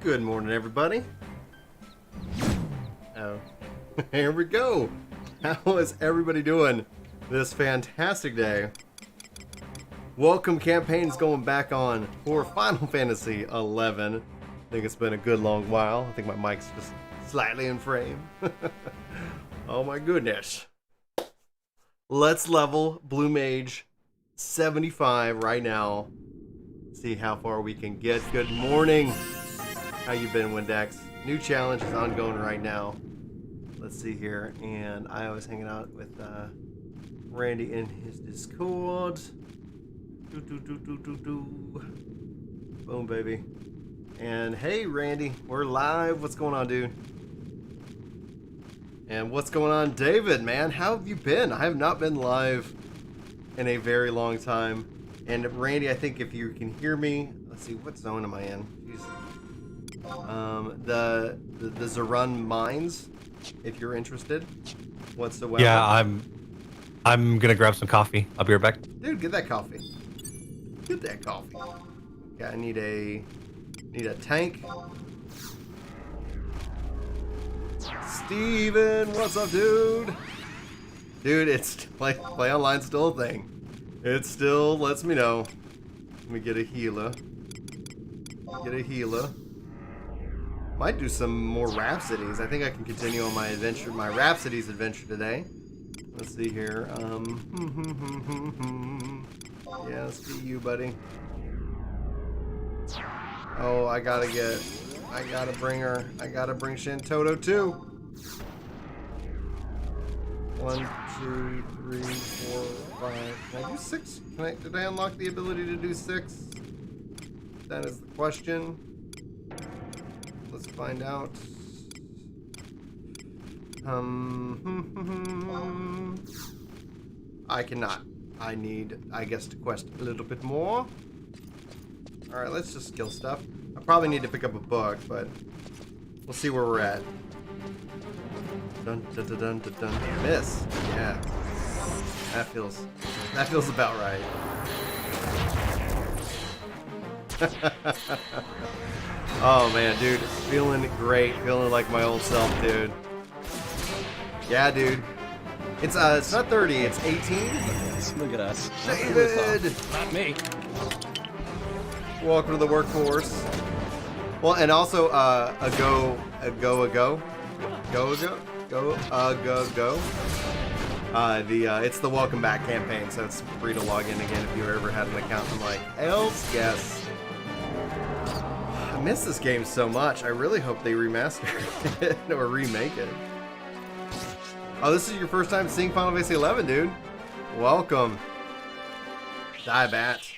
Good morning, everybody. Oh, here we go. How is everybody doing this fantastic day? Welcome campaign's going back on for Final Fantasy XI. I think it's been a good long while. I think my mic's just slightly in frame. Oh my goodness. Let's level Blue Mage 75 right now. See how far we can get. Good morning. How you been, Windex? New challenge is ongoing right now. Let's see here. And I was hanging out with Randy in his Discord. Boom, baby. And hey, Randy, we're live. What's going on, dude? And what's going on, David, man? How have you been? I have not been live in a very long time. And Randy, I think if you can hear me, let's see, what zone am I in? Jeez. The Zarun Mines, if you're interested. Whatsoever. Yeah, I'm gonna grab some coffee. I'll be right back. Dude, get that coffee. Get that coffee. Yeah, I need a tank. Steven, what's up, dude? Dude, it's play online still a thing. It still lets me know. Let me get a healer. Might do some more Rhapsodies. I think I can continue on my adventure, my Rhapsodies adventure today. Let's see here. Yeah, let's be you, buddy. Oh, I gotta bring Shintoto too. 1, 2, 3, 4, 5. Can I do 6? Did I unlock the ability to do 6? That is the question. Let's find out. I cannot. I need, I guess, to quest a little bit more. Alright, let's just skill stuff. I probably need to pick up a book, but we'll see where we're at. Dun dun dun dun dun dun. Miss. Yeah. That feels about right. Oh man, dude, feeling great, feeling like my old self, dude. Yeah, dude. It's not 30, it's 18. Look at us. David! Not me. Welcome to the workforce. Well, and also go. It's the welcome back campaign, so it's free to log in again if you ever had an account. I'm like, hells yes. I miss this game so much. I really hope they remaster it or remake it. Oh, this is your first time seeing Final Fantasy XI, dude. Welcome. Diebat.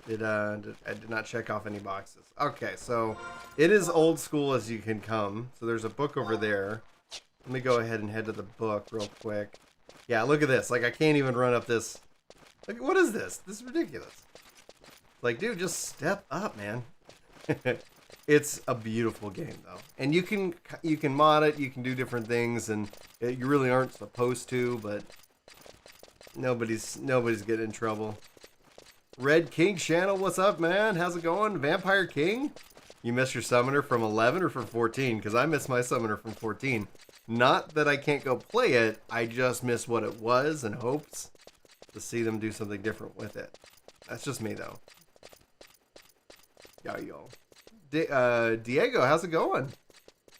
I did not check off any boxes. Okay, so it is old school as you can come. So there's a book over there. Let me go ahead and head to the book real quick. Yeah, look at this. Like, I can't even run up this. Like, what is this? This is ridiculous. Like, dude, just step up, man. It's a beautiful game, though. And you can mod it. You can do different things, and you really aren't supposed to, but nobody's getting in trouble. Red King Channel, what's up, man? How's it going? Vampire King? You missed your summoner from 11 or from 14? Because I missed my summoner from 14. Not that I can't go play it, I just missed what it was and hopes to see them do something different with it. That's just me, though. Yo. Diego, how's it going?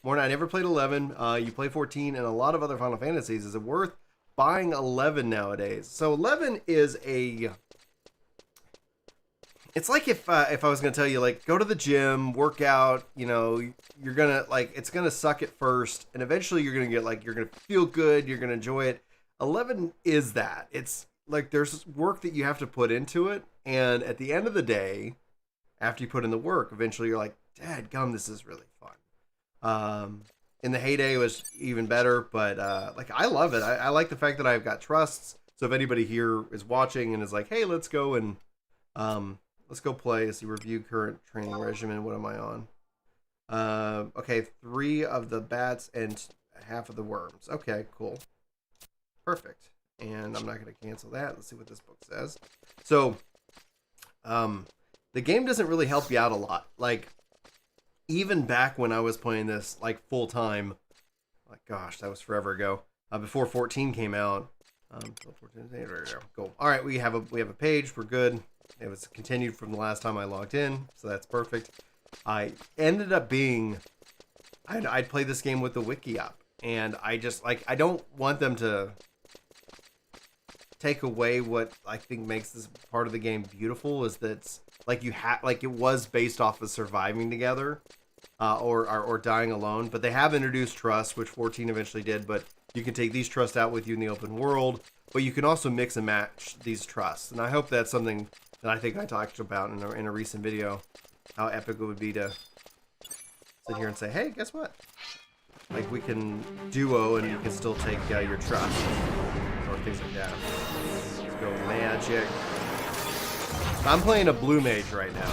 Morning, I never played 11. You play 14 and a lot of other Final Fantasies. Is it worth buying 11 nowadays? So 11 is a... It's like if I was going to tell you, like, go to the gym, work out, you know, you're going to, like, it's going to suck at first, and eventually you're going to get, like, you're going to feel good, you're going to enjoy it. 11 is that. It's, like, there's work that you have to put into it, and at the end of the day, after you put in the work, eventually you're like, dadgum, this is really fun. In the heyday, it was even better, but, like, I love it. I like the fact that I've got trusts, so if anybody here is watching and is like, hey, let's go and, let's go play. Let's see, review current training regimen. What am I on? Okay, 3 of the bats and half of the worms. Okay, cool. Perfect. And I'm not going to cancel that. Let's see what this book says. So, the game doesn't really help you out a lot. Like, even back when I was playing this like full time, like gosh, that was forever ago. Before 14 came out. 14, there we go. Cool. All right, we have a page. We're good. It was continued from the last time I logged in, so that's perfect. I ended up being, I'd play this game with the wiki up, and I just like, I don't want them to take away what I think makes this part of the game beautiful, is that it's like it was based off of surviving together, or dying alone. But they have introduced trust, which 14 eventually did. But you can take these trusts out with you in the open world, but you can also mix and match these trusts. And I hope that's something that I think I talked about in a recent video, how epic it would be to sit here and say, hey, guess what? Like, we can duo and you can still take your trust or things like that. Let's go magic. I'm playing a Blue Mage right now.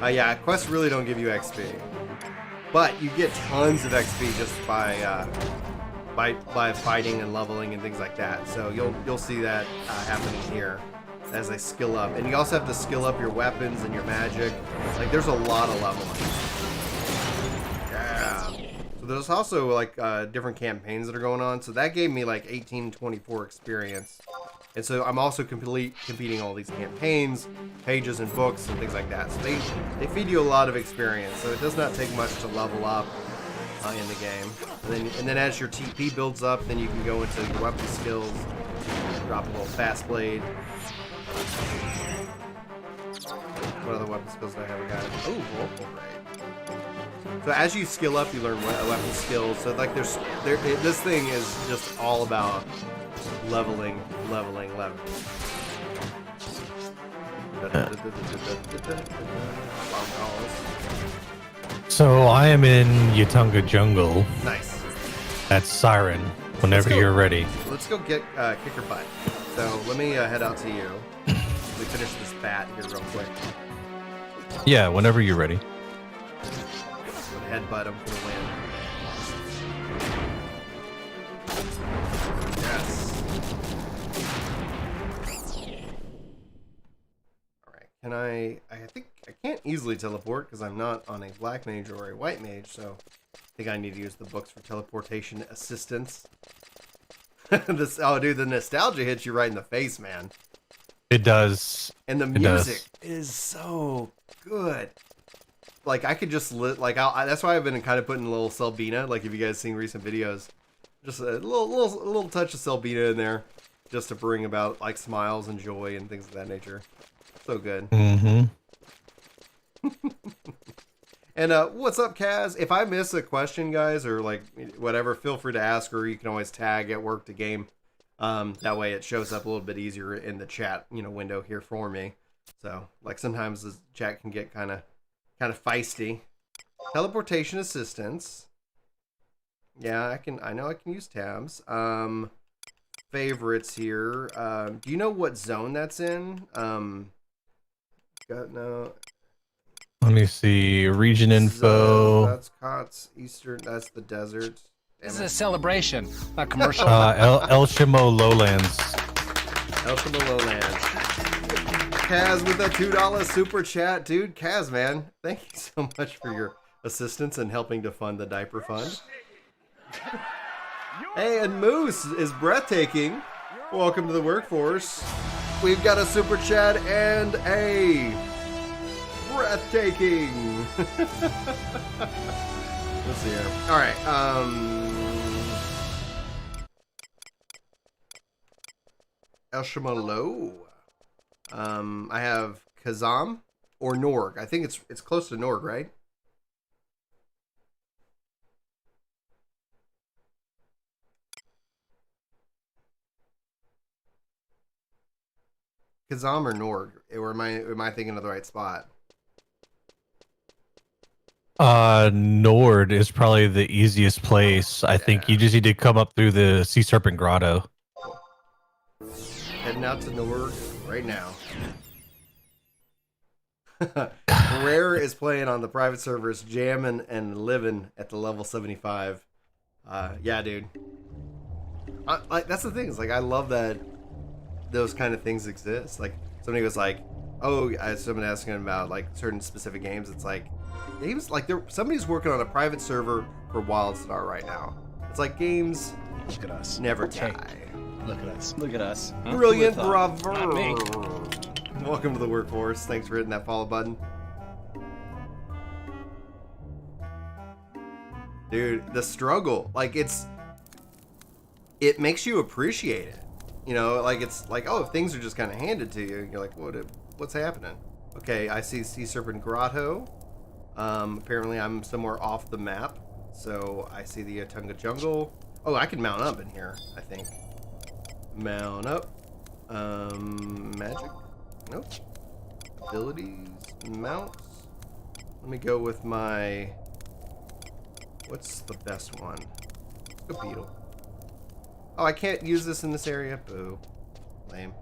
Yeah, quests really don't give you XP, but you get tons of XP just by fighting and leveling and things like that. So you'll see that happening here as I skill up, and you also have to skill up your weapons and your magic. Like, there's a lot of leveling. Yeah. So there's also like different campaigns that are going on. So that gave me like 1824 experience. And so I'm also competing all these campaigns, pages, and books, and things like that. So they feed you a lot of experience. So it does not take much to level up in the game. And then as your TP builds up, then you can go into your weapon skills, drop a little fast blade. What other weapon skills do I have? We got vocal ray. So as you skill up, you learn weapon skills. So like this thing is just all about leveling. So I am in Yatunga Jungle. Nice. That's Siren. Whenever you're ready. Let's go get kicker butt. So let me head out to you. Let me finish this bat here real quick. Yeah, whenever you're ready. Headbutt him for the win. Yes. Alright, can I think I can't easily teleport because I'm not on a black mage or a white mage, so I think I need to use the books for teleportation assistance. Oh dude, the nostalgia hits you right in the face, man. It does. And the music is so good. Like, I could just that's why I've been kind of putting a little Selbina. Like, if you guys seen recent videos, just a little touch of Selbina in there, just to bring about like smiles and joy and things of that nature. So good. Mm-hmm. And what's up, Kaz? If I miss a question, guys, or like whatever, feel free to ask, or you can always tag at work to game. That way it shows up a little bit easier in the chat, window here for me. So like sometimes the chat can get kind of feisty. Teleportation assistance. Yeah, I know I can use tabs. Favorites here. Do you know what zone that's in? No. Let me see. Region info. That's Cots Eastern. That's the desert. This is a celebration, not commercial. El Shimo Lowlands. El Shimo Lowlands. Kaz with a $2 super chat, dude. Kaz, man, thank you so much for your assistance in helping to fund the diaper fund. Hey, and Moose is breathtaking. Welcome to the workforce. We've got a super chat and a breathtaking. Let's see here. All right. El Shimalo. I have Kazam or Norg. I think it's close to Norg, right? Kazam or Norg? Or am I thinking of the right spot? Nord is probably the easiest place. I think you just need to come up through the Sea Serpent Grotto. Heading out to Norg right now. Rare is playing on the private servers, jamming and living at the level 75. Yeah, dude. That's the thing. It's like I love that those kind of things exist. Like somebody was like, Oh, someone asking about like certain specific games. It's like games like somebody's working on a private server for WildStar right now. It's like games Look at us. never Okay. die. Look at us. Look at us. Brilliant, Who would've bravo! Not me. Welcome to the workforce. Thanks for hitting that follow button. Dude, the struggle, like it makes you appreciate it. You know, like it's like, oh, if things are just kind of handed to you, you're like, what's happening? Okay, I see Sea Serpent Grotto. Apparently I'm somewhere off the map. So I see the Atunga Jungle. Oh, I can mount up in here, I think. Mount up. Magic? Nope. Abilities. Mounts. Let me go with my... What's the best one? Let's go Beetle. Oh, I can't use this in this area? Boo. Lame.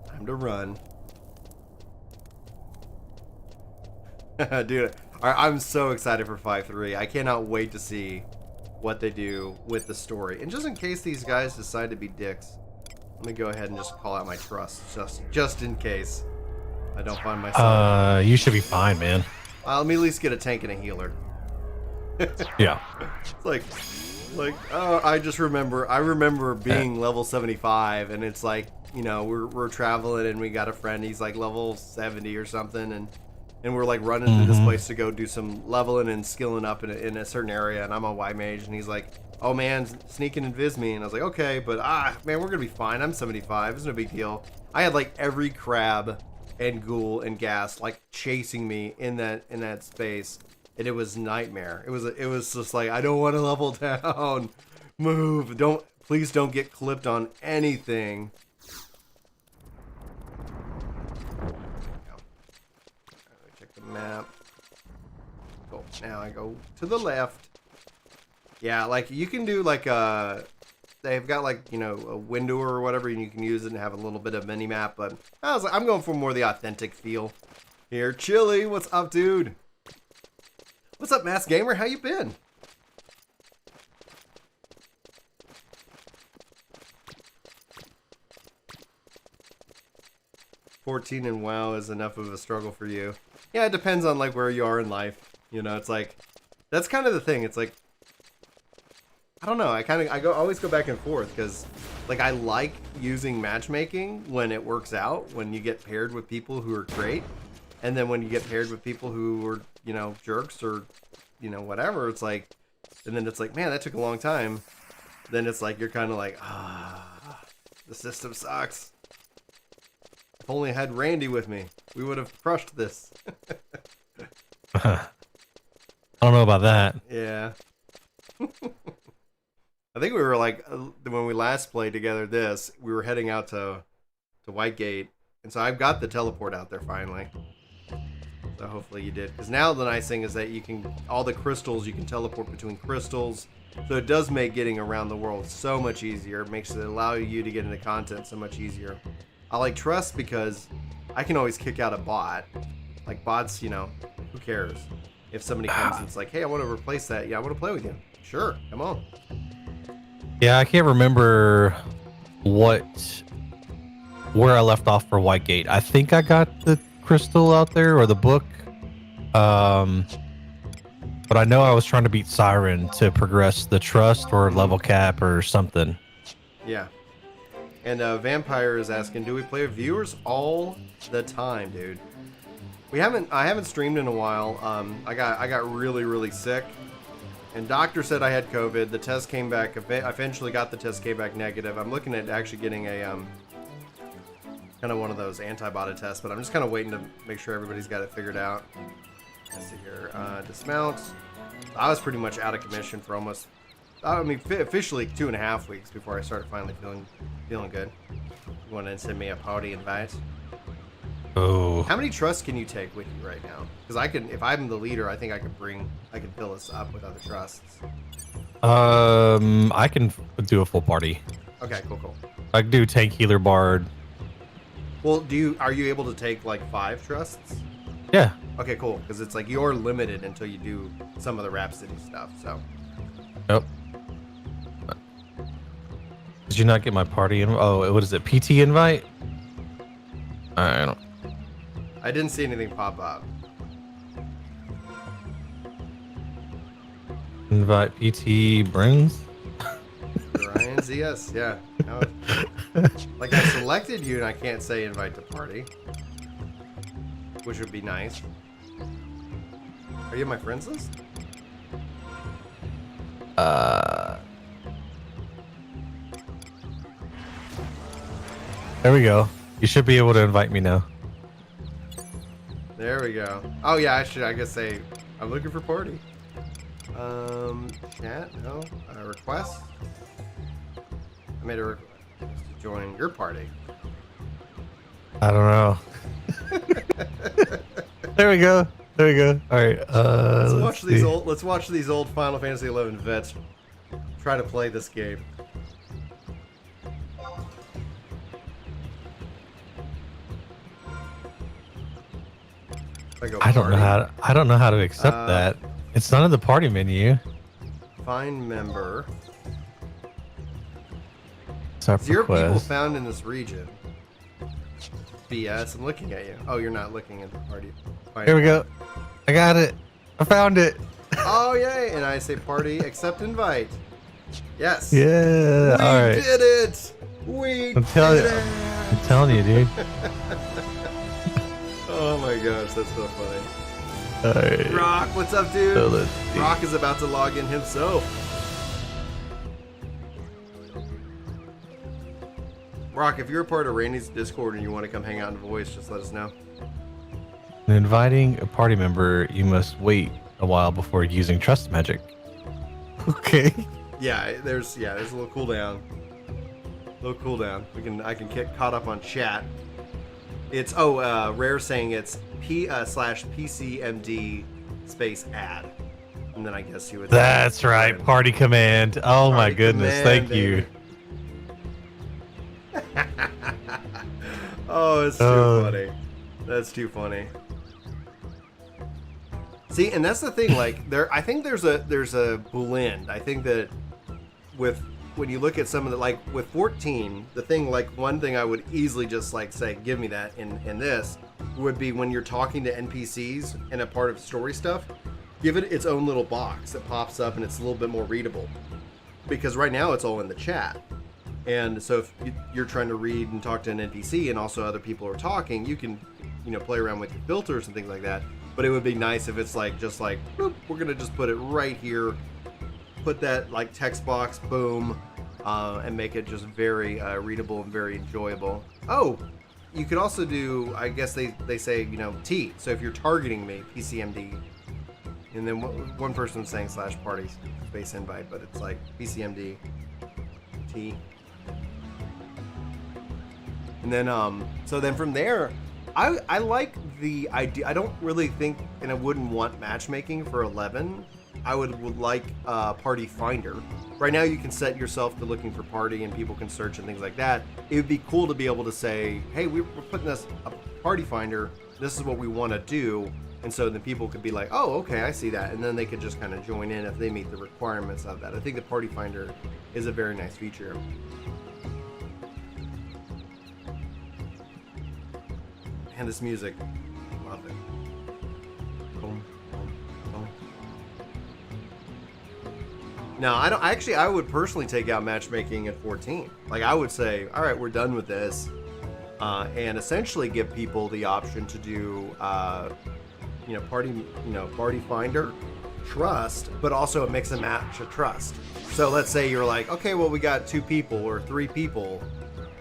Time to run. Dude, I'm so excited for 5.3. I cannot wait to see what they do with the story. And just in case these guys decide to be dicks, let me go ahead and just call out my trust, just in case I don't find myself. You should be fine, man. Let me at least get a tank and a healer. Yeah. It's like oh, I remember being level 75, and it's like, you know, we're traveling and we got a friend, he's like level 70 or something, and we're like running to this place to go do some leveling and skilling up in a certain area, and I'm a Y mage, and he's like, oh man, sneaking and viz me, and I was like, okay, but man, we're gonna be fine. I'm 75. It's no big deal. I had like every crab and ghoul and ghast like chasing me in that space, and it was nightmare. It was just like, I don't want to level down. Move. Please don't get clipped on anything. Check the map. Cool. Now I go to the left. Yeah, like you can do like they've got like, you know, a window or whatever, and you can use it and have a little bit of mini map, but I'm going for more the authentic feel here. Chili, what's up, dude? What's up, Mass Gamer? How you been? $14 in WoW is enough of a struggle for you. Yeah, it depends on like where you are in life. You know, it's like that's kind of the thing. It's like, I don't know. I always go back and forth because like I like using matchmaking when it works out, when you get paired with people who are great, and then when you get paired with people who are, you know, jerks or, you know, whatever, it's like, and then it's like, man, that took a long time. Then it's like you're kind of like, the system sucks. If only I had Randy with me, we would have crushed this. I don't know about that. Yeah. I think we were like, when we last played together we were heading out to Whitegate, and so I've got the teleport out there finally. So hopefully you did. Because now the nice thing is that you can, all the crystals, you can teleport between crystals. So it does make getting around the world so much easier. It makes it allow you to get into content so much easier. I like Trust because I can always kick out a bot. Like bots, you know, who cares? If somebody comes and it's like, hey, I want to replace that. Yeah, I want to play with you. Sure, come on. Yeah, I can't remember where I left off for Whitegate. I think I got the crystal out there or the book. But I know I was trying to beat Siren to progress the trust or level cap or something. Yeah. And Vampire is asking, do we play with viewers all the time, dude? I haven't streamed in a while. I got really sick. And doctor said I had COVID. The test came back. I eventually got the test, came back negative. I'm looking at actually getting a kind of one of those antibody tests, but I'm just kind of waiting to make sure everybody's got it figured out. Let's see here. Dismount. I was pretty much out of commission for almost, I mean, officially 2.5 weeks before I started finally feeling good. You want to send me a party invite? Oh. How many trusts can you take with you right now? Because I can, if I'm the leader, I think I can fill us up with other trusts. I can do a full party. Okay, cool. I can do tank, healer, bard. Well, are you able to take like 5 trusts? Yeah. Okay, cool. Because it's like you're limited until you do some of the Rhapsody stuff. So. Yep. Did you not get my party? Oh, what is it? PT invite? I don't. I didn't see anything pop up. Invite PT Brins. Ryan ZS, yeah. No, like I selected you and I can't say invite to party, which would be nice. Are you on my friends list? There we go. You should be able to invite me now. There we go. Oh yeah, I guess say I'm looking for party. Chat, no. Request. I made a request to join your party. I don't know. There we go. There we go. All right. Let's watch these old Final Fantasy XI vets try to play this game. I don't know how to accept that. It's not in the party menu. Find member. Start 0 people request. found in this region. BS. I'm looking at you. Oh, you're not looking at the party. Here we go. I got it. I found it. Oh yay! And I say party accept invite. Yes. Yeah. We all right. did it. We I'm telling did you. it. I'm telling you, dude. Oh my gosh, that's so funny. All right. Rock, what's up, dude? So let's see. Rock is about to log in himself. Rock, if you're a part of Randy's Discord and you want to come hang out in voice, just let us know. When inviting a party member, you must wait a while before using trust magic. Okay. Yeah, there's a little cooldown. I can get caught up on chat. It's Rare saying it's /PCMD space add. And then I guess you would. That's right. Party command. Oh my goodness. Thank you. Oh, it's too funny. That's too funny. See, and that's the thing. Like, I think there's a blend. I think that when you look at some of the, like with 14, the thing, like one thing I would easily just like say, give me that in this would be when you're talking to NPCs and a part of story stuff, give it its own little box that pops up and it's a little bit more readable. Because right now it's all in the chat. And so if you're trying to read and talk to an NPC and also other people are talking, you can, play around with your filters and things like that. But it would be nice if it's like, just like, boop, we're going to just put it right here. Put that like text box, boom, and make it just very readable and very enjoyable. Oh, you could also do, I guess they say, T. So if you're targeting me, PCMD, and then one person's saying /party space invite, but it's like PCMD T. And then, so then from there, I like the idea. I don't really think, and I wouldn't want matchmaking for 11. I would like party finder. Right now you can set yourself to looking for party and people can search and things like that. It would be cool to be able to say, hey, we're putting this a party finder. This is what we want to do. And so then people could be like, oh, okay, I see that. And then they could just kind of join in if they meet the requirements of that. I think the party finder is a very nice feature. And this music, love it. Boom, boom, boom. Now, I would personally take out matchmaking at 14. Like, I would say, all right, we're done with this, and essentially give people the option to do, party finder, trust, but also a mix and match of trust. So let's say you're like, okay, well, we got 2 people or 3 people.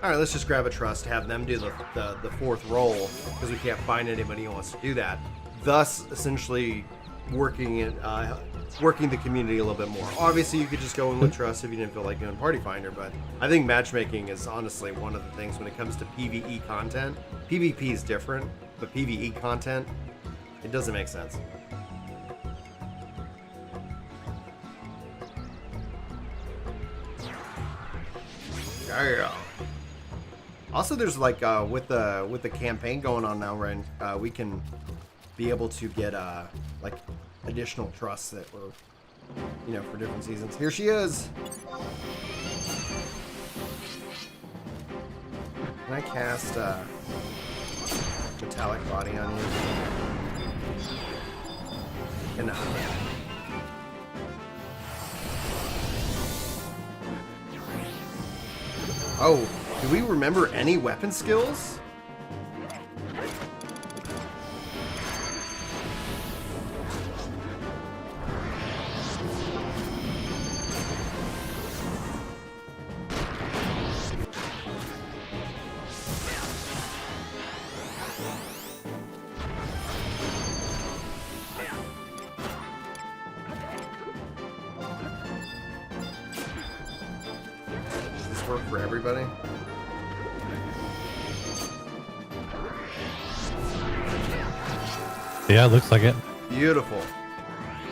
All right, let's just grab a trust, have them do the fourth roll because we can't find anybody who wants to do that. Thus, essentially, working the community a little bit more. Obviously, you could just go in with trust if you didn't feel like doing Party Finder, but I think matchmaking is honestly one of the things when it comes to PvE content. PvP is different, but PvE content, it doesn't make sense. Yeah. Also, there's like with the campaign going on now, Ren, we can be able to get like additional trusts that were, for different seasons. Here she is. Can I cast? metallic body on you. And oh, do we remember any weapon skills? Work for everybody. Yeah, it looks like it. Beautiful.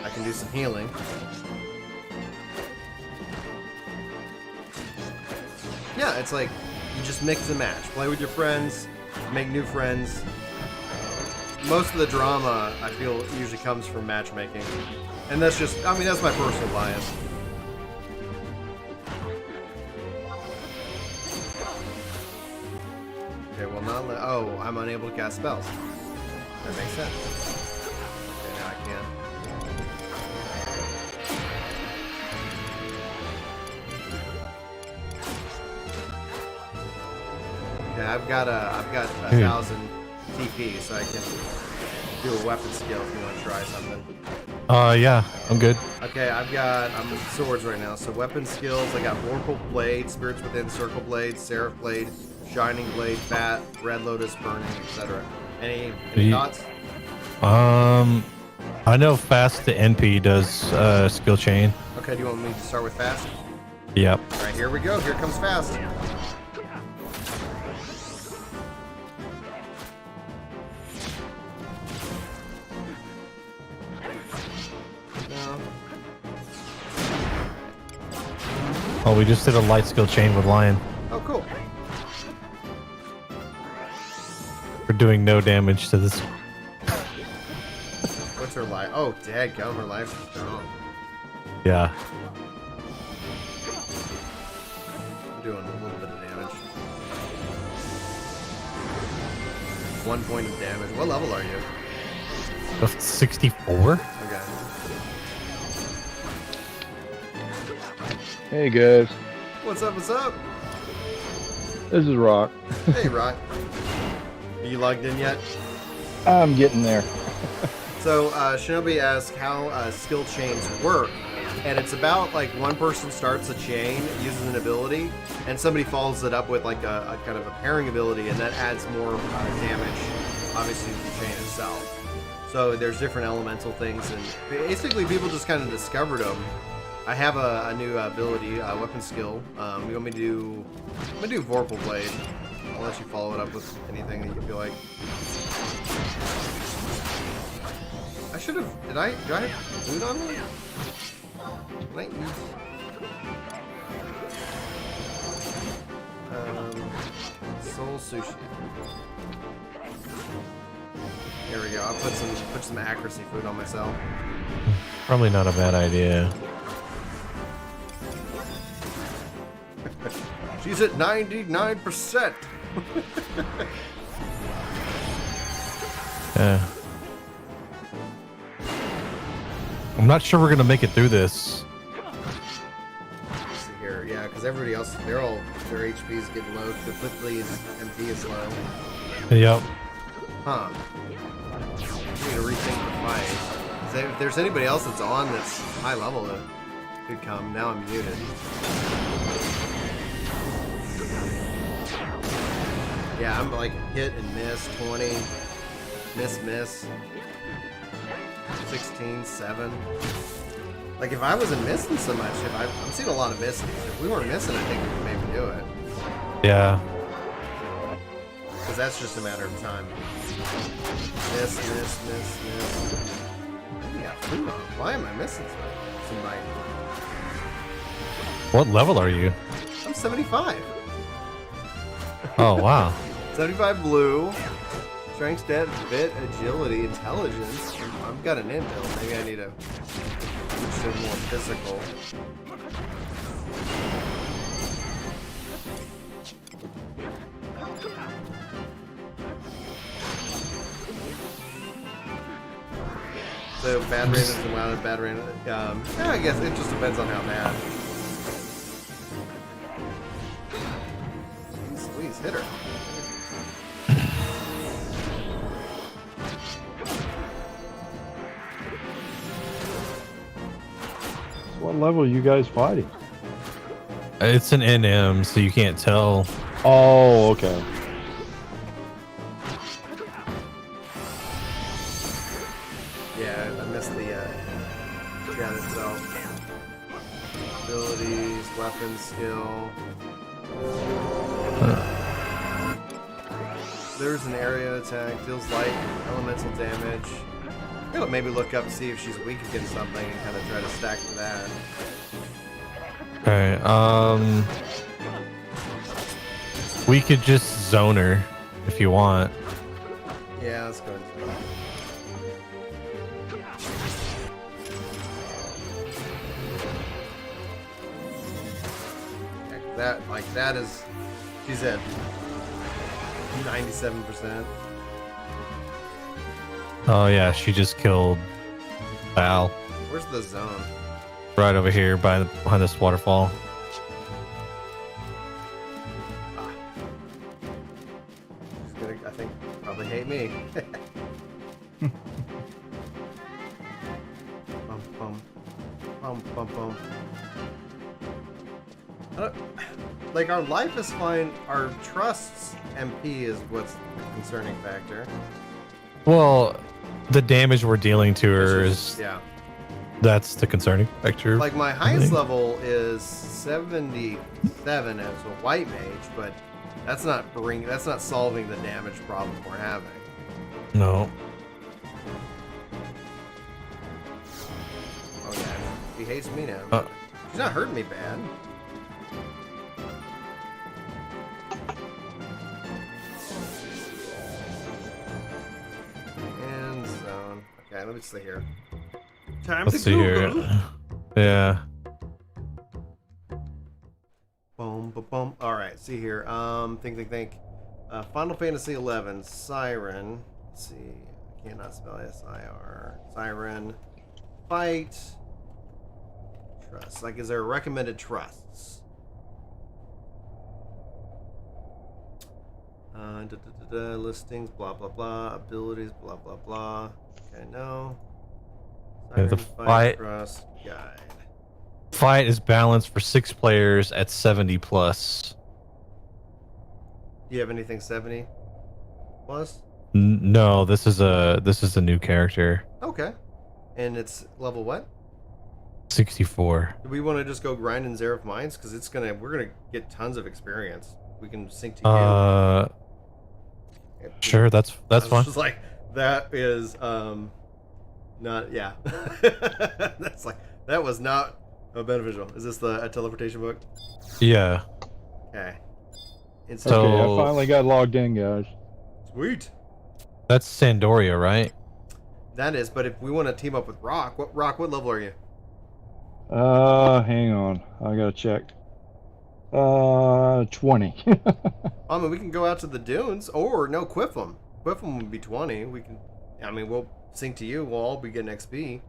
I can do some healing. Yeah, it's like you just mix and match. Play with your friends, make new friends. Most of the drama, I feel, usually comes from matchmaking. And that's just, I mean, that's my personal bias. Okay, well, not let. Oh, I'm unable to cast spells. That makes sense. Okay, now I can. Okay, I've got a 1,000 TP, so I can do a weapon skill if you want to try something. Yeah, I'm good. Okay, I'm with swords right now. So weapon skills, I got Vorpal Blade, Spirits Within, Circle Blade, Seraph Blade, Shining Blade, Bat, Red Lotus, Burning, etc. Any thoughts? I know fast to NP does skill chain. Okay, do you want me to start with fast? Yep. All right, here we go. Here comes fast. No. Oh, we just did a light skill chain with Lion. Oh, cool. We're doing no damage to this. What's her life? Oh, dadgum, her life's strong. Yeah. I'm doing a little bit of damage. 1 point of damage. What level are you? 64? Okay. Hey guys, What's up? What's up? this is Rock. Hey, Rock. Are you logged in yet? I'm getting there. So, Shinobi asked how skill chains work, and it's about like one person starts a chain, uses an ability, and somebody follows it up with like a kind of a pairing ability, and that adds more damage, obviously, to the chain itself. So there's different elemental things, and basically people just kind of discovered them. I have a new ability, weapon skill. You want me to do? I'm gonna do Vorpal Blade. I'll let you follow it up with anything that you feel like. I should have. Do I have food on me? Can I use? Soul sushi. Here we go. I'll put some accuracy food on myself. Probably not a bad idea. She's at 99%. Yeah. I'm not sure we're gonna make it through this. Let's see here, yeah, because everybody else, their HP is getting low. Quickly, his MP is low. Yep. Huh. I need to rethink the fight. If there's anybody else that's on that's high level that could come, now I'm muted. Yeah, I'm like hit and miss, 20, miss, 16, 7. Like if I wasn't missing so much, I'm seeing a lot of misses. If we weren't missing, I think we could maybe do it. Yeah. Because that's just a matter of time. Miss. Yeah, why am I missing somebody? What level are you? I'm 75. Oh, wow. 75 blue. Strength, stat, fit, agility, intelligence. I've got an inbuild. Maybe I need to switch to more physical. the bad randoms and wild and bad random. Yeah, I guess it just depends on how bad. Please hit her. What level are you guys fighting? It's an NM, so you can't tell. Oh, okay. Yeah, I missed the chat itself. Abilities, weapon skill. There's an area attack, deals light elemental damage. I'm gonna maybe look up and see if she's weak against something and kind of try to stack for that. Okay, we could just zone her if you want. Yeah, let's go ahead. That is, she's at 97%. Oh yeah, she just killed Val Where's the zone? right over here behind this waterfall. She's gonna, I think, probably hate me. Bum, bum. Bum, bum, bum. Like, our life is fine. Our trust's MP is what's the concerning factor. Well, the damage we're dealing to her is Yeah. that's the concerning factor. Like, my highest level is 77 as a white mage, but that's not solving the damage problem we're having. No. Oh yeah, he hates me now. She's not hurting me bad. And zone. Okay, let me see here. Time Let's to see Google. here. Yeah. Boom, boom, boom. All right, see here. Think. Final Fantasy XI, Siren. Let's see. I cannot spell S-I-R. Siren. Fight. Trust. Like, is there recommended trusts? Listings, blah, blah, blah. Abilities, blah, blah, blah. Okay, no. Yeah, the fight Trust guide. fight is balanced for 6 players at 70 plus. Do you have anything 70 plus? No, this is a new character. Okay. And it's level what? 64. Do we want to just go grind in Xerath Mines? Because we're gonna get tons of experience. We can sync to you. Sure, that's fine. Just like that is not that's like that was not beneficial. Is this a teleportation book? Yeah. Okay. So- Okay, I finally got logged in, guys. Sweet. That's Sandoria, right? That is, but if we want to team up with Rock, what level are you? Hang on. I gotta check. 20. I mean, we can go out to the dunes, or no, Quiffum. Quiffum would be 20. We'll sync to you. We'll all be getting XP.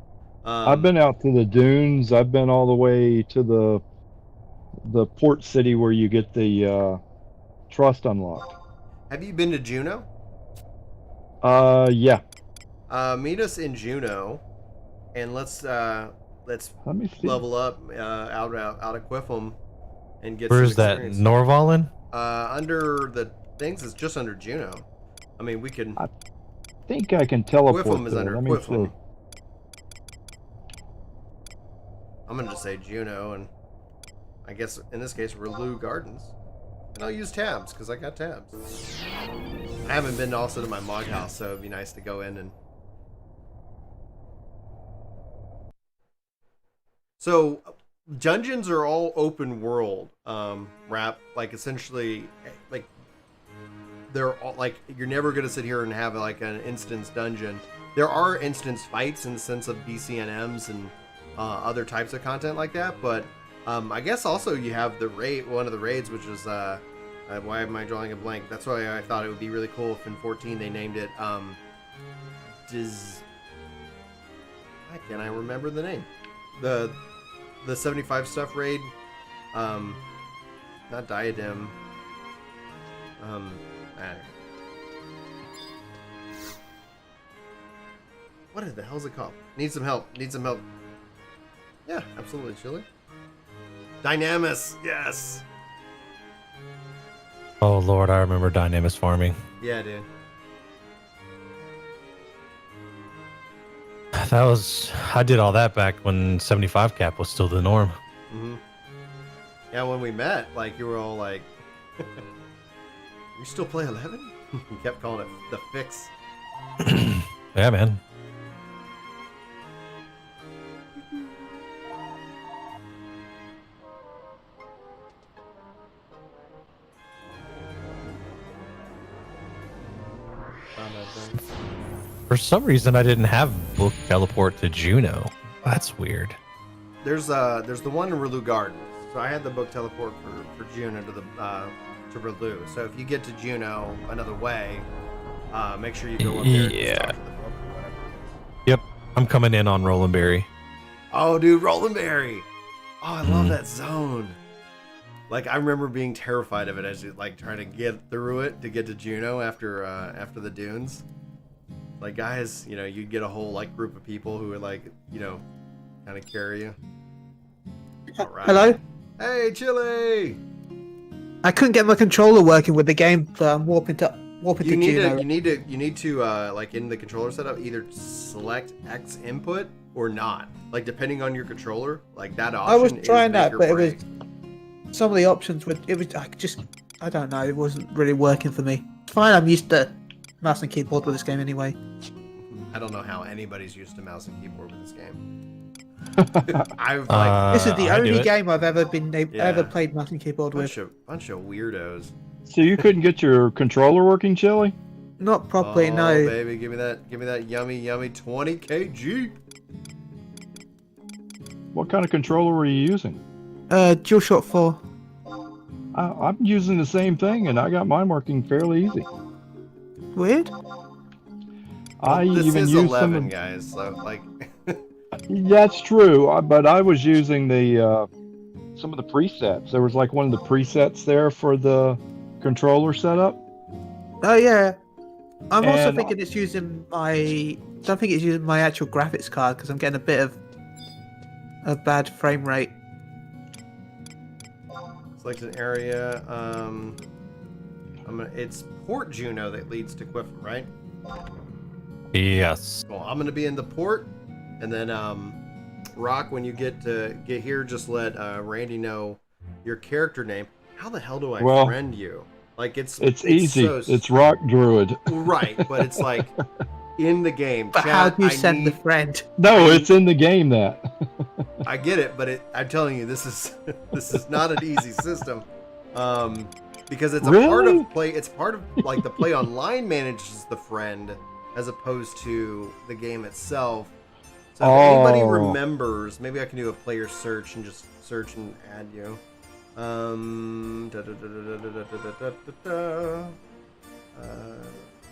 I've been out to the dunes. I've been all the way to the port city where you get the trust unlocked. Have you been to Juneau? Yeah. Meet us in Juneau, and let's Let me see. level up out at Quiffum and get Where's some that? experience. Norvalen? Under the things, it's just under Juneau. I mean, we can. I think I can teleport Quiffum is there. under Let me Quiffum. see. I'm gonna just say Juneau, and I guess in this case, Relu Gardens. And I'll use tabs because I got tabs. I haven't been also to my mod house, so it'd be nice to go in and. So, dungeons are all open world, like essentially, like they're all like you're never gonna sit here and have like an instance dungeon. There are instance fights in the sense of BCNMs and other types of content like that, but I guess also you have the raid, one of the raids, which is why am I drawing a blank? That's why I thought it would be really cool if in 14 they named it Why can't I remember the name? The 75 stuff raid. Not Diadem. What the hell's it called? Need some help. Need some help. Yeah, absolutely, Chili. Dynamis, yes. Oh Lord, I remember Dynamis farming. Yeah, dude. I did all that back when 75 cap was still the norm. Mm-hmm. Yeah, when we met, like, you were all like, you still play 11? You kept calling it the fix. Yeah, man. For some reason, I didn't have book teleport to Juno. That's weird. There's the one in Relu Gardens. So I had the book teleport for Juno to the to Relu. So if you get to Juno another way, make sure you go up there. Yeah. And talk to the book or whatever it is. Yep, I'm coming in on Rolandberry. Oh, dude, Rolandberry. Oh, I love that zone. Like, I remember being terrified of it as you like trying to get through it to get to Juno after the dunes. Like, guys, you know, you'd get a whole like group of people who would like, you know, kind of carry you. All right. Hello? Hey, Chili. I couldn't get my controller working with the game, so I'm warping to Juno. You need to like in the controller setup either select X input or not. Like, depending on your controller, like that option. I was trying is that, make or but break. some of the options were I don't know, it wasn't really working for me. It's fine, I'm used to mouse and keyboard with this game anyway. I don't know how anybody's used to mouse and keyboard with this game. This is the I do only it. game I've ever been Yeah. ever played mouse and keyboard with. bunch of weirdos. So you couldn't get your controller working, Chili? Not properly, Oh, no. baby, give me that yummy 20 kg. What kind of controller were you using? DualShock 4. I'm using the same thing, and I got mine working fairly easy. Weird. I This even is used 11, some. guys. So like, That's true, but I was using the some of the presets. There was like one of the presets there for the controller setup. Oh yeah. I'm also And- thinking it's using my. Don't think it's using my actual graphics card because I'm getting a bit of a bad frame rate. select an area. It's Port Juno that leads to Quiffin, right? Yes. Well, I'm gonna be in the port, and then Rock, when you get here, just let Randy know your character name. How the hell do I Well, friend you? Like it's easy. so It's Rock Druid. right, but it's like in the game. But Chat, how do you I send the need- friend? No, it's in the game that. I get it, but I'm telling you, this is not an easy system, because it's a part Really? of play. It's part of like the play online manages the friend as opposed to the game itself. So if anybody Oh. remembers, maybe I can do a player search and just search and add you.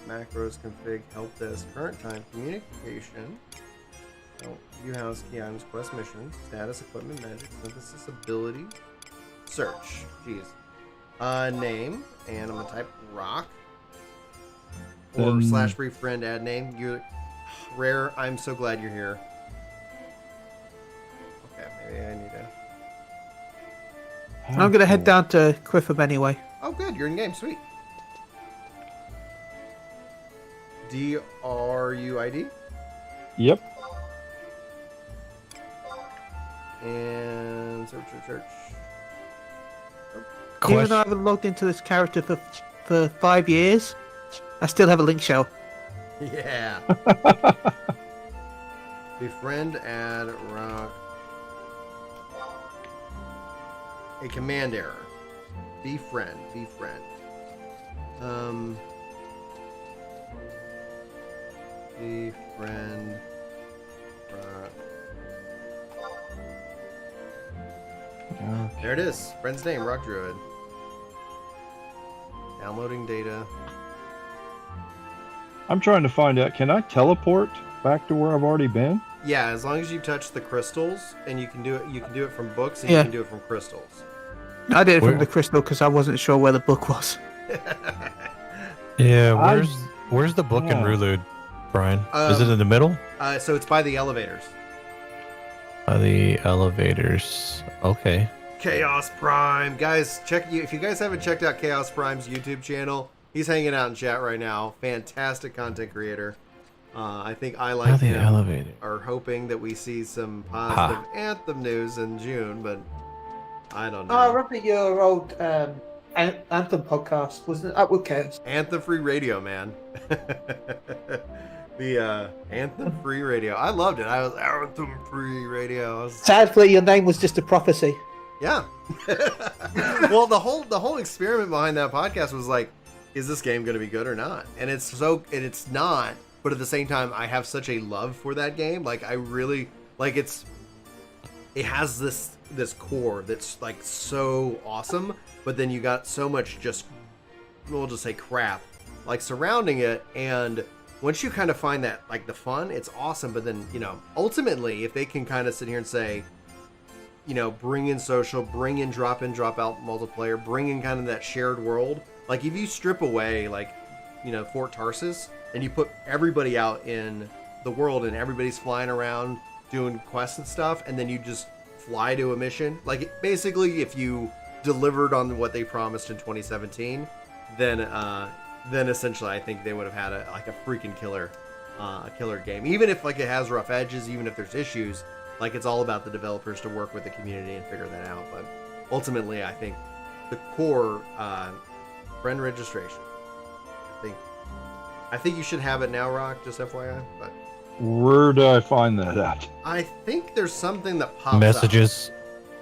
Macros config help desk current time communication. Oh, view house key items quest mission status equipment magic synthesis ability search. Jeez. Name and I'm gonna type Rock or slash brief friend add name. You're Rare. I'm so glad you're here. Okay, maybe I need to. I'm gonna head down to Quiffham anyway. Oh, good. You're in game. Sweet. DRUID Yep. and search. Even though I haven't logged into this character for 5 years, I still have a link shell. Yeah. Befriend, add, Rock. A command error. Befriend. Befriend, Rock. There it is. Friend's name, Rock Druid. Downloading data. I'm trying to find out. Can I teleport back to where I've already been? Yeah, as long as you touch the crystals, and you can do it from books, and Yeah. you can do it from crystals. I did it Where- from the crystal because I wasn't sure where the book was. Yeah, I- where's the book in yeah. Rulude, Brian? Is it Um, in the middle? So it's by the elevators. By the elevators. Okay. Chaos Prime, guys, if you guys haven't checked out Chaos Prime's YouTube channel, he's hanging out in chat right now. Fantastic content creator. I think I By like the him. elevator. Are hoping that we see some positive Anthem news in June, but I don't know. Oh, I remember your old Anthem podcast, wasn't it? Upward Chaos. Anthem Free Radio, man. The Anthem Free Radio. I loved it. I was Anthem Free Radio. I was, Sadly, your name was just a prophecy. yeah. Well, the whole experiment behind that podcast was like, is this game going to be good or not? And it's not. But at the same time, I have such a love for that game. Like, I really like it has this core that's like so awesome, but then you got so much just, we'll just say crap, like surrounding it. And once you kind of find that, like, the fun, it's awesome. But then, ultimately, if they can kind of sit here and say, bring in social, bring in drop out multiplayer, bring in kind of that shared world. Like, if you strip away, like, Fort Tarsus, and you put everybody out in the world and everybody's flying around doing quests and stuff, and then you just fly to a mission. Like, basically, if you delivered on what they promised in 2017, then essentially I think they would have had a freaking killer game. Even if, like, it has rough edges, even if there's issues, like, it's all about the developers to work with the community and figure that out. But ultimately, I think the core friend registration, I think you should have it now, Rock, just FYI. But Where do I find that at? I think there's something that pops Messages.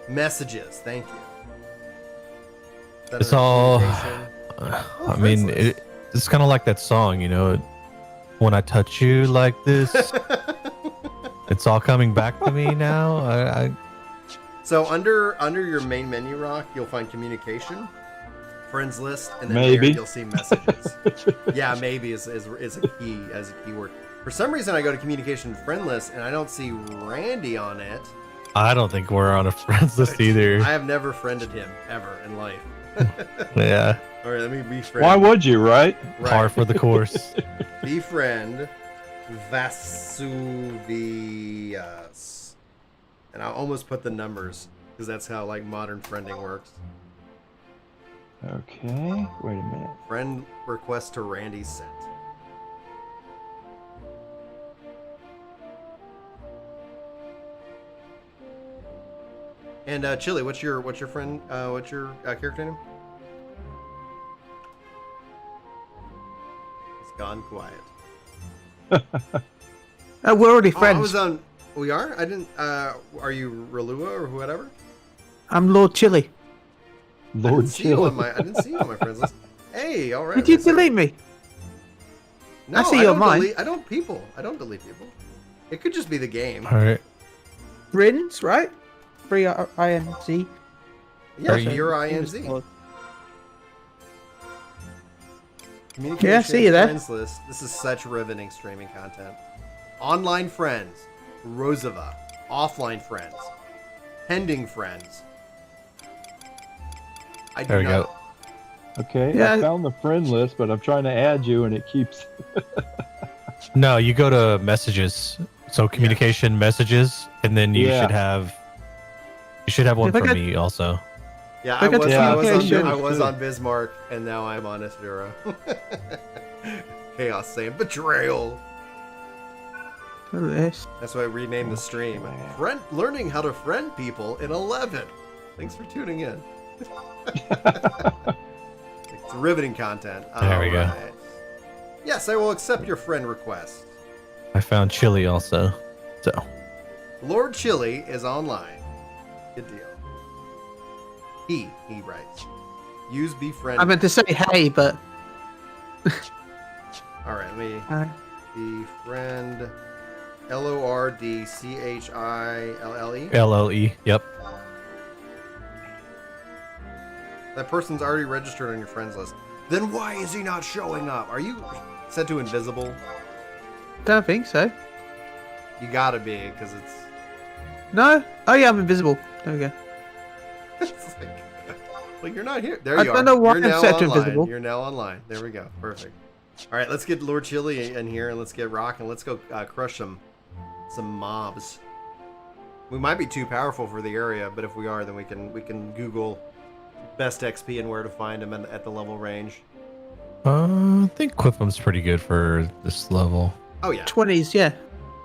up. Messages, thank you. Center It's of all. communication. I mean, it's kind of like that song, when I touch you like this, it's all coming back to me now. So under your main menu, Rock, you'll find communication, friends list, and then Maybe. there you'll see messages. Yeah, maybe is a keyword. For some reason, I go to communication friend list and I don't see Randy on it. I don't think we're on a friends list either. I have never friended him ever in life. Yeah, All right, let me befriend. Why would you, right? par for the course. Befriend Vasuvius. And I almost put the numbers because that's how, like, modern friending works. Okay, wait a minute. Friend request to Randy sent. And Chili, what's your friend? What's your character name? It's gone quiet. We're already Oh, I friends. was on. We are. I didn't. Are you Relua or whatever? I'm Lord Chili. I Lord didn't see you on Chill. I didn't see you on my friends list. Hey, all right. Did you listen. delete me? No, I see you on don't mine. delete- I don't delete people. It could just be the game. All right. Rins, right? Free INC. Yeah, Are you- you're INZ. Communication, Yeah, I see you there. friends list. This is such riveting streaming content. Online friends, Rosava. Offline friends, pending friends. I do There we not. go. Okay, Yeah. I found the friend list, but I'm trying to add you, and it keeps. No, you go to messages. So communication messages, and then you Yeah. should have one If I for got- me also. Yeah, I got Yeah, communication. I was too. on Bismarck, and now I'm on Asura. Chaos saying betrayal. Look at this. That's why I renamed the stream. Learning how to friend people in 11. Thanks for tuning in. It's riveting content. There we go. Alright. Yes, I will accept your friend request. I found chili also. So Lord Chili is online. Good deal. He writes. Use befriend. I meant to say hey, but Alright, let me uh, befriend LORDCHILLE. LLE. Yep. That person's already registered on your friends list. Then why is he not showing up? Are you set to invisible? don't think so. You gotta be, because it's... No? Oh yeah, I'm invisible. There we go. it's like, you're not here. There I you are. don't know why You're I'm now set to online. invisible. You're now online. There we go. Perfect. All right, let's get Lord Chili in here, and let's get rocking. Let's go crush some mobs. We might be too powerful for the area, but if we are, then we can Google best XP and where to find them at the level range. I think Quipham's pretty good for this level. Oh yeah, 20s, yeah.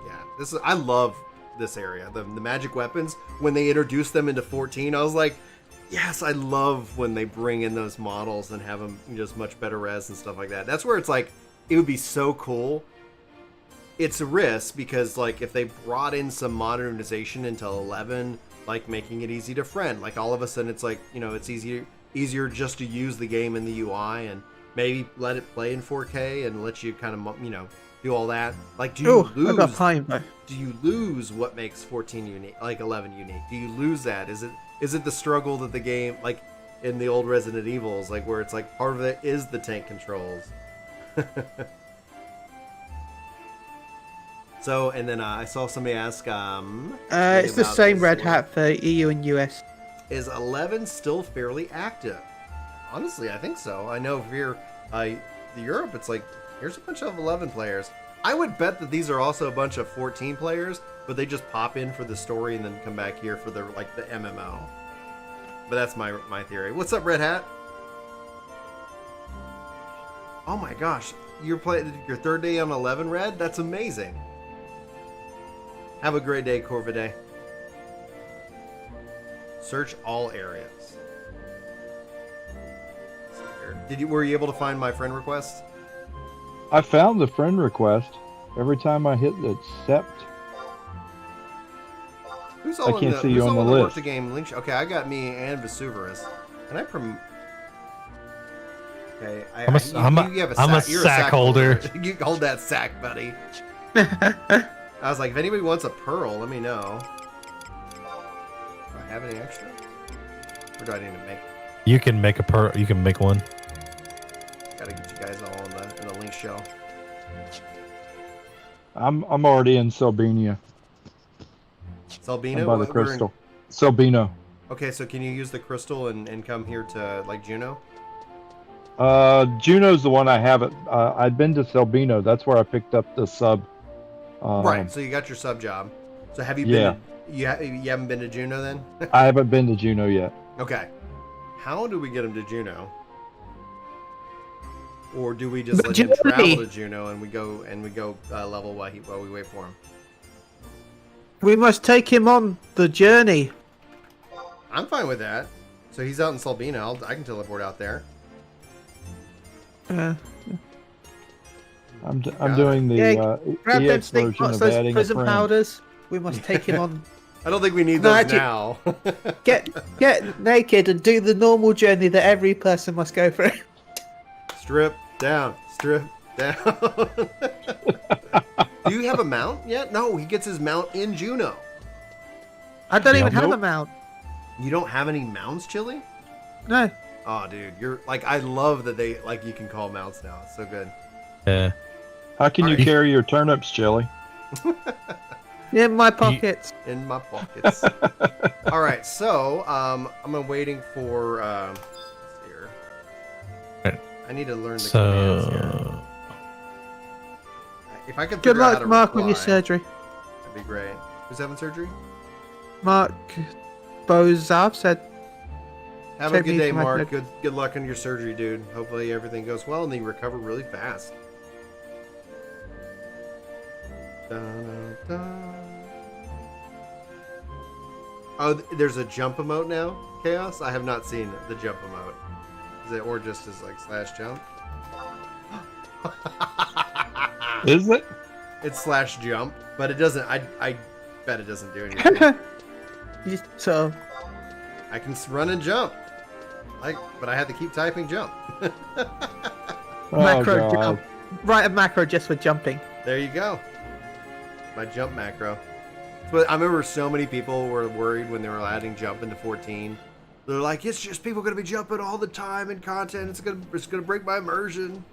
yeah. I love this area. The magic weapons, when they introduced them into 14, I was like, yes, I love when they bring in those models and have them just much better res and stuff like that. That's where it's like, it would be so cool. It's a risk because like if they brought in some modernization into 11, like making it easy to friend, like all of a sudden it's like, you know, it's easier just to use the game in the UI and maybe let it play in 4K and let you kind of, you know, do all that. Like, do you lose? I got time though. Do you lose what makes 14 unique, like 11 unique? Do you lose that? Is it the struggle that the game, like in the old Resident Evils, like where it's like part of it is the tank controls? So, and then I saw somebody ask, it's the about same this red one. hat for EU and US. Is 11 still fairly active? Honestly, I think so. I know if you're Europe, it's like, here's a bunch of 11 players. I would bet that these are also a bunch of 14 players, but they just pop in for the story and then come back here for the MMO. But that's my theory. What's up, Red Hat? Oh my gosh, you're playing your third day on 11, Red? That's amazing. Have a great day, Corvidae. Search all areas. Were you able to find my friend request? I found the friend request. Every time I hit accept, Who's all I can't in see you who's on all the in list. Work the game link? Okay, I got me and Vesuvius. Can I Okay, I'm a You're sack holder. You hold that sack, buddy. I was like, if anybody wants a pearl, let me know. Do I have any extra? Or do I need to make? You can make you can make one. Gotta get you guys all in the link show. I'm already in Selbina. Selbina? I'm by the crystal. Selbina. Okay, so can you use the crystal and come here to like Juno? Juno's the one I haven't. I've been to Selbina. That's where I picked up the sub. Right. So you got your sub job. So have you Yeah. been? You haven't been to Juno then? I haven't been to Juno yet. Okay. How do we get him to Juno? Or do we just let him travel to Juno and we go level while we wait for him? We must take him on the journey. I'm fine with that. So he's out in Selbina. I can teleport out there. I'm doing the Grab them EX stink version pots, of those adding a prison friend. powders. We must take him on. I don't think we need No, those actually- now. Get naked and do the normal journey that every person must go through. Strip down. Strip down. Do you have a mount yet? No, he gets his mount in Juno. I don't even have Nope. a mount. You don't have any mounts, Chili? No. Oh, dude, you're like, I love that they like you can call mounts now. It's so good. Yeah. How can you Alright. carry your turnips, Chili? In my pockets. In my pockets. All right, so I'm waiting for. Let's see here. Right. I need to learn the commands here. So If I could Good figure out how luck, to Mark, with your reply, surgery. that'd be great. Who's having surgery? Mark Bozov said. Have a Take good me day, to my Mark. bed. Good luck on your surgery, dude. Hopefully everything goes well and then you recover really fast. Dun, dun, dun. Oh, there's a jump emote now, Chaos? I have not seen the jump emote. Is it or just as like slash jump? Is it? It's slash jump, but it doesn't. I bet it doesn't do anything. So I can run and jump, but I have to keep typing jump. macro God. jump. Write a macro just for jumping. There you go. My jump macro. But I remember so many people were worried when they were adding jump into 14. They're like, it's just people gonna be jumping all the time in content. It's gonna break my immersion.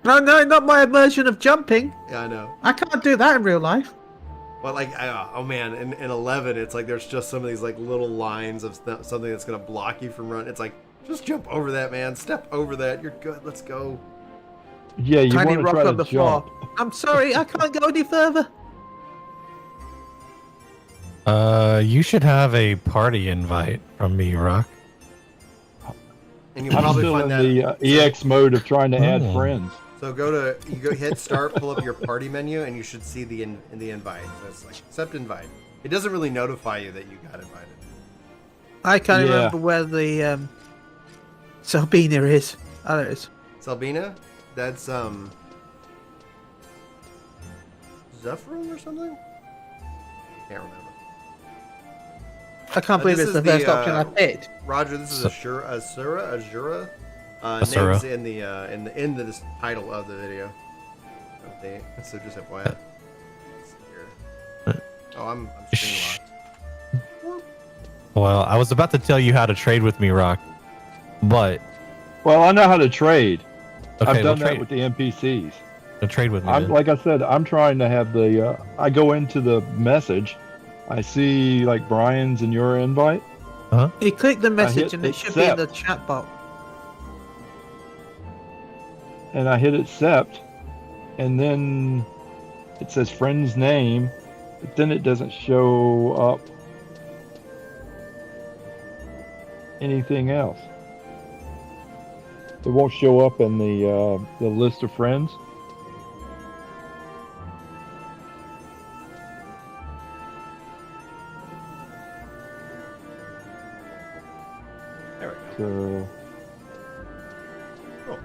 No, not my immersion of jumping. Yeah, I know. I can't do that in real life. But like, oh man, in 11, it's like there's just some of these like little lines of something that's gonna block you from running. It's like, just jump over that, man. Step over that. You're good. Let's go. Yeah, you Tiny want to rock try on to the floor. jump. I'm sorry, I can't go any further. You should have a party invite from me, Rock. And you'll I'm probably still in find that. the EX mode of trying to add Oh. friends. So you hit start, pull up your party menu, and you should see the invite. So it's like accept invite. It doesn't really notify you that you got invited. I can't Yeah. remember where the Sabina is. Oh, there it is. Salbina, that's Zephyrin or something. Can't remember. I can't believe this it's the is first option I picked. Roger, this is Asura. Asura. Names in the title of the video. Okay, so just FYI. Let's see here. Oh, I'm screen locked. Well, I was about to tell you how to trade with me, Rock, but Well, I know how to trade. okay, I've done we'll that with the NPCs. trade with me. I'm then. like I said, I'm trying to have the. I go into the message. I see like Brian's and your invite. You click the hit message and it should be in the accept. chat box. And I hit accept, and then it says friend's name, but then it doesn't show up anything else. It won't show up in the list of friends. There we go. So Cool.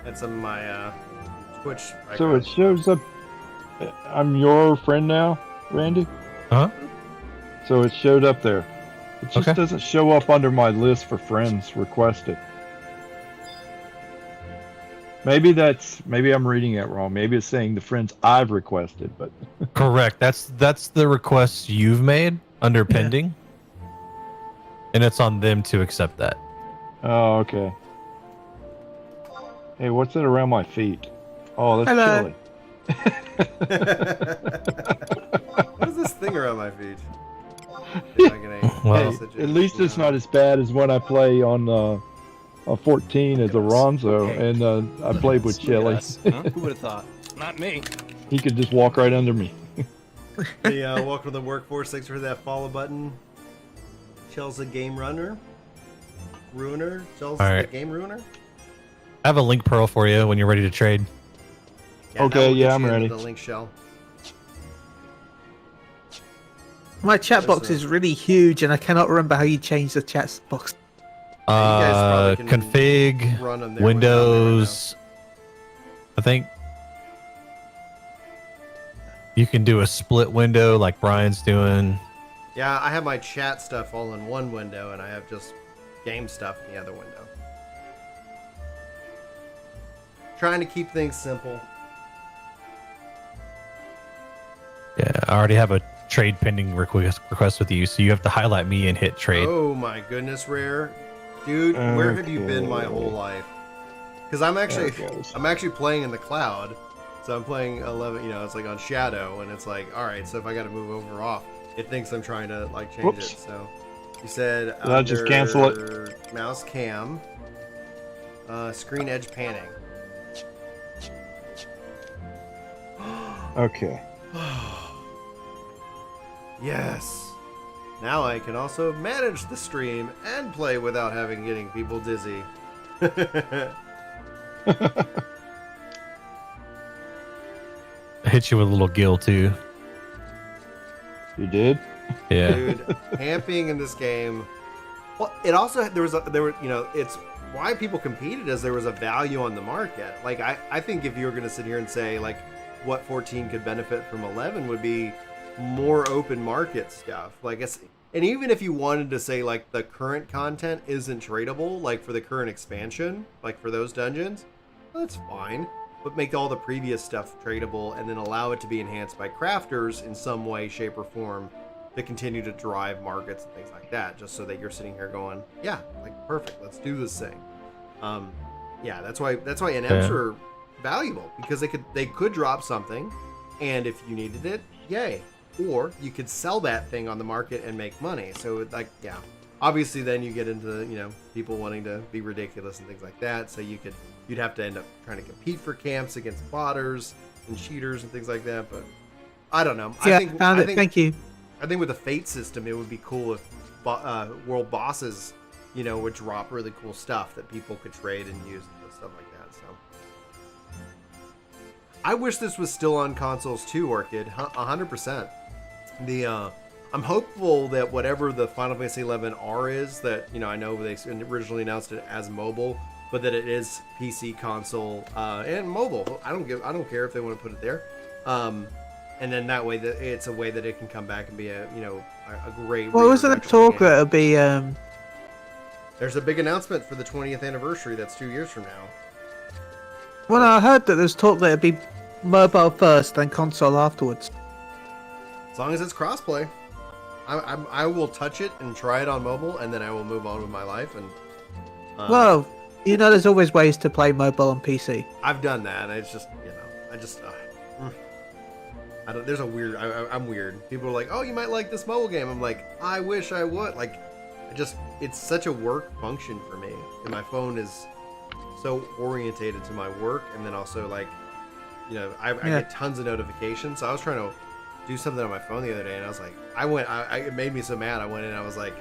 That's some of my Twitch. so it shows up. I'm your friend now, Randy. Huh? So it showed up there. It just Okay. doesn't show up under my list for friends requested. Maybe I'm reading it wrong. Maybe it's saying the friends I've requested, but Correct. That's the request you've made under pending, and it's on them to accept that. oh, okay. Hey, what's it around my feet? Oh, that's Hello. chilly. What is this thing around my feet? See if I can Well- message it. At least it's not as bad as when I play on a 14 as a Ronzo, and I played with Chili. Who would have thought? Not me. He could just walk right under me. Hey, welcome to the workforce. Thanks for that follow button. Chelsea Game Runner. Ruiner. Chelsea All right. the Game Ruiner. I have a link pearl for you when you're ready to trade. Yeah, Okay, that will get yeah, you I'm into ready. The link shell. My chat box is really huge and I cannot remember how you change the chat box. Yeah, you guys probably can Config, run them there Windows. I think you can do a split window like Brian's doing. Yeah, I have my chat stuff all in one window, and I have just game stuff in the other window. Trying to keep things simple. Yeah, I already have a trade pending request with you, so you have to highlight me and hit trade. Oh my goodness, Rare. Dude, where have you been my whole life? Because I'm actually There it goes. I'm actually playing in the cloud. So I'm playing 11, it's like on Shadow, and it's like, all right, so if I got to move over off, it thinks I'm trying to like change Whoops. it. So you said Did I just cancel it? under mouse cam, screen edge panning. Okay. Yes. Now I can also manage the stream and play without getting people dizzy. I hit you with a little gill too. You did? Yeah. Dude, camping in this game. Well, it also it's why people competed is there was a value on the market. Like I think if you were going to sit here and say like what 14 could benefit from 11 would be more open market stuff. Like and even if you wanted to say like the current content isn't tradable, like for the current expansion, like for those dungeons, that's fine. But make all the previous stuff tradable and then allow it to be enhanced by crafters in some way, shape, or form to continue to drive markets and things like that, just so that you're sitting here going, yeah, like perfect, let's do this thing. Yeah, that's why NMs are valuable, because they could drop something, and if you needed it, yay. Or you could sell that thing on the market and make money. So like, yeah, obviously then you get into, people wanting to be ridiculous and things like that. So you'd have to end up trying to compete for camps against botters and cheaters and things like that. But I don't know. Yeah, I think, thank you. I think with the fate system, it would be cool if world bosses, would drop really cool stuff that people could trade and use and stuff like that. So I wish this was still on consoles too, Orchid. 100%. I'm hopeful that whatever the Final Fantasy XIR is, that I know they originally announced it as mobile, but that it is PC, console, and mobile. I don't care if they want to put it there. And then that way, that it's a way that it can come back and be a great. Well, wasn't it talk that it'll be? There's a big announcement for the 20th anniversary. That's 2 years from now. Well, I heard that there's talk that it'd be mobile first, then console afterwards. As long as it's crossplay, I will touch it and try it on mobile, and then I will move on with my life. And well, there's always ways to play mobile on PC. I've done that. It's just, I don't. There's a weird. I'm weird. People are like, "Oh, you might like this mobile game." I'm like, I wish I would. Like, it's such a work function for me, and my phone is so orientated to my work, and then also like, I get tons of notifications. So I was trying to do something on my phone the other day, and I was like, it made me so mad. I went in and I was like,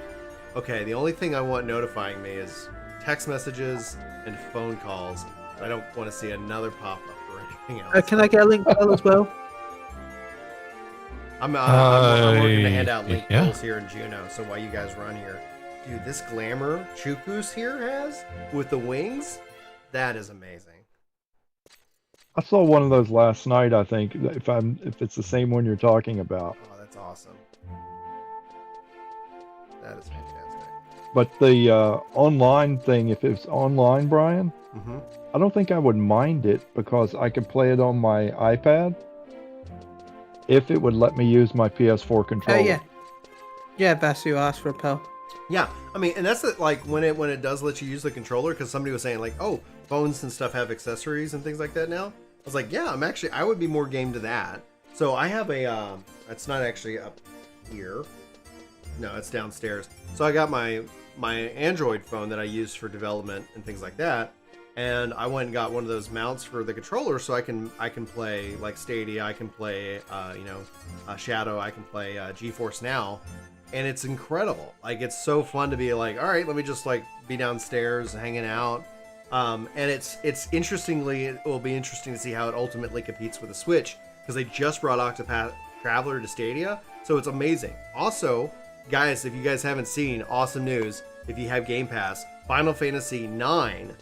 okay, the only thing I want notifying me is text messages and phone calls. I don't want to see another pop-up or anything else. Can I get a link bill as well? I'm working to hand out link bills here in Juneau, so while you guys run here. Dude, this glamour Chukus here has with the wings, that is amazing. I saw one of those last night, I think, if it's the same one you're talking about. Oh, that's awesome. That is fantastic. But the online thing, if it's online, Brian, I don't think I would mind it because I could play it on my iPad if it would let me use my PS4 controller. Yeah, Vasu asked for a pill. Yeah, I mean, and that's like when it does let you use the controller, because somebody was saying like, oh, phones and stuff have accessories and things like that now. I was like, yeah, I would be more game to that. So I have a, it's not actually up here. No, it's downstairs. So I got my Android phone that I use for development and things like that. And I went and got one of those mounts for the controller, so I can play like Stadia, I can play Shadow, I can play GeForce Now, and it's incredible. Like, it's so fun to be like, all right, let me just like be downstairs hanging out. And it's interestingly, it will be interesting to see how it ultimately competes with the Switch, because they just brought Octopath Traveler to Stadia, so it's amazing. Also, guys, if you guys haven't seen, awesome news, if you have Game Pass, Final Fantasy IX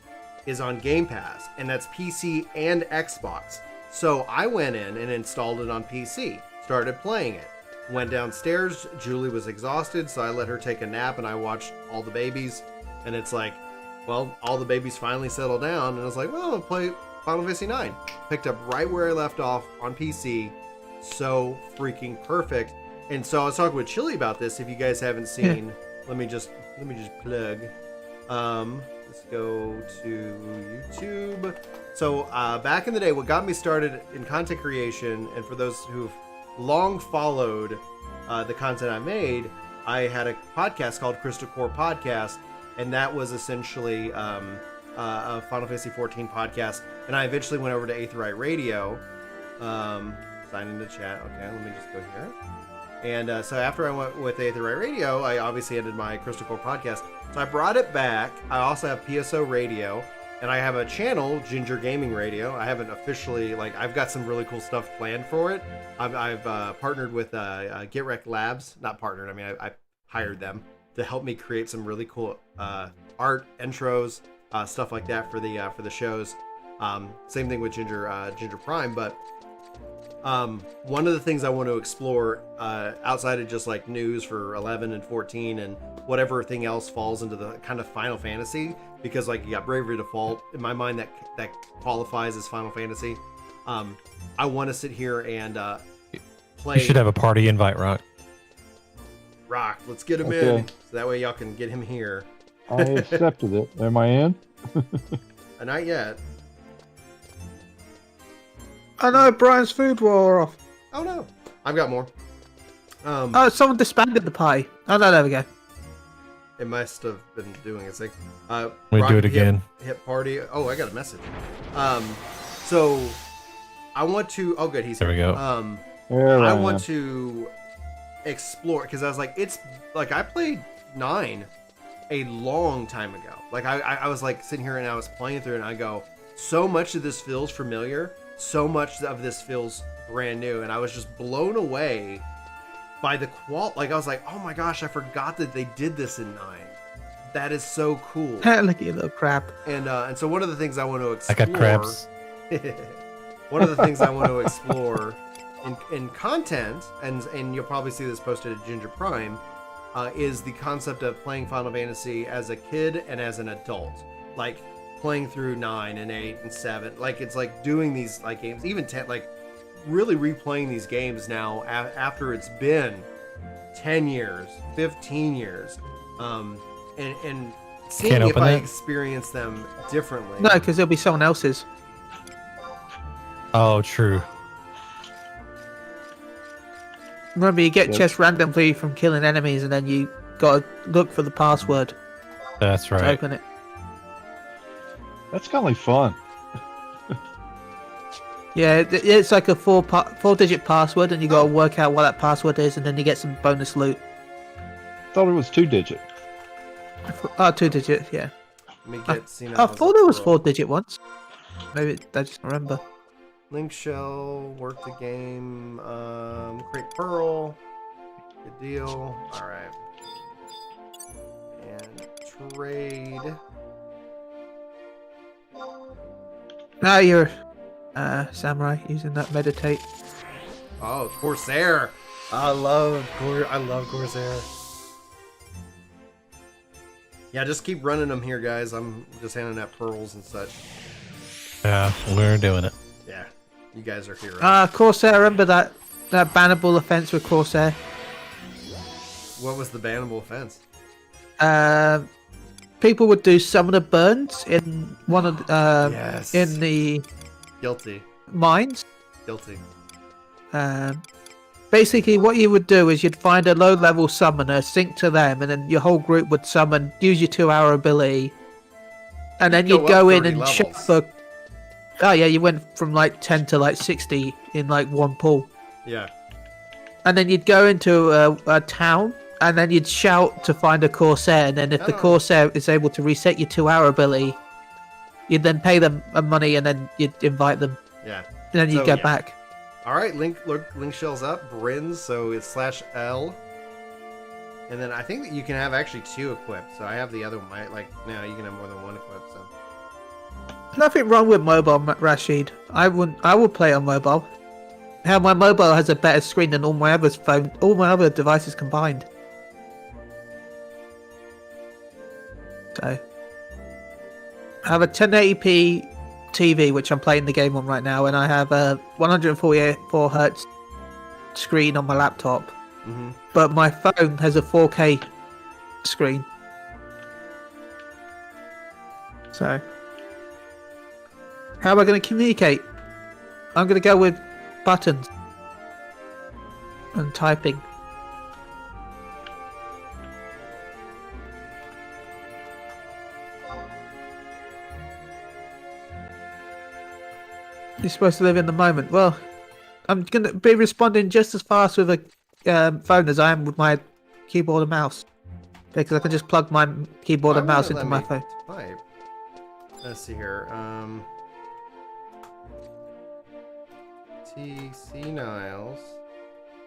is on Game Pass, and that's PC and Xbox. So I went in and installed it on PC, started playing it, went downstairs, Julie was exhausted, so I let her take a nap, and I watched all the babies, and it's like, well, all the babies finally settled down, and I was like, well, I'll play Final Fantasy IX. Picked up right where I left off on PC. So freaking perfect. And so I was talking with Chili about this. If you guys haven't seen, let me just plug. Let's go to YouTube. So back in the day, what got me started in content creation, and for those who've long followed the content I made, I had a podcast called Crystal Core Podcast, and that was essentially a Final Fantasy XIV podcast. And I eventually went over to Aetherite Radio. Sign into chat. Okay, let me just go here. And so after I went with Aetherite Radio, I obviously ended my Crystal Core Podcast. So I brought it back. I also have PSO Radio, and I have a channel, Ginger Gaming Radio. I haven't officially, I've got some really cool stuff planned for it. I've partnered with Get Wrecked Labs. Not partnered, I mean, I hired them to help me create some really cool art, intros, stuff like that for the shows. Same thing with Ginger Prime, but one of the things I want to explore outside of just like news for 11 and 14 and whatever thing else falls into the kind of Final Fantasy, because like you got Bravery Default, in my mind that qualifies as Final Fantasy. I want to sit here and play. You should have a party invite, Rock. Let's get him in, so that way y'all can get him here. I accepted it. Am I in? Not yet. I know, Brian's food wore off. Oh no. I've got more. Oh, someone disbanded the party. Oh no, there we go. It must have been doing its thing. We do it again. Hit party. Oh, I got a message. So I want to. Oh, good. He's There we here. go. I want to explore because I was like, it's like I played 9 a long time ago. Like I was like sitting here and I was playing through it and I go, so much of this feels familiar. So much of this feels brand new, and I was just blown away by the like I was like, oh my gosh, I forgot that they did this in 9. That is so cool. Look at you little crap. And so one of the things I want to explore. I got crabs. One of the things I want to explore in content, and you'll probably see this posted at Ginger Prime, is the concept of playing Final Fantasy as a kid and as an adult, like playing through 9 and 8 and 7. Like it's like doing these like games, even 10, like really replaying these games now after it's been 10 years, 15 years, and seeing if I experience them differently. No, because there'll be someone else's. Oh, true. Remember, you get chests randomly from killing enemies, and then you gotta look for the password That's to right. open it. That's kind of fun. Yeah, it's like a 4-digit password, and you gotta work out what that password is, and then you get some bonus loot. Thought it was 2-digit. Oh, 2-digit, yeah. Let me get I thought it was 4-digit once. Maybe I just remember. Link Shell, work the game, create Pearl, good deal. All right, and trade. Now you're samurai using that meditate. Oh, Corsair! I love Corsair. Yeah, just keep running them here, guys. I'm just handing out pearls and such. Yeah, we're doing it. Yeah, you guys are heroes. Corsair, remember that bannable offense with Corsair? What was the bannable offense? People would do summoner burns in one of Yes. in the Guilty. mines. Guilty. Basically, what you would do is you'd find a low-level summoner, sync to them, and then your whole group would summon, use your 2-hour ability, and then you'd go in and check for. Oh yeah, you went from like 10 to like 60 in like one pull. Yeah. And then you'd go into a town, and then you'd shout to find a Corsair, and then if the Corsair is able to reset your 2-hour ability, you'd then pay them money, and then you'd invite them. Yeah. And then you'd get back. All right, link shell's up, Brins, so it's /L. And then I think that you can have actually 2 equipped. So I have the other one. Now you can have more than 1 equipped. So Nothing wrong with mobile, Rashid. I would play on mobile. Hell, my mobile has a better screen than all my other devices combined. So I have a 1080p TV, which I'm playing the game on right now, and I have a 144 hertz screen on my laptop. Mm-hmm. But my phone has a 4K screen. So how am I going to communicate? I'm going to go with buttons and typing. You're supposed to live in the moment. Well, I'm going to be responding just as fast with a phone as I am with my keyboard and mouse. Because I can just plug my keyboard and mouse into my phone. Type. Let's see here. TC Niles.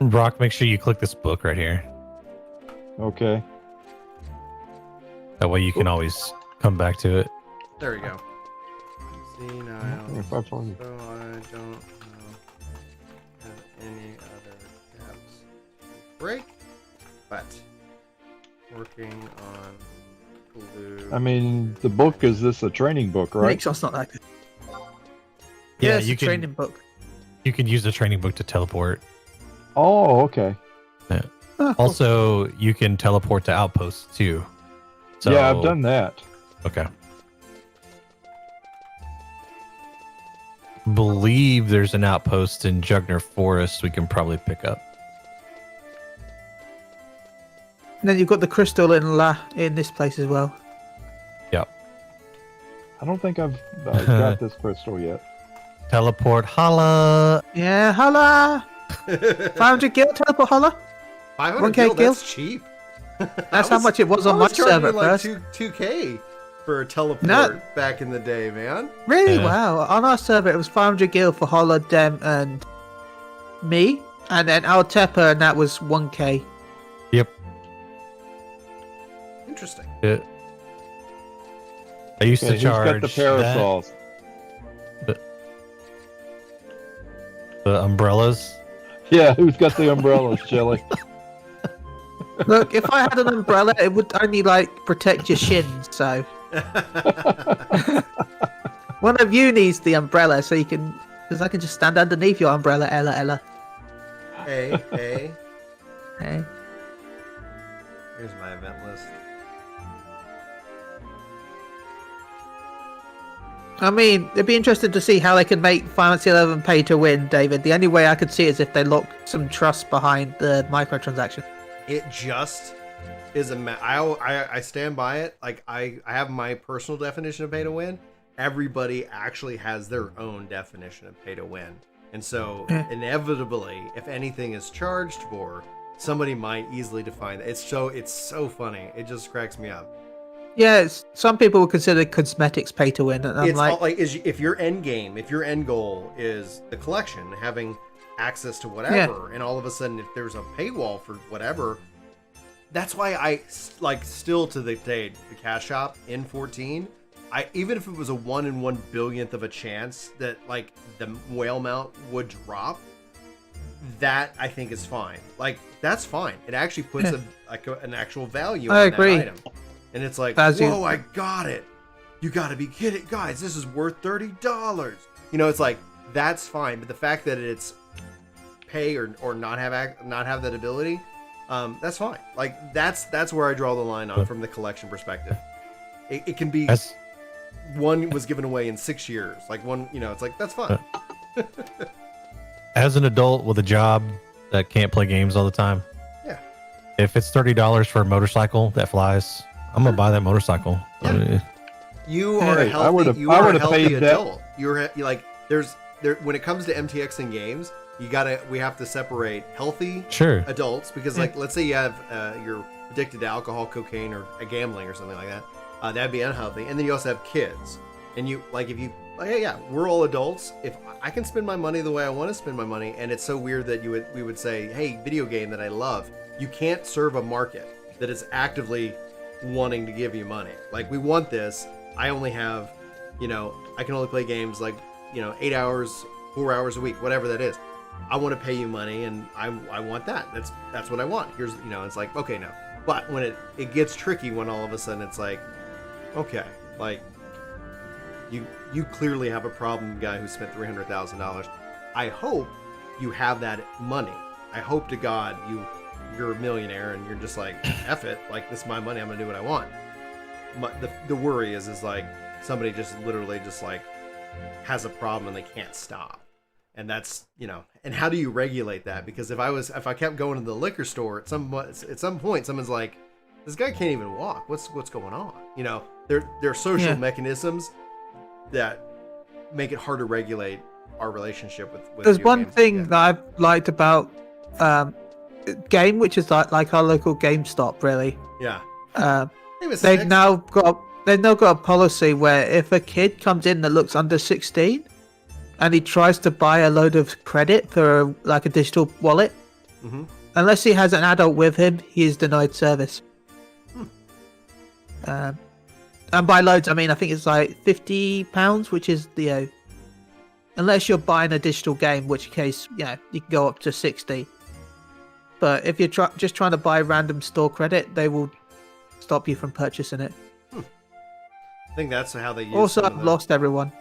Brock, make sure you click this book right here. Okay. That way you can always come back to it. There we go. C Niles. If I find it. So I don't know have any other tabs to break, but working on Blue. I mean, the book is this a training book, right? Make sure it's not that good. Yeah, it's you a can. training book. You can use the training book to teleport. Oh, okay. Also, you can teleport to Outposts too. So, yeah, I've done that. Okay. Believe there's an outpost in Jugner Forest we can probably pick up. And then you've got the crystal in this place as well. Yep. I don't think I've got this crystal yet. Teleport holla. Yeah, holla! 500 gil, teleport holla. 500 1K gil, gil? that's cheap. That's how much it was on my server at like first. 2K for a teleport back in the day, man. Really? Yeah. Wow. On our server, it was 500 gil for Holla, Dem, and me. And then our Tepper, and that was 1K. Yep. Interesting. Yeah. I used to Okay, who's charge got the parasols? the umbrellas. Yeah, who's got the umbrellas, Chili? Look, if I had an umbrella, it would only, protect your shins, so... One of you needs the umbrella, so you can... Because I can just stand underneath your umbrella, Ella. Hey. Hey. Here's my event list. I mean, it'd be interesting to see how they can make Final Fantasy XI pay to win, David. The only way I could see is if they lock some trust behind the microtransaction. It just is I stand by it. Like, I have my personal definition of pay to win. Everybody actually has their own definition of pay to win. And so, inevitably, if anything is charged for, somebody might easily define it. It's so funny. It just cracks me up. Yeah, some people would consider cosmetics pay to win, and I'm It's if your end game, if your end goal is the collection, having access to whatever, and all of a sudden if there's a paywall for whatever, that's why I still to the day the cash shop in 14, even if it was a 1 in 1 billionth of a chance that the whale mount would drop, that I think is fine. That's fine. It actually puts an actual value on that item. And it's like, whoa, I got it. You gotta be kidding. Guys, this is worth $30. It's like, that's fine. But the fact that it's pay or not have that ability, that's fine. That's where I draw the line on from the collection perspective. It can be one was given away in 6 years. It's like, that's fine. As an adult with a job that can't play games all the time, yeah. If it's $30 for a motorcycle that flies, I'm gonna buy that motorcycle. Yeah. You are a healthy. You are a healthy adult. You're when it comes to MTX and games, we have to separate healthy adults because let's say you have you're addicted to alcohol, cocaine, or gambling or something like that. That'd be unhealthy. And then you also have kids, and we're all adults. If I can spend my money the way I want to spend my money, and it's so weird that we would say, hey, video game that I love, you can't serve a market that is actively wanting to give you money. We want this. I only have, I can only play games 8 hours, 4 hours a week, whatever that is. I want to pay you money, and I want that. That's what I want. Here's, it's like, okay, no. But when it gets tricky, when all of a sudden it's like, okay, you clearly have a problem, guy who spent $300,000. I hope you have that money. I hope to God you're a millionaire and you're just like, F it, this is my money, I'm gonna do what I want. But the worry is somebody just literally just has a problem and they can't stop. And that's, and how do you regulate that? Because if I kept going to the liquor store at some point, someone's like, this guy can't even walk. What's going on? There are social mechanisms that make it hard to regulate our relationship with There's one thing that I've liked about game, which is like our local GameStop, really. Yeah. They've now got a policy where if a kid comes in that looks under 16 and he tries to buy a load of credit for a digital wallet, unless he has an adult with him, he is denied service. And by loads, I mean I think it's £50, which is unless you're buying a digital game, which case you can go up to 60. But if you're just trying to buy random store credit, they will stop you from purchasing it. I think that's how they use. Also, I've lost everyone.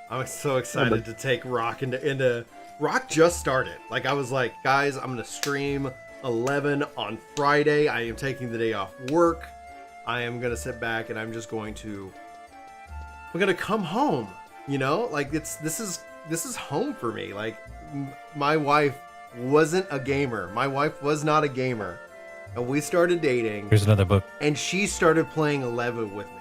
I'm so excited to take Rock into Rock just started. I was like, guys, I'm gonna stream 11 on Friday. I am taking the day off work. I am gonna sit back and I'm gonna come home. This is home for me. My wife wasn't a gamer. My wife was not a gamer. And we started dating. Here's another book. And she started playing 11 with me.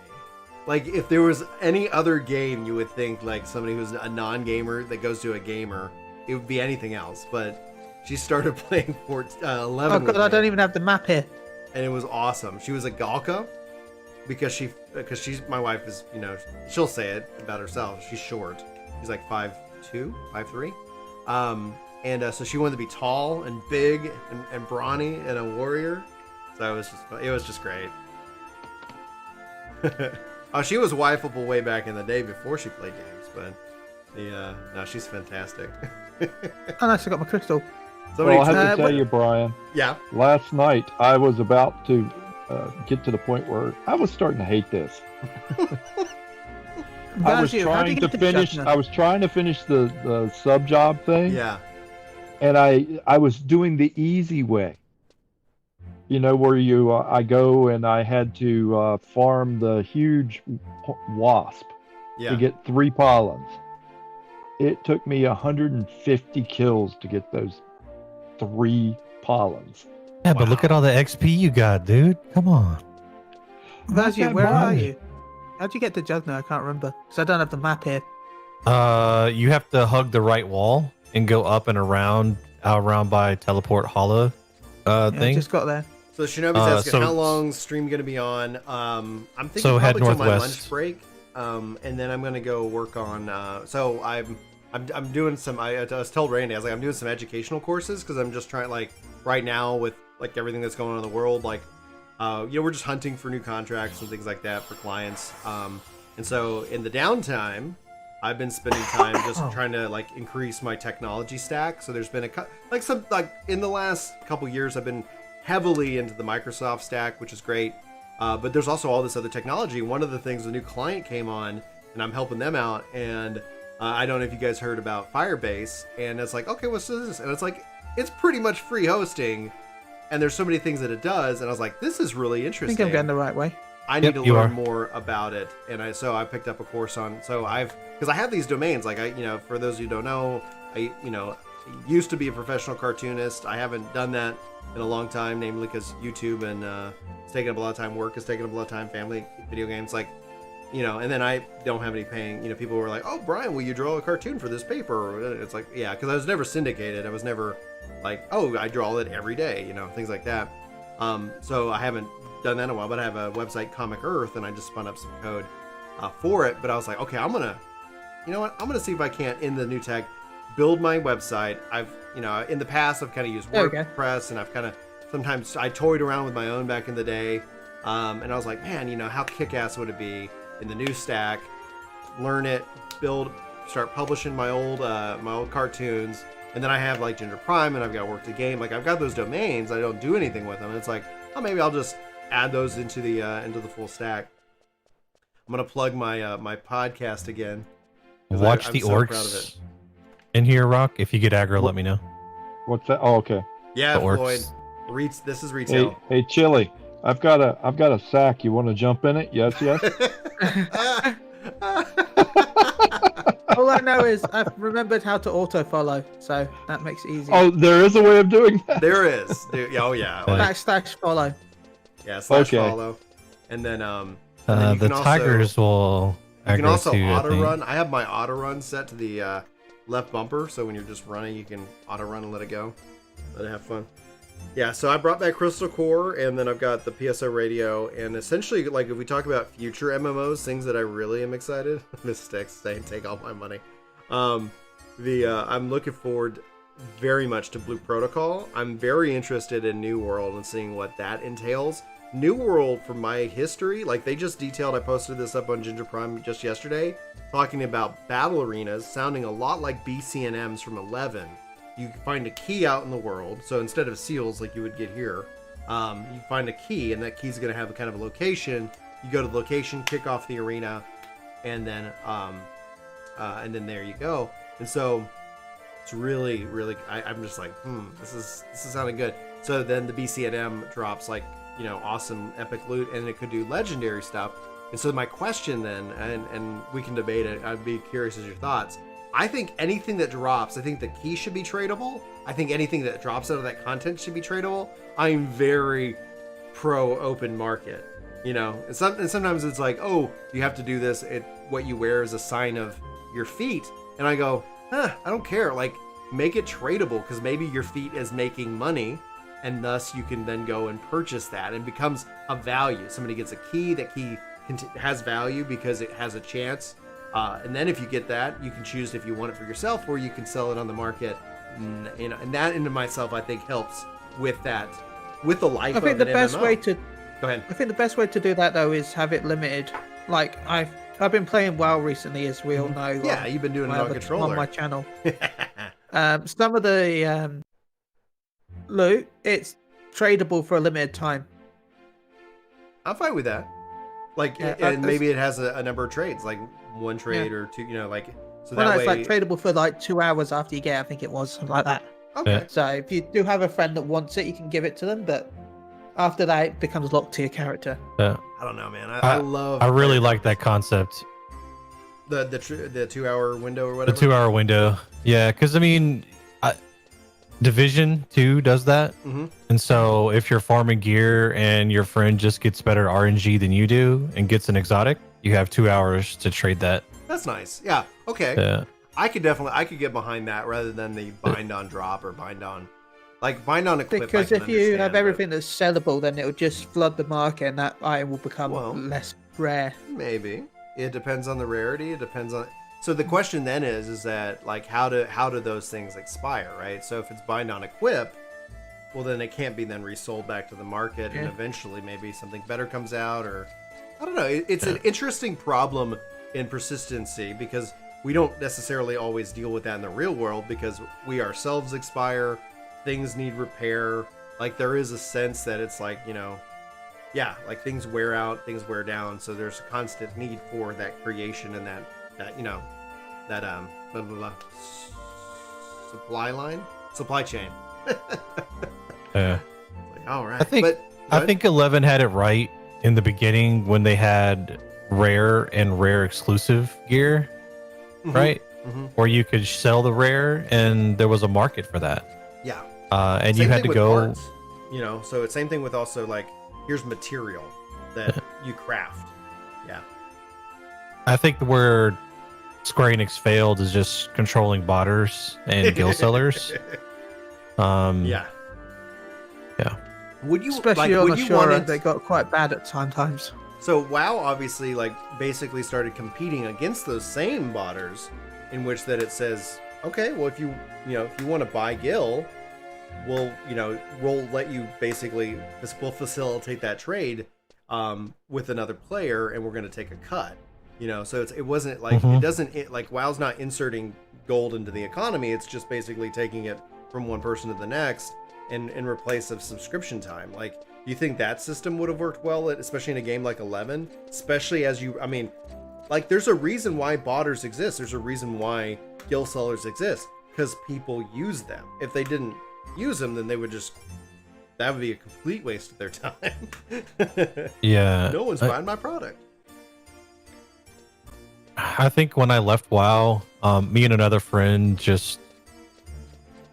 Like, if there was any other game, you would think, like, somebody who's a non-gamer that goes to a gamer, it would be anything else. But she started playing 11 Oh with god, I me. don't even have the map here. And it was awesome. She was a Galka because she's my wife is, you know, she'll say it about herself. She's short. She's like 5'2", 5'3". So she wanted to be tall and big and brawny and a warrior. So it was just great. Oh, she was wifeable way back in the day before she played games, but no, she's fantastic. Oh, nice, I got my crystal. Somebody, Well, I have to tell you, Brian, yeah. last night I was about to get to the point where I was starting to hate this. I was trying to finish. I was trying to finish the sub job thing. Yeah. And I was doing the easy way. You know, where I go and I had to farm the huge wasp to get 3 pollens. It took me 150 kills to get those 3 pollens. Yeah, but look at all the XP you got, dude. Come on. Vazia, where are you? How'd you get to Jugna? I can't remember. Because I don't have the map here. You have to hug the right wall and go up and around by Teleport Hollow thing. I just got there. So Shinobi's asking, how long's stream going to be on? I'm thinking so probably till my northwest. lunch break. And then I'm going to go work on, so I'm doing some, I was told Randy, I was like, I'm doing some educational courses because I'm just trying, like, right now with, like, everything that's going on in the world, like, you know, we're just hunting for new contracts and things like that for clients. And so in the downtime, I've been spending time just trying to, like, increase my technology stack. So there's been in the last couple years, I've been heavily into the Microsoft stack, which is great. But there's also all this other technology. One of the things, the new client came on, and I'm helping them out. And I don't know if you guys heard about Firebase. And it's like, okay, what's this? And it's like, it's pretty much free hosting. And there's so many things that it does. And I was like, this is really I interesting. think I'm going the right way. I need to learn more about it. And so I picked up a course on, because I have these domains. Like, for those who don't know, I used to be a professional cartoonist. I haven't done that in a long time, namely because YouTube and it's taking up a lot of time. Work is taking up a lot of time. Family, video games, like, and then I don't have any paying. People were like, "Oh, Brian, will you draw a cartoon for this paper?" It's like, yeah, because I was never syndicated. I was never like, "Oh, I draw it every day," things like that. So I haven't done that in a while, but I have a website, Comic Earth, and I just spun up some code for it. But I was like, okay, I'm gonna see if I can't, in the new tech, build my website. I've in the past I've kind of used WordPress, and I've kind of sometimes I toyed around with my own back in the day, and I was like, man, how kick-ass would it be in the new stack, learn it, start publishing my old cartoons, and then I have like Ginger Prime, and I've got Work the Game, like I've got those domains, I don't do anything with them, and it's like, oh, maybe I'll just add those into the full stack. I'm gonna plug my podcast again. Watch I'm the so orcs proud of it. in here, Rock. If you get aggro, let me know. What's that? Oh, okay. Yeah, The orcs. Floyd. This is retail. Hey, Chili. I've got a sack. You want to jump in it? Yes, yes. All I know is I've remembered how to auto follow, so that makes it easy. Oh, there is a way of doing that. There is. Oh yeah. Backslash follow. Yeah, /follow. And then The can also, tigers will. You can also too, auto run. I have my auto run set to the left bumper, so when you're just running, you can auto run and let it go. Let it have fun. Yeah, so I brought back Crystal Core, and then I've got the PSO radio, and essentially, like, if we talk about future MMOs, things that I really am excited. Miss Sticks saying, "Take all my money." I'm looking forward very much to Blue Protocol. I'm very interested in New World and seeing what that entails. New World, from my history, like they just detailed, I posted this up on Ginger Prime just yesterday, talking about battle arenas sounding a lot like BCNMs from 11. You can find a key out in the world, so instead of seals like you would get here, you find a key, and that key's going to have a kind of a location. You go to the location, kick off the arena, and then there you go. And so it's really, really, I'm just like, this is sounding good. So then the BCNM drops like, awesome epic loot, and it could do legendary stuff. And so my question then, and we can debate it, I'd be curious as your thoughts, I think anything that drops, I think the key should be tradable. I think anything that drops out of that content should be tradable. I'm very pro open market, you know. And sometimes it's like, oh, you have to do this. What you wear is a sign of your feat. And I go, I don't care. Like, make it tradable, because maybe your feat is making money, and thus you can then go and purchase that, and it becomes a value. Somebody gets a key. That key has value because it has a chance. And then if you get that, you can choose if you want it for yourself, or you can sell it on the market. And that in myself, I think, helps with that, with the life of an MMO. Go ahead. I think the best way to do that, though, is have it limited. Like, I've been playing WoW recently, as we all know. Yeah, you've been doing it on controller on my channel. Some of the loot, it's tradable for a limited time. I'm fine with that. Like, and maybe it has a number of trades, like one trade or two, you know, like, so that way... it's like tradable for like 2 hours after you get it, I think it was, something like that. Okay. So if you do have a friend that wants it, you can give it to them, but after that, it becomes locked to your character. Yeah. I don't know, man. I really like that concept. The 2 hour window or whatever? The 2 hour window. Yeah, because, I mean, Division 2 does that. Mm-hmm. And so if you're farming gear and your friend just gets better RNG than you do and gets an exotic, you have 2 hours to trade that. That's nice. Yeah. Okay. Yeah. I could get behind that rather than the bind on drop or bind on equip. Because if you have everything that's sellable, then it will just flood the market, and that item will become less rare. Maybe it depends on the rarity. It depends on. So the question then is that, like, how do those things expire, right? So if it's bind on equip, well, then it can't be then resold back to the market, and eventually maybe something better comes out, or I don't know. It's an interesting problem in persistency, because we don't necessarily always deal with that in the real world, because we ourselves expire, things need repair. Like, there is a sense that it's like, you know, like things wear out, things wear down, so there's a constant need for that creation and that you know, that blah, blah, blah, supply chain. Yeah. Like, all right. I think 11 had it right in the beginning when they had rare and rare exclusive gear, right? Mm-hmm. Where you could sell the rare and there was a market for that. Yeah. And same you had to go. Parts, you know, so it's same thing with also, like, here's material that you craft. Yeah. I think where Square Enix failed is just controlling botters and guild sellers. Yeah. Would you, especially on Asura, they got quite bad at sometimes. So WoW obviously, like, basically started competing against those same botters, in which that it says, okay, well, if you want to buy Gil, we'll let you basically, we'll facilitate that trade with another player, and we're going to take a cut. You know, so it wasn't like, it doesn't, like, WoW's not inserting gold into the economy. It's just basically taking it from one person to the next in replace of subscription time. Like, do you think that system would have worked well, especially in a game like 11? Especially as I mean, like, there's a reason why botters exist. There's a reason why guild sellers exist, because people use them. If they didn't use them, then they would just, that would be a complete waste of their time. Yeah. No one's buying my product. I think when I left WoW, me and another friend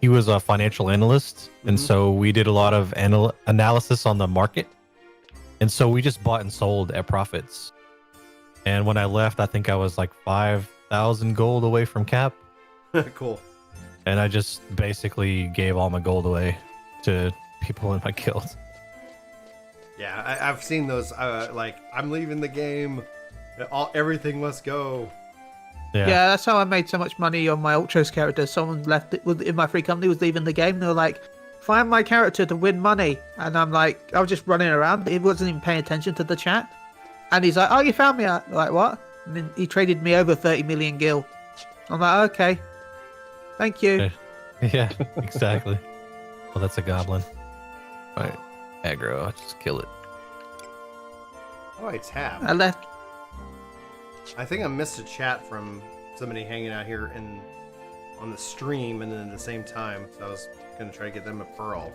he was a financial analyst, and so we did a lot of analysis on the market, and so we just bought and sold at profits. And when I left, I think I was like 5,000 gold away from cap. Cool. And I just basically gave all my gold away to people in my guild. Yeah, I've seen those. Like, I'm leaving the game. Everything must go. Yeah, that's how I made so much money on my Ultros character. Someone left it in my free company, was leaving the game. They were like, find my character to win money. And I'm like, I was just running around. He wasn't even paying attention to the chat. And he's like, oh, you found me? I'm like, what? And then he traded me over 30 million gil. I'm like, okay. Thank you. Yeah, exactly. Well, that's a goblin. All right, aggro. I'll just kill it. Oh, I tab. I left. I think I missed a chat from somebody hanging out here on the stream, and then at the same time, so I was gonna try to get them a pearl.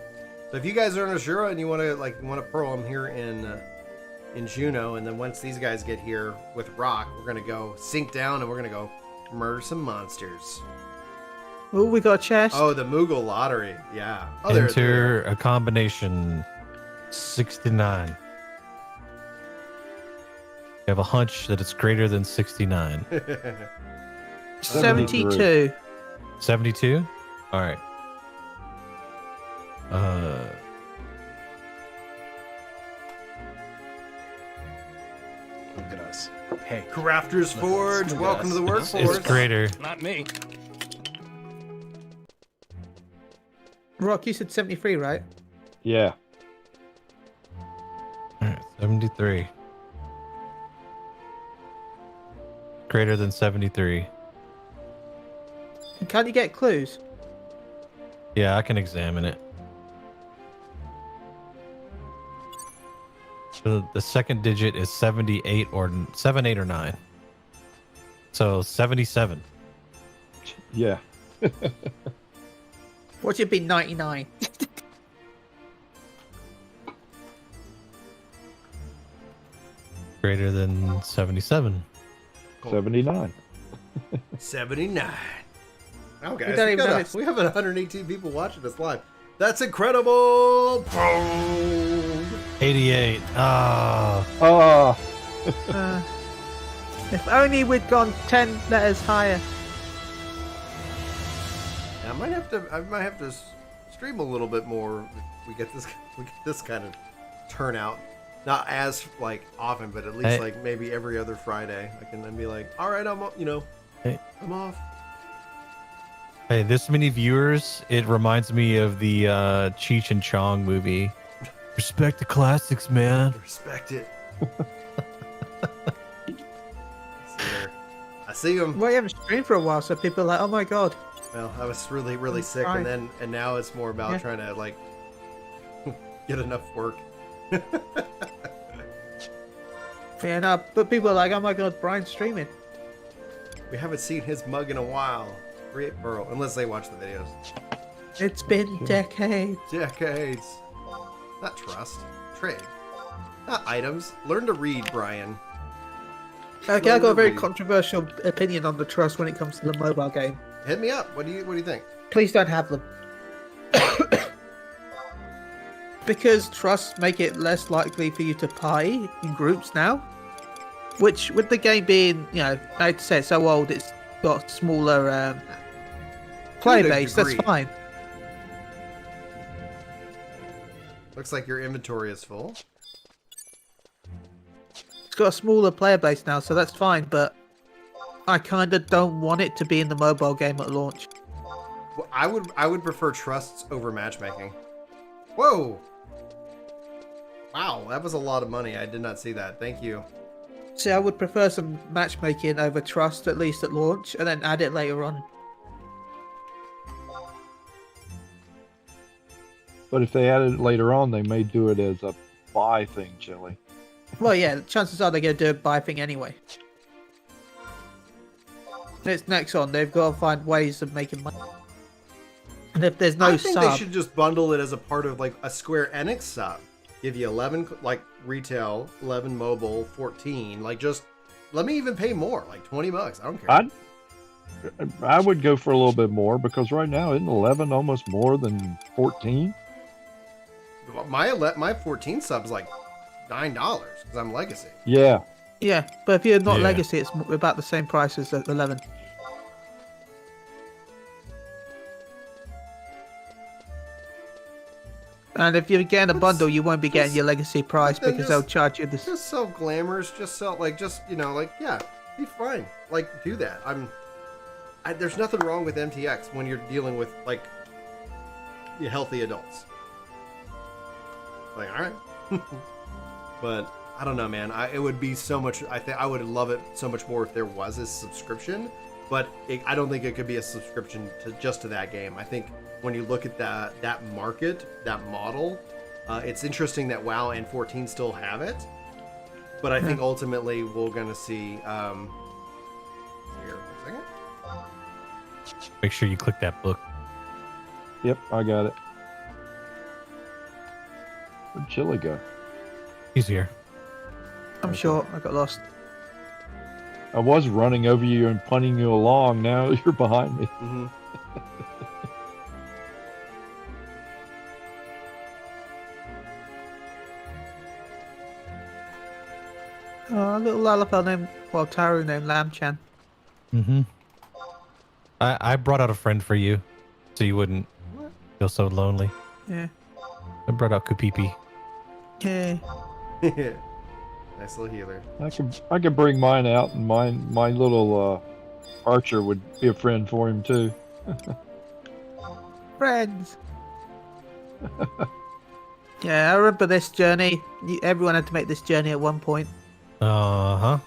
So if you guys are in Asura and you want to pearl, I'm here in Juneau, and then once these guys get here with Rock, we're gonna go sink down and we're gonna go murder some monsters. Oh, we got a chest. Oh, the Moogle lottery. Yeah. Oh, there. Enter a combination 69. You have a hunch that it's greater than 69. 72. 72? All right. Look at us. Hey, Crafters Forge. Look at Welcome us. to the workforce. It's greater. not me. Rock, you said 73, right? Yeah. All right, 73. Greater than 73. Can't you get clues? Yeah, I can examine it. The second digit is 78 or 78 or 9. So 77. Yeah. What should be 99? Greater than 77. 79. 79. Oh, guys, We don't even know it's- we have 118 people watching us live. That's incredible. 88. Ah. Oh, If only we'd gone 10 letters higher. I might have to stream a little bit more. If we get this kind of turnout. Not as like often, but at least Hey. like maybe every other Friday. I can then be like, all right, I'm Hey. I'm off. Hey, this many viewers, it reminds me of the Cheech and Chong movie. Respect the classics, man. Respect it. I see him. Well, you haven't streamed for a while, so people are like, oh my god. Well, I was really sick, Fine. and now it's more about Yeah. trying to like get enough work. Yeah, no, but people are like, oh my god, Brian's streaming. We haven't seen his mug in a while. Great Burrow, unless they watch the videos. It's been decades. Decades. Not trust. Trade. Not items. Learn to read, Brian. Okay, I've got a very Read. controversial opinion on the trust when it comes to the mobile game. Hit me up. What do you think? Please don't have them. Because trusts make it less likely for you to play in groups now. Which, with the game being, like I say, it's so old, it's got smaller player To a base, that's degree. fine. Looks like your inventory is full. It's got a smaller player base now, so that's fine, but I kind of don't want it to be in the mobile game at launch. Well, I would prefer trusts over matchmaking. Whoa! Wow, that was a lot of money. I did not see that. Thank you. See, I would prefer some matchmaking over trust, at least at launch, and then add it later on. but if they add it later on, they may do it as a buy thing, Chili. Well, yeah, chances are they're going to do a buy thing anyway. It's next on. They've got to find ways of making money. And if there's no I think sub, they should just bundle it as a part of like a Square Enix sub. Give you 11 like retail, 11 mobile, 14. Like just let me even pay more, like $20. I don't care. I would go for a little bit more because right now isn't 11 almost more than 14? My 14 sub is like $9 because I'm Legacy. Yeah. yeah. But if you're not Yeah. Legacy, it's about the same price as 11. And if you're getting a bundle, you won't be getting your Legacy price then because just- they'll charge you this. Just sell glamours. Just sell like yeah, be fine. Like do that. There's nothing wrong with MTX when you're dealing with like healthy adults. Like all right, but I don't know, man. It would be so much. I think I would love it so much more if there was a subscription. But I don't think it could be a subscription to that game. I think when you look at that market, that model, it's interesting that WoW and 14 still have it. But I think ultimately we're gonna see. Here, one second. Make sure you click that book. Yep, I got it. Where'd Chili go? He's here. I'm sure I got lost. I was running over you and punting you along. Now you're behind me. Mm-hmm. Oh, a little lullaby named, well, Taru named Lamb-chan. Mm-hmm. I brought out a friend for you, so you wouldn't feel so lonely. Yeah. I brought out Kupipi. Yeah. Nice little healer. I could bring mine out, and my little archer would be a friend for him too. Friends. Yeah, I remember this journey. Everyone had to make this journey at one point. Uh-huh.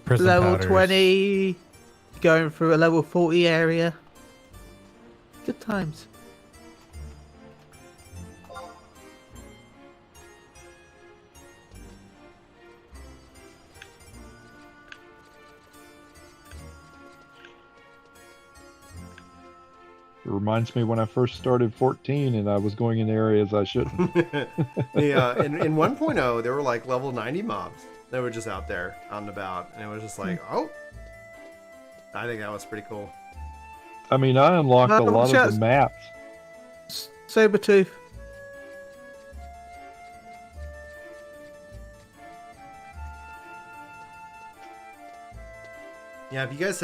Prison Level powders. 20, going through a level 40 area. Good times. It reminds me when I first started 14 and I was going in areas I shouldn't. Yeah, in 1.0, there were like level 90 mobs that were just out there, out and about. And it was just like, oh. I think that was pretty cool. I mean, I unlocked a lot of the maps. Sabretooth. Yeah, if you guys,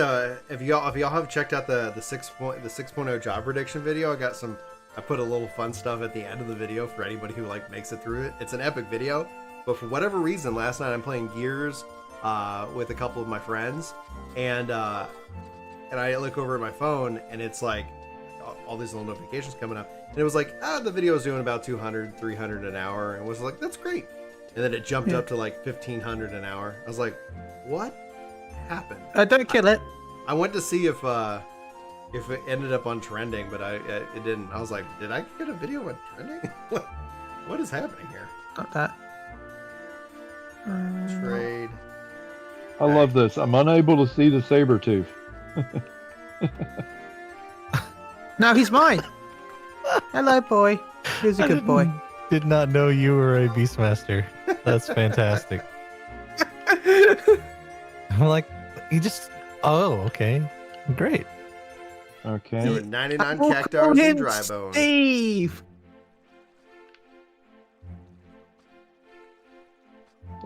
if y'all have checked out the 6.0 job prediction video, I put a little fun stuff at the end of the video for anybody who like makes it through it. It's an epic video, but for whatever reason, last night I'm playing Gears with a couple of my friends, and I look over at my phone and it's like all these little notifications coming up, and it was like, the video is doing about 200, 300 an hour, and was like, that's great, and then it jumped up to like 1,500 an hour. I was like, what happened? Don't kill it. I went to see if it ended up on trending, but it didn't. I was like, did I get a video on trending? What is happening here? Not that. Trade. I love this. I'm unable to see the Sabretooth. No, he's mine. Hello, boy. He's a good boy. Did not know you were a Beastmaster. That's fantastic. I'm like, you just... Oh, okay. Great. Okay. Doing 99 cactars and dry bones. Steve!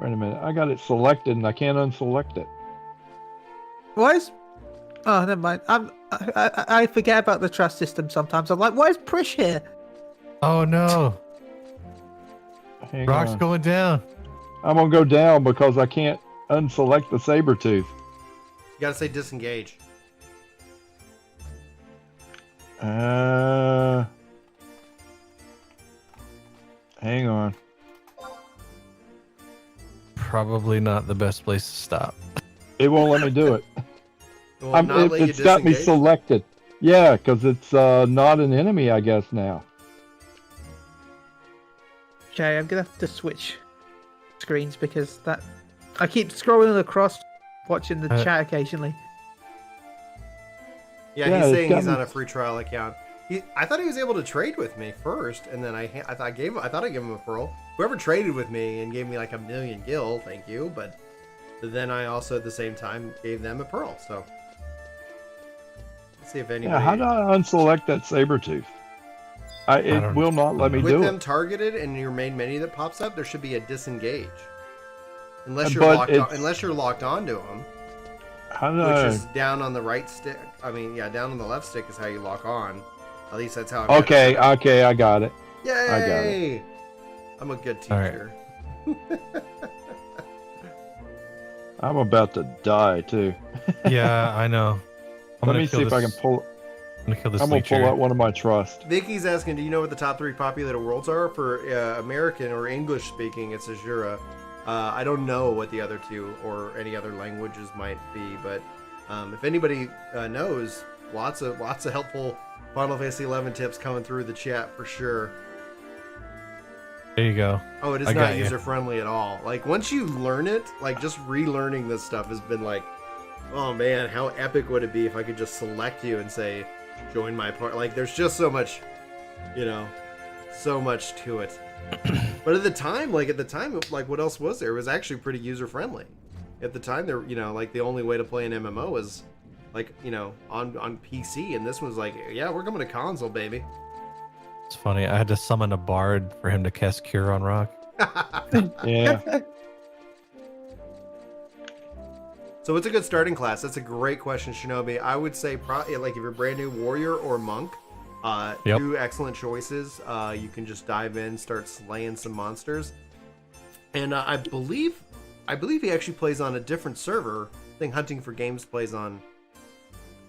Wait a minute. I got it selected and I can't unselect it. Why is... Oh, never mind. I forget about the trust system sometimes. I'm like, why is Prish here? Oh, no. Hang Rock's on. going down. I'm going to go down because I can't unselect the Sabretooth. You gotta say disengage. Hang on. Probably not the best place to stop. It won't let me do it. Will it not let you It's got me disengage? selected. Yeah, because it's not an enemy, I guess, now. Okay, I'm gonna have to switch screens because that I keep scrolling across, watching the chat occasionally. Yeah, Yeah, he's it's saying got he's me- on a free trial account. I thought he was able to trade with me first, and then I thought I gave him a pearl. Whoever traded with me and gave me like 1,000,000 gil, thank you. But then I also at the same time gave them a pearl. So let's see if anybody. Yeah, how do I unselect that Sabretooth? It will not let me with do them it. targeted in your main menu that pops up, there should be a disengage. Unless But unless you're locked onto them, How do which I... is down on the right stick. I mean, yeah, down on the left stick is how you lock on. At least that's how. Okay, I got it. Yay! I got it. I'm a good All right. teacher. I'm about to die, too. Yeah, I know. Let me see if I can pull... I'm gonna kill this I'm going to pull leecher. out one of my trust. Vicky's asking, do you know what the top 3 populated worlds are? For American or English speaking, it's Asura. I don't know what the other 2 or any other languages might be, but if anybody knows, lots of helpful Final Fantasy XI tips coming through the chat for sure. There you go. Oh, it is I not got you. user friendly at all. Like once you learn it, like just relearning this stuff has been like, oh man, how epic would it be if I could just select you and say, join my part. Like there's just so much, so much to it. But at the time, like what else was there? It was actually pretty user friendly. At the time, there, like the only way to play an MMO was, like, on PC, and this was like, yeah, we're coming to console, baby. It's funny. I had to summon a bard for him to cast Cure on Rock. Yeah. So what's a good starting class? That's a great question, Shinobi. I would say probably, like, if you're brand new, warrior or monk. Yep. Two excellent choices. You can just dive in, start slaying some monsters. And I believe he actually plays on a different server. I think Hunting for Games plays on.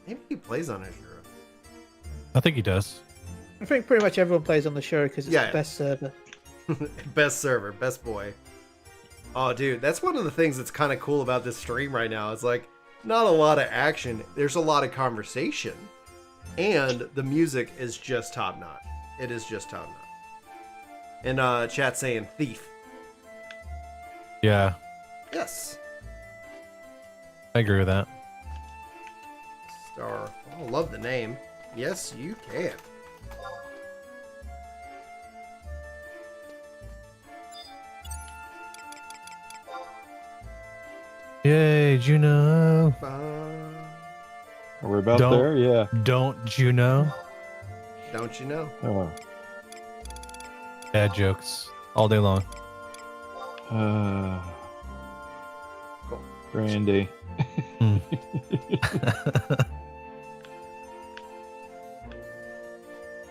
Maybe he plays on Asura. I think he does. I think pretty much everyone plays on the show because it's the best server. Best server, best boy. Oh, dude, that's one of the things that's kind of cool about this stream right now. It's like, not a lot of action. There's a lot of conversation. And the music is just top notch. It is just top notch. And chat saying thief. Yeah, Yes. I agree with that. Star. Oh, love the name. Yes, you can. Yay, Juno. Are we about Don't- there? Yeah. Don't Juno. Don't you know? Oh. Bad jokes all day long. Cool. Brandy. Hmm.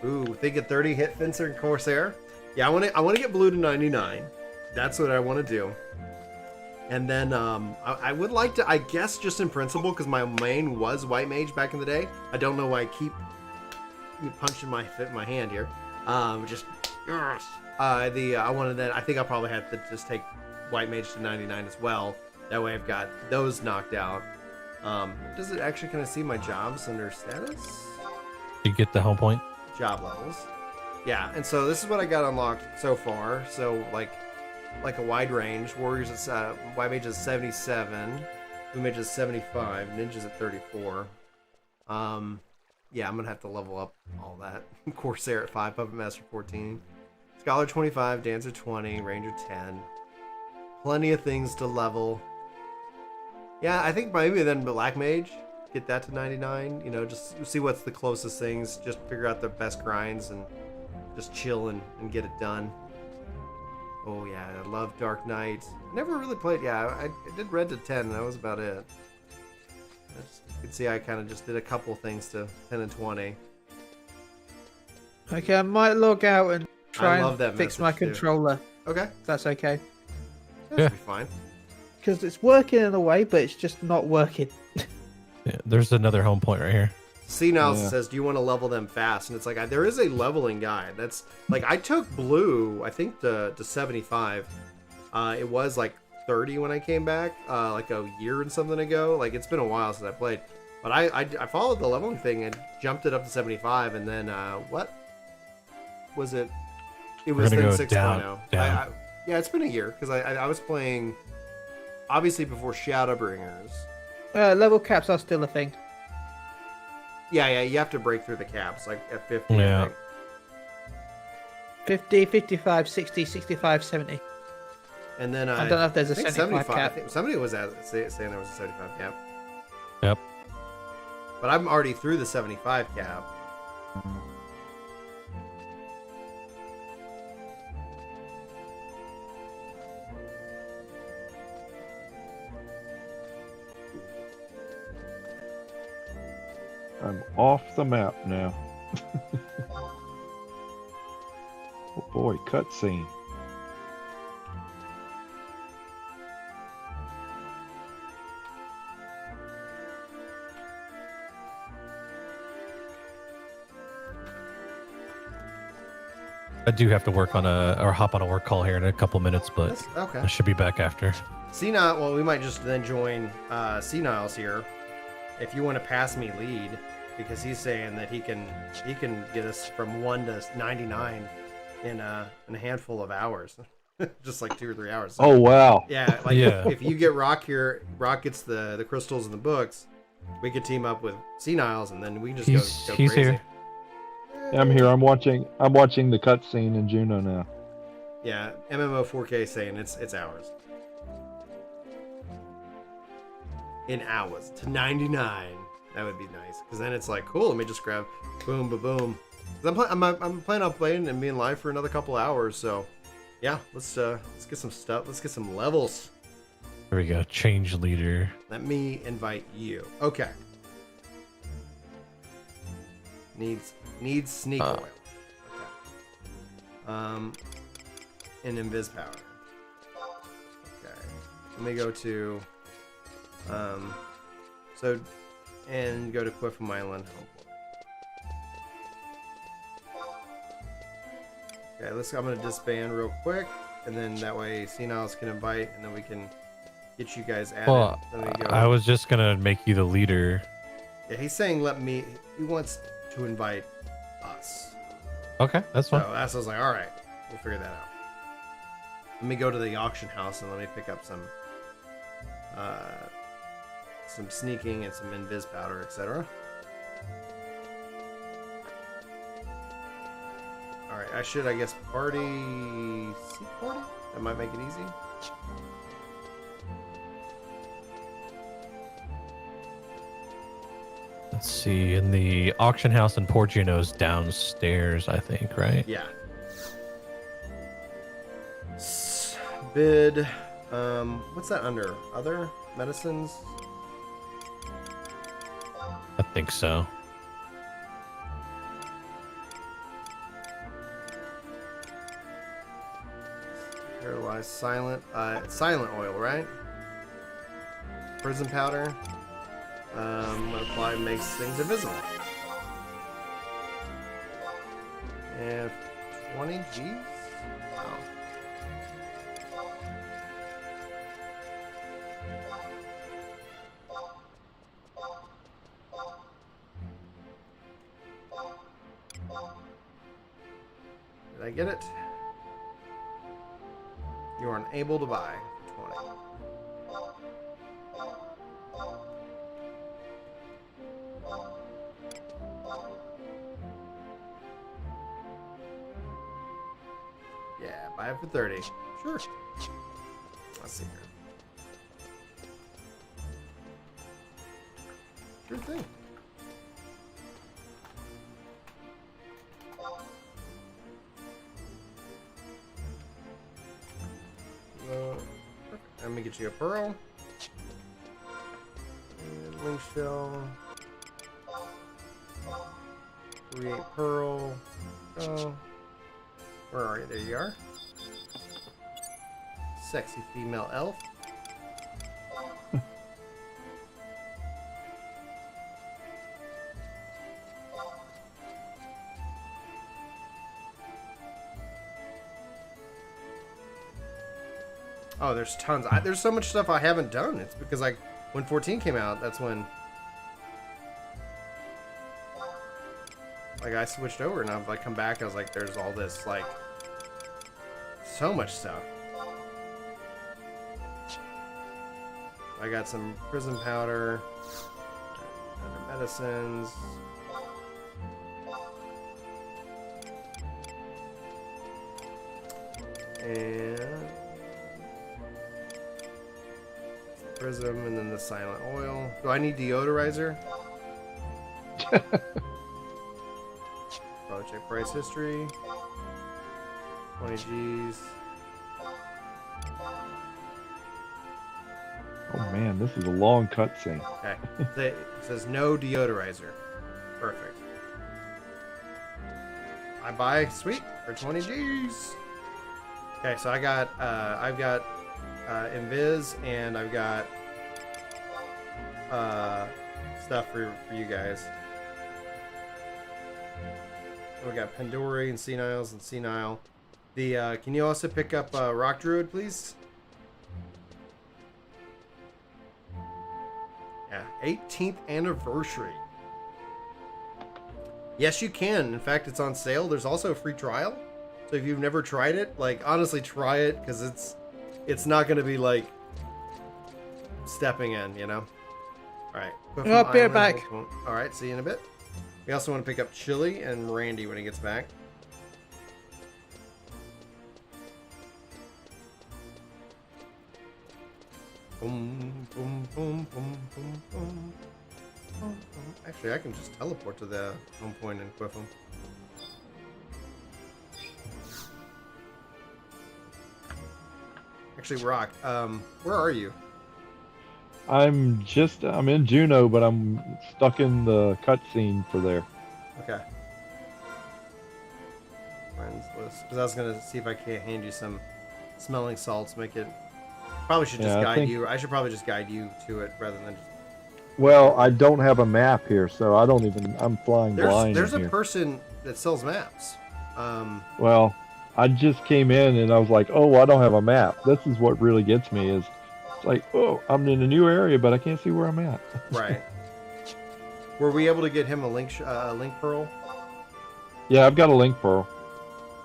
Ooh, think at 30 hit Fencer and Corsair. Yeah, I want to get blue to 99. That's what I want to do. And then I would like to, I guess, just in principle, because my main was white mage back in the day. I don't know why I keep punching my hand here. Just I wanted that. I think I'll probably have to just take white mage to 99 as well. That way I've got those knocked out. Does it actually kind of see my jobs under status? You get the home point. Job levels. Yeah, and so this is what I got unlocked so far. So like a wide range. Warriors at white mage is 77, blue mage is 75, ninjas at 34. Yeah, I'm gonna have to level up all that. Corsair at 5, puppet master 14, scholar 25, dancer 20, ranger 10. Plenty of things to level. Yeah, I think maybe then black mage, get that to 99. Just see what's the closest things. Just figure out the best grinds and just chill and get it done. Oh yeah, I love Dark Knight. Never really played. Yeah, I did Red to 10. And that was about it. You can see I kind of just did a couple things to 10 and 20. Okay, I might log out and try love and that fix my message, too. controller. Okay, If that's okay. that should be fine. Because it's working in a way, but it's just not working. Yeah, there's another home point right here. C now Yeah. says, "Do you want to level them fast?" And it's like there is a leveling guide. That's like I took blue, I think to 75. It was like 30 when I came back, like a year and something ago. Like it's been a while since I played, but I followed the leveling thing and jumped it up to 75. And then what was it? It was gonna then go 6.0. down. Yeah, it's been a year because I was playing obviously before Shadowbringers. Level caps are still a thing. Yeah, you have to break through the caps like at 50. Yeah. I think. 50, 55, 60, 65, 70. And then I don't know if there's a I think 75 I cap. think somebody was saying there was a 75 cap. Yep. But I'm already through the 75 cap. I'm off the map now. Oh boy, cutscene. I do have to work on or hop on a work call here in a couple minutes, but Okay. I should be back after. Senile, well, we might just then join Senile's here. If you want to pass me lead, because he's saying that he can get us from 1 to 99 in a handful of hours. Just like 2 or 3 hours. So, Oh wow. yeah, like Yeah. If you get Rock here, Rock gets the crystals and the books, we could team up with Senile's and then we can just go He's crazy. here. I'm here. I'm watching the cutscene in Juno now. Yeah, MMO 4K saying it's hours. In hours to 99. That would be nice, because then it's like, cool, let me just grab boom, ba boom. 'Cause I'm planning on playing and being live for another couple hours, so yeah, let's get some stuff. Let's get some levels. There we go. Change leader. Let me invite you. Okay. Needs sneak oil. Okay. And invis power. Okay. Let me go to and go to Cliff Myland Home. Okay, I'm gonna disband real quick, and then that way Seniles can invite, and then we can get you guys added. Well, I was just gonna make you the leader. Yeah, he's saying he wants to invite us. Okay, that's fine. So that's I was like, all right, we'll figure that out. Let me go to the auction house and let me pick up some sneaking and some invis powder, etc. All right, I guess party seek party. That might make it easy. Let's see. In the auction house in Porgino's downstairs, I think, right? Yeah. Bid. What's that under? Other medicines? I think so. Paralyzed silent oil, right? Prison powder. Apply makes things invisible. And 20 G's? Wow. Did I get it? You are unable to buy 20. Yeah, buy it for 30. Sure. Let's see here. Sure thing. Let me get you a pearl. And link shell. Create pearl. Oh. Where are you? There you are. Sexy female elf. Oh, there's tons. There's so much stuff I haven't done. It's because when 14 came out, that's when I switched over, and I've come back. I was like, there's all this so much stuff. I got some prison powder, other medicines. And prism, and then the silent oil. Do I need deodorizer? Probably check price history. 20 G's. Oh man, this is a long cutscene. Okay. It says no deodorizer. Perfect. I buy sweet for 20 G's. Okay, so I've got invis, and I've got stuff for you guys. We got Pandori and Seniles and Senile. Can you also pick up Rock Druid, please? Yeah, 18th anniversary. Yes, you can. In fact, it's on sale. There's also a free trial. So if you've never tried it, honestly, try it, because it's not going to be stepping in, you know? Alright. I'll be right back. Alright, see you in a bit. We also want to pick up Chili and Randy when he gets back. Boom, boom, boom, boom, boom, boom. Actually, I can just teleport to the home point and equip them. Actually, Rock, where are you? I'm in Juneau, but I'm stuck in the cutscene for there. Okay. Friends list. Because I was going to see if I can't hand you some smelling salts, make it... Probably should just guide you. I should probably just guide you to it rather than just... Well, I don't have a map here, so I don't even... I'm flying blind There's in a here. person that sells maps. Well, I just came in and I was like, oh, I don't have a map. This is what really gets me is... It's like, oh, I'm in a new area, but I can't see where I'm at. Right. Were we able to get him a link pearl? Yeah, I've got a link pearl.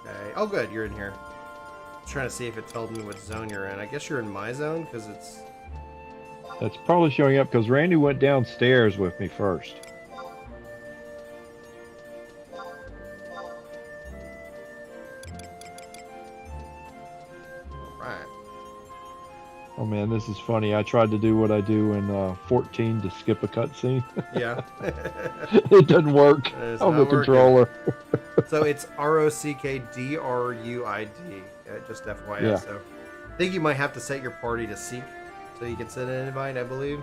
Okay. Oh, good. You're in here. I'm trying to see if it told me what zone you're in. I guess you're in my zone because it's... That's probably showing up because Randy went downstairs with me first. Right. Oh man, this is funny. I tried to do what I do in 14 to skip a cutscene. Yeah. It doesn't work on the controller. So it's ROCKDRUID. Just FYI. Yeah. So I think you might have to set your party to seek so you can send an invite, I believe.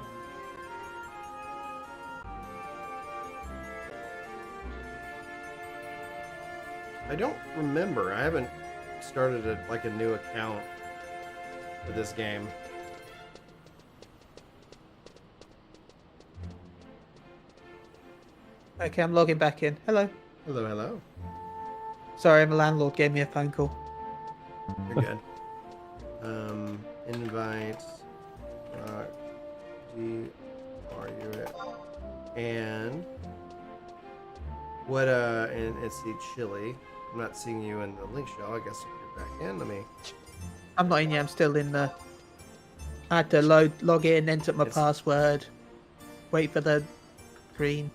I don't remember. I haven't started a new account for this game. Okay, I'm logging back in. Hello. Hello, hello. Sorry, my landlord gave me a phone call. You're good. Invite. And what? And see Chili. I'm not seeing you in the link show. I guess you're back in. Let me. I'm not in yet. I'm still in the. I had to log in, enter my password, wait for the screen.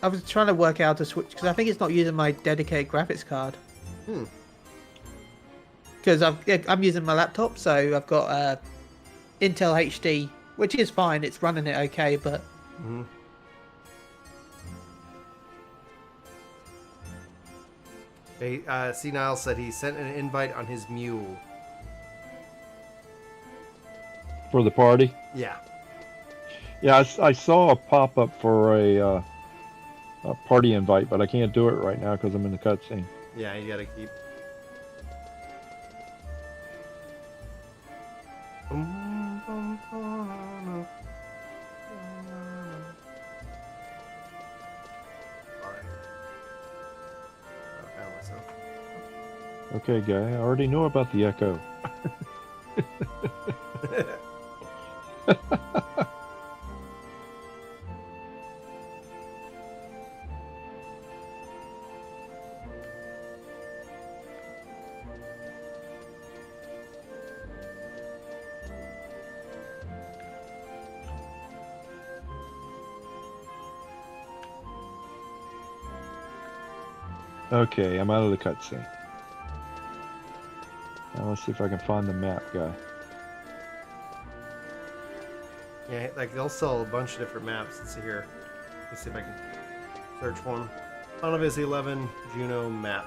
I was trying to work out how to switch because I think it's not using my dedicated graphics card. Because I'm using my laptop, so I've got Intel HD, which is fine. It's running it okay, but. Hey, C. Niles said he sent an invite on his mule. For the party? Yeah. Yeah, I saw a pop-up for a party invite, but I can't do it right now because I'm in the cutscene. Yeah, you gotta keep... Okay, guy, I already know about the echo. Okay, I'm out of the cutscene. Now let's see if I can find the map guy. Yeah, like they'll sell a bunch of different maps. Let's see here. Let's see if I can search for them. Final Fantasy XI Juneau map.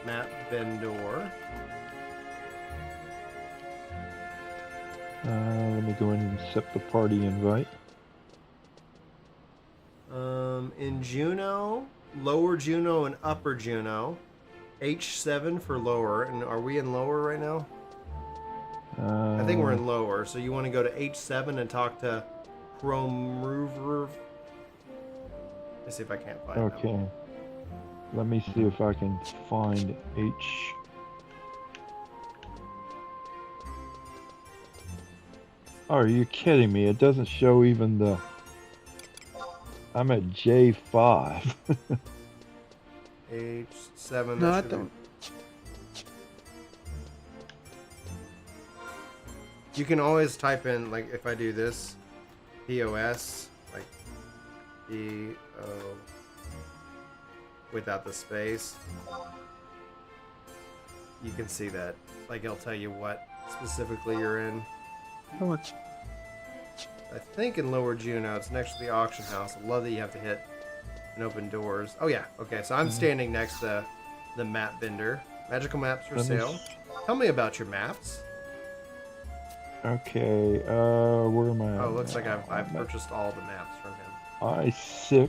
Map vendor. Let me go in and accept the party invite. In Juneau, Lower Juneau and Upper Juneau. H7 for lower. And are we in lower right now? I think we're in lower. So you want to go to H7 and talk to Chrome. Let's see if I can't find it. Okay. Let me see if I can find H. Oh, are you kidding me? It doesn't show even the... I'm at J5. H7. No, I don't. You can always type in, like, if I do this, POS, like, P-O, without the space. you can see that. Like, it'll tell you what specifically you're in. How much? I think in Lower Juneau, it's next to the auction house. I love that you have to hit and open doors. Oh yeah, okay, so I'm standing next to the map vendor. Magical maps for sale. Tell me about your maps. Okay, where am I? Oh, it looks like I've purchased all the maps from him. I6.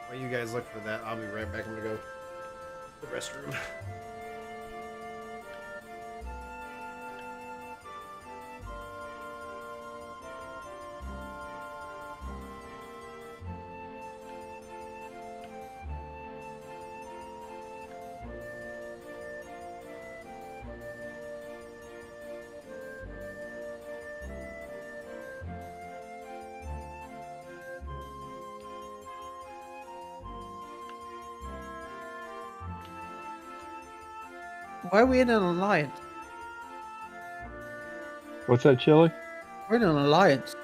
While you guys look for that, I'll be right back. I'm gonna go to the restroom. Why are we in an alliance? What's that, Chili? We're in an alliance.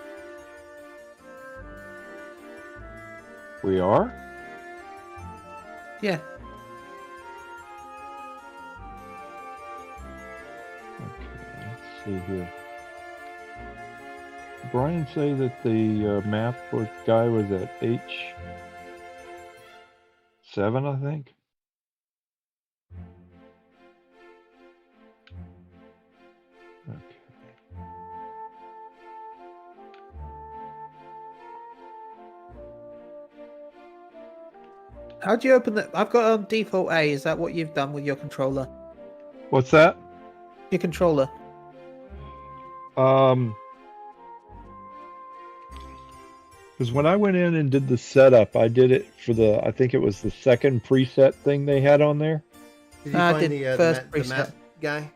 We are? Yeah. Okay, let's see here. Brian say that the map guy was at H7, I think. Okay. How do you open the? I've got default A. Is that what you've done with your controller? What's that? Your controller. Because when I went in and did the setup, I did it for I think it was the second preset thing they had on there. Did you find the map guy?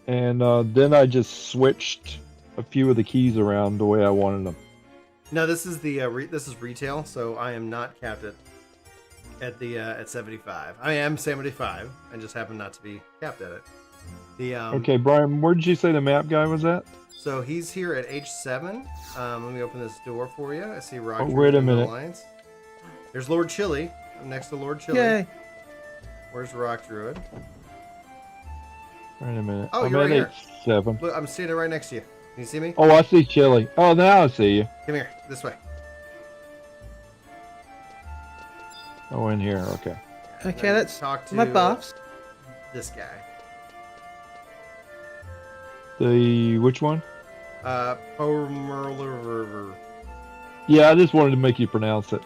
And then I just switched a few of the keys around the way I wanted them. No, this is the this is retail, so I am not capped at the at 75. I am 75. I just happen not to be capped at it. The Okay, Brian, where did you say the map guy was at? So he's here at H7. Let me open this door for you. I see Rock. Oh, wait a minute. Alliance. There's Lord Chili. I'm next to Lord Chili. Yay. Where's Rock Druid? Wait a minute. Oh, I'm you're right at here. H7. Look, I'm standing right next to you. Can you see me? Oh, I see Chili. Oh, now I see you. Come here. This way. Oh, in here. Okay. Okay, let's talk to my buffs. This guy. Which one? Pomerler. Yeah, I just wanted to make you pronounce it.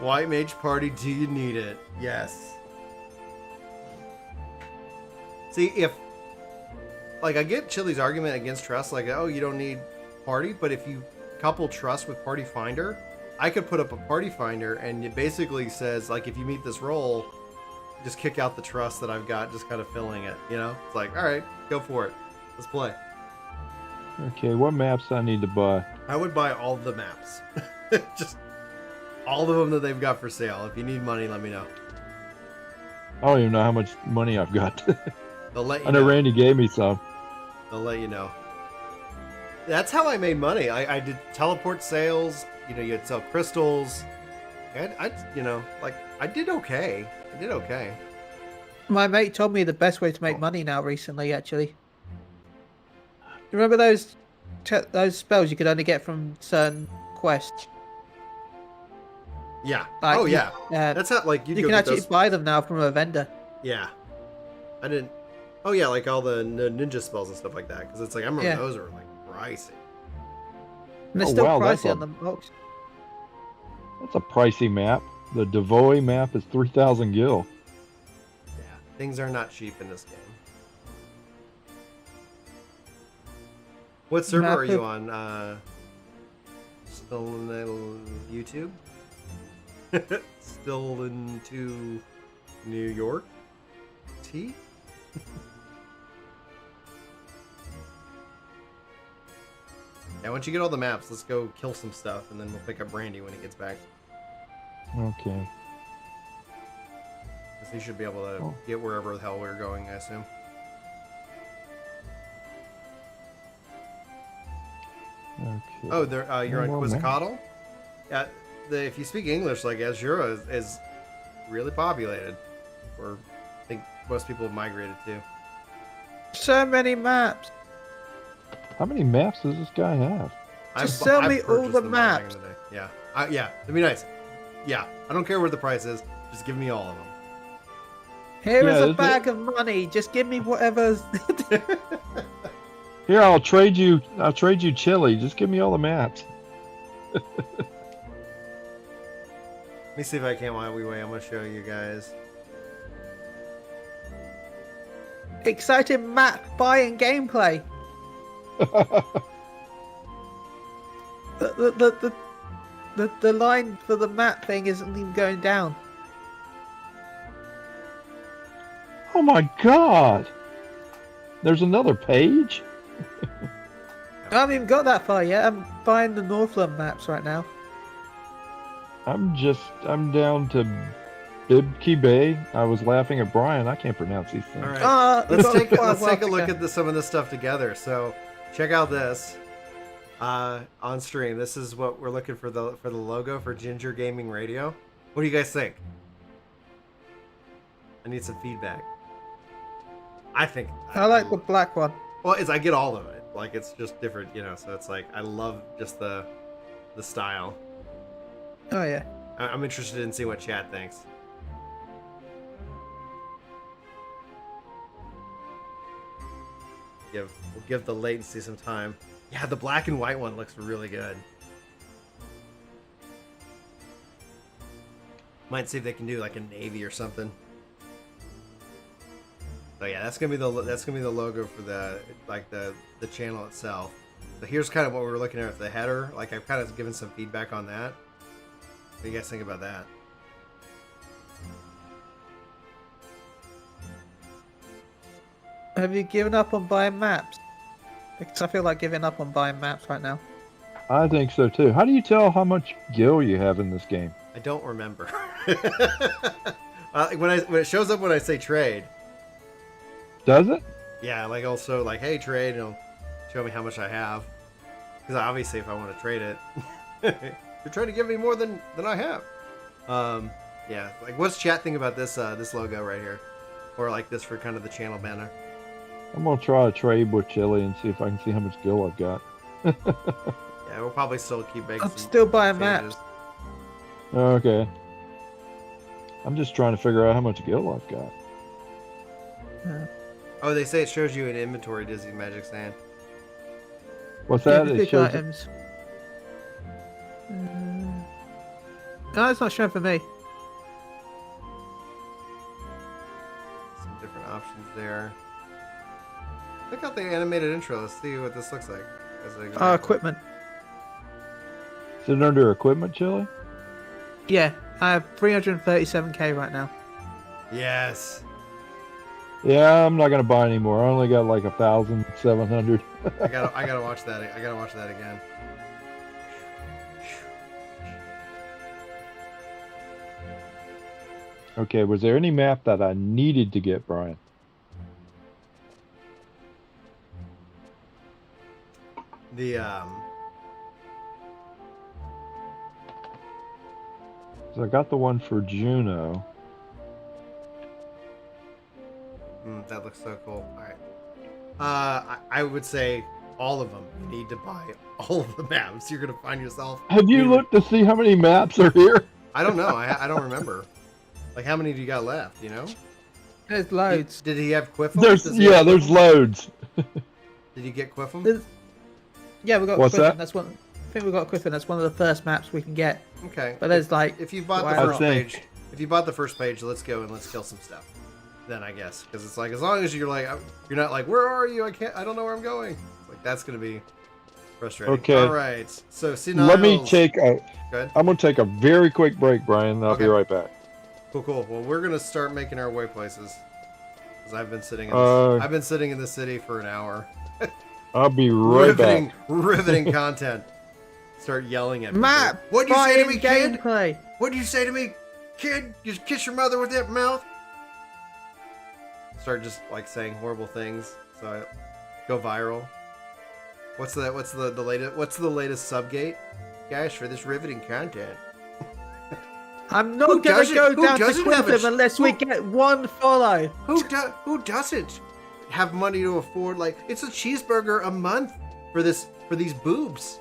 White Mage Party, do you need it? Yes. See, if like I get Chili's argument against trust, like, oh, you don't need party, but if you couple trust with Party Finder, I could put up a Party Finder and it basically says, like, if you meet this role, just kick out the trust that I've got, just kind of filling it, you know? It's like, all right, go for it. Let's play. Okay, what maps I need to buy? I would buy all the maps. Just all of them that they've got for sale. If you need money, let me know. I don't even know how much money I've got. They'll let you I know Randy gave me some. They'll let you know. That's how I made money. I did teleport sales. You know, you'd sell crystals. I did okay. I did okay. My mate told me the best way to make money now recently, actually. You remember those spells you could only get from certain quests? Yeah. Like, oh, yeah. That's how, like, you can actually buy them now from a vendor. Yeah. I didn't... Oh, yeah, like all the ninja spells and stuff like that. Because it's like, I remember those were, like, pricey. And they're still pricey on the box. That's a pricey map. The Devoe map is 3,000 gil. Yeah, things are not cheap in this game. What server are you on? Still in the YouTube? Still into New York? T? Yeah, once you get all the maps, let's go kill some stuff, and then we'll pick up Brandy when he gets back. Okay. Because he should be able to get wherever the hell we're going, I assume. Okay. Oh, you're on Quizzicatal? Yeah, if you speak English, like Asura is really populated, or I think most people have migrated to. So many maps. How many maps does this guy have? Just sell me all purchased the them back in maps. the day. Yeah, yeah, it'd be nice. Yeah, I don't care what the price is. Just give me all of them. Here is Yeah, a bag of money. Just give me whatever's. Here, I'll trade you chili. Just give me all the maps. Let me see if I can't while we wait. I'm gonna show you guys. Exciting map buying gameplay. The line for the map thing isn't even going down. Oh my god! There's another page? I haven't even got that far yet. I'm buying the Northland maps right now. I'm down to Bibki Bay. I was laughing at Brian. I can't pronounce these things. All right, let's take a look at at some of this stuff together. So, check out this on stream. This is what we're looking for the logo for Ginger Gaming Radio. What do you guys think? I need some feedback. I like the black one. Well, I get all of it. Like, it's just different, you know. So it's like I love just the style. Oh yeah. I'm interested in seeing what chat thinks. We'll give the latency some time. Yeah, the black and white one looks really good. Might see if they can do like a navy or something. So yeah, that's gonna be the logo for the channel itself. So here's kind of what we were looking at with the header. Like, I've kind of given some feedback on that. What do you guys think about that? Have you given up on buying maps? Because I feel like giving up on buying maps right now. I think so too. How do you tell how much gil you have in this game? I don't remember. When it shows up when I say trade. Does it? Yeah, like also like, hey, trade, it'll show me how much I have. Because obviously, if I want to trade it, you're trying to give me more than I have. Yeah, like, what's chat think about this logo right here, or like this for kind of the channel banner? I'm gonna try a trade with Chili and see if I can see how much gil I've got. Yeah, we'll probably still keep making. I'm still buying changes. maps. Okay. I'm just trying to figure out how much gil I've got. Oh, they say it shows you an inventory, Disney Magic saying. What's that? Big It shows items. No, it's not showing for me. Some different options there. Check out the animated intro. Let's see what this looks like. As an example. Equipment. Is it under equipment, Chili? Yeah, I have 337k right now. Yes. Yeah, I'm not gonna buy any more. I only got like 1,700. I gotta watch that. I gotta watch that again. Okay, was there any map that I needed to get, Brian? The So I got the one for Juno. that looks so cool. All right. I would say all of them. You need to buy all of the maps. You're gonna find yourself. Have you looked to see how many maps are here? I don't know. I don't remember. Like, how many do you got left? You know? There's loads. Did he have Quiffum? There's loads. Did you get Quiffum? Yeah, we got What's Quiffin. that? That's one. I think we got Quiffin. That's one of the first maps we can get. Okay. But there's like. If you bought the first page, let's go and let's kill some stuff. Then I guess, because it's like, as long as you're like, you're not like, where are you? I don't know where I'm going. It's like, that's gonna be frustrating. Okay. All right. So Let me take a. Good. I'm gonna take a very quick break, Brian. I'll be right back. Cool. Well, we're gonna start making our way places. Because I've been sitting in the city for an hour. I'll be right back. Riveting content. Start yelling at me. Map! What'd you say to me, kid? Gameplay. What'd you say to me, kid? You kiss your mother with that mouth? Start just like saying horrible things, so I go viral. What's the latest subgate, guys, for this riveting content? I'm not going to go down to Quantum unless we get one follow. Who doesn't have money to afford? Like, it's a cheeseburger a month for these boobs.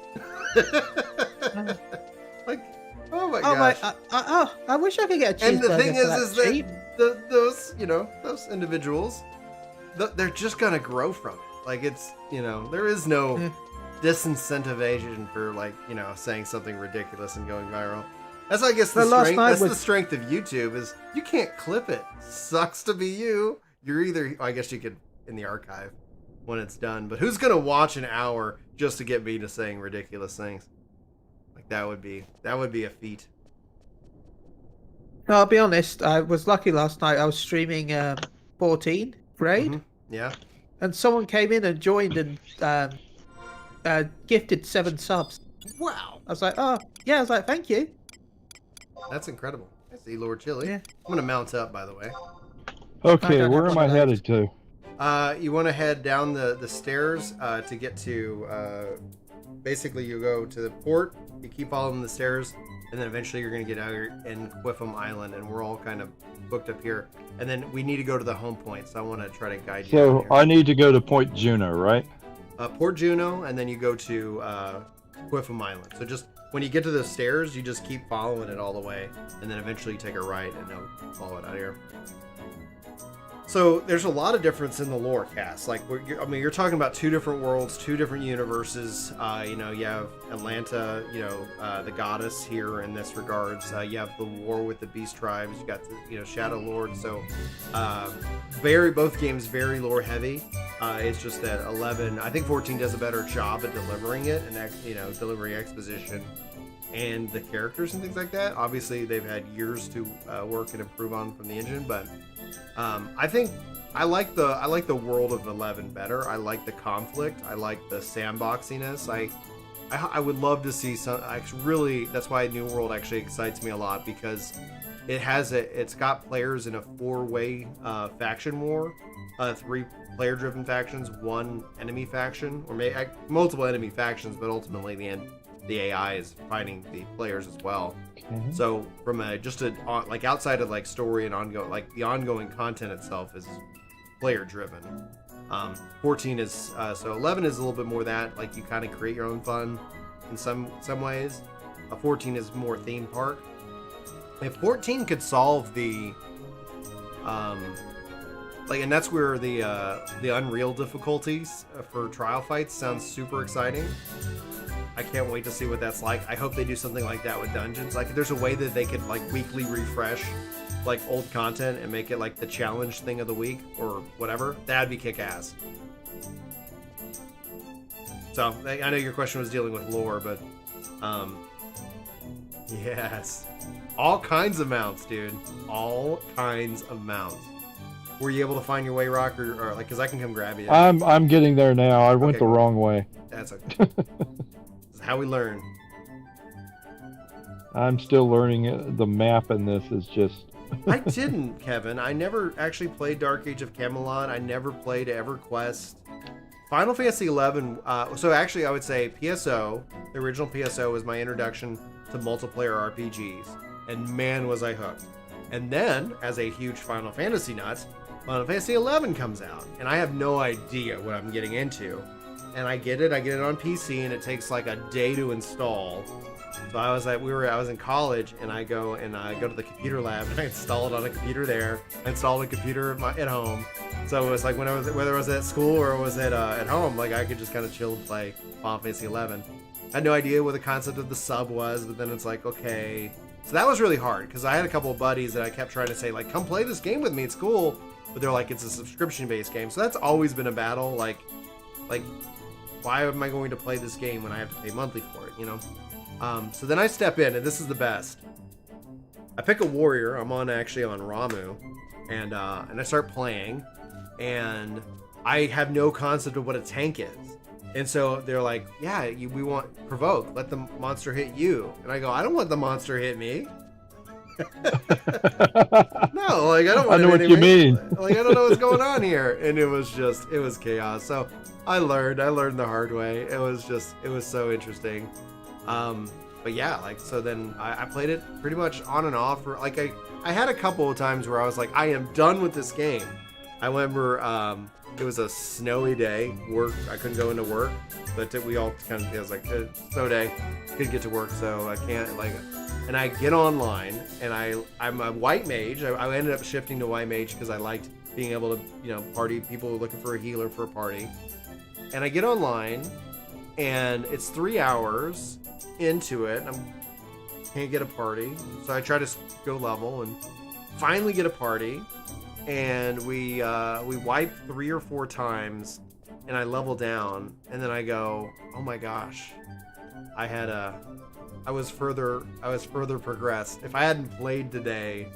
Like, oh my gosh. I wish I could get a cheeseburger. And the thing is cheap. that those individuals, they're just gonna grow from it. Like, it's, there is no disincentivation for, like, saying something ridiculous and going viral. That's, I guess, the strength of YouTube is you can't clip it. Sucks to be you. You're either, I guess you could in the archive when it's done, but who's gonna watch an hour just to get me to saying ridiculous things? Like, that would be a feat. No, I'll be honest. I was lucky last night. I was streaming 14 raid. Mm-hmm. Yeah. And someone came in and joined and gifted 7 subs. Wow. I was like, oh yeah. I was like, thank you. That's incredible. I see Lord Chili. Yeah. I'm gonna mount up, by the way. Okay, where am I headed to? You want to head down the stairs to get to. Basically, you go to the port. You keep following the stairs, and then eventually you're gonna get out here in Quiffum Island, and we're all kind of booked up here. And then we need to go to the home point, so I want to try to guide you. So I need to go to Point Juno, right? Port Juno, and then you go to Quiffum Island. So just when you get to the stairs, you just keep following it all the way, and then eventually you take a right, and they'll follow it out here. So there's a lot of difference in the lore cast. Like, you're talking about 2 different worlds, 2 different universes. You have Atlanta, the goddess here in this regards. You have the war with the beast tribes. You got the, Shadow Lord. So, both games very lore heavy. It's just that 11, I think 14 does a better job at delivering it and delivering exposition and the characters and things like that. Obviously, they've had years to work and improve on from the engine, but I think I like the world of 11 better. I like the conflict. I like the sandboxiness. I would love to see some. Really, that's why New World actually excites me a lot, because it's got players in a 4-way faction war, 3 player-driven factions, 1 enemy faction, or maybe multiple enemy factions, but ultimately the AI is fighting the players as well. Mm-hmm. So from outside of like story and ongoing, like the ongoing content itself is player driven. 14 is so 11 is a little bit more that, like, you kind of create your own fun in some ways. 14 is more theme park. If 14 could solve the and that's where the Unreal difficulties for trial fights sounds super exciting. I can't wait to see what that's like. I hope they do something like that with dungeons. Like, if there's a way that they could, like, weekly refresh, like, old content and make it, like, the challenge thing of the week or whatever, that'd be kick-ass. So, I know your question was dealing with lore, but, yes. All kinds of mounts, dude. All kinds of mounts. Were you able to find your way, Rock, or like, because I can come grab you? I'm getting there now. I went the wrong way. That's okay. This is how we learn. I'm still learning it. The map in this is just... I didn't, Kevin. I never actually played Dark Age of Camelot. I never played EverQuest. Final Fantasy XI, so actually I would say PSO, the original PSO, was my introduction to multiplayer RPGs. And man, was I hooked. And then, as a huge Final Fantasy nut, Final Fantasy XI comes out. And I have no idea what I'm getting into. And I get it on PC, and it takes like a day to install. So I was in college, and I go to the computer lab, and I install it on a computer there. I installed a computer at home. So it was like whether it was at school or it was at home, like I could just kind of chill and play Final Fantasy XI. I had no idea what the concept of the sub was, but then it's like, okay. So that was really hard, because I had a couple of buddies that I kept trying to say, like, come play this game with me, it's cool. But they're like, it's a subscription-based game. So that's always been a battle, like, why am I going to play this game when I have to pay monthly for it, you know? So then I step in, and this is the best. I pick a warrior. I'm actually on Ramu, and I start playing, and I have no concept of what a tank is. And so they're like, yeah, we want provoke. Let the monster hit you. And I go, I don't want the monster hit me. No, like, I don't want I know what you mean. Like, I don't know what's going on here. And it was chaos. So I learned the hard way. It was so interesting. but yeah, like, so then I played it pretty much on and off. For, like, I had a couple of times where I was like, I am done with this game. I remember it was a snowy day. I couldn't go into work, but we all kind of, it was like a snow day. Couldn't get to work, so I can't, like, and I get online, and I'm a white mage. I ended up shifting to white mage because I liked being able to, you know, party. People were looking for a healer for a party. And I get online, and it's 3 hours into it. Can't get a party, so I try to go level and finally get a party. And we wipe 3 or 4 times, and I level down, and then I go, oh my gosh, I was further progressed. If I hadn't played today,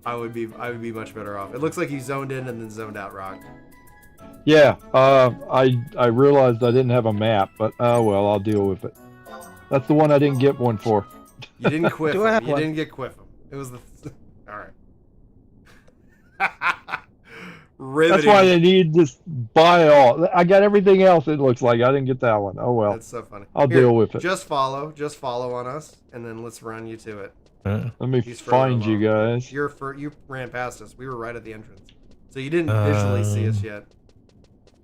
I would be much better off. It looks like you zoned in and then zoned out, Rock. Yeah, I realized I didn't have a map, but oh well, I'll deal with it. That's the one I didn't get one for. You didn't quiff him. You didn't get quiff him. It was the all right. Riveting. That's why they need to buy all. I got everything else. It looks like I didn't get that one. Oh well. That's so funny. I'll deal with it. Just follow on us, and then let's run you to it. Let me find you guys. You ran past us. We were right at the entrance, so you didn't visually see us yet.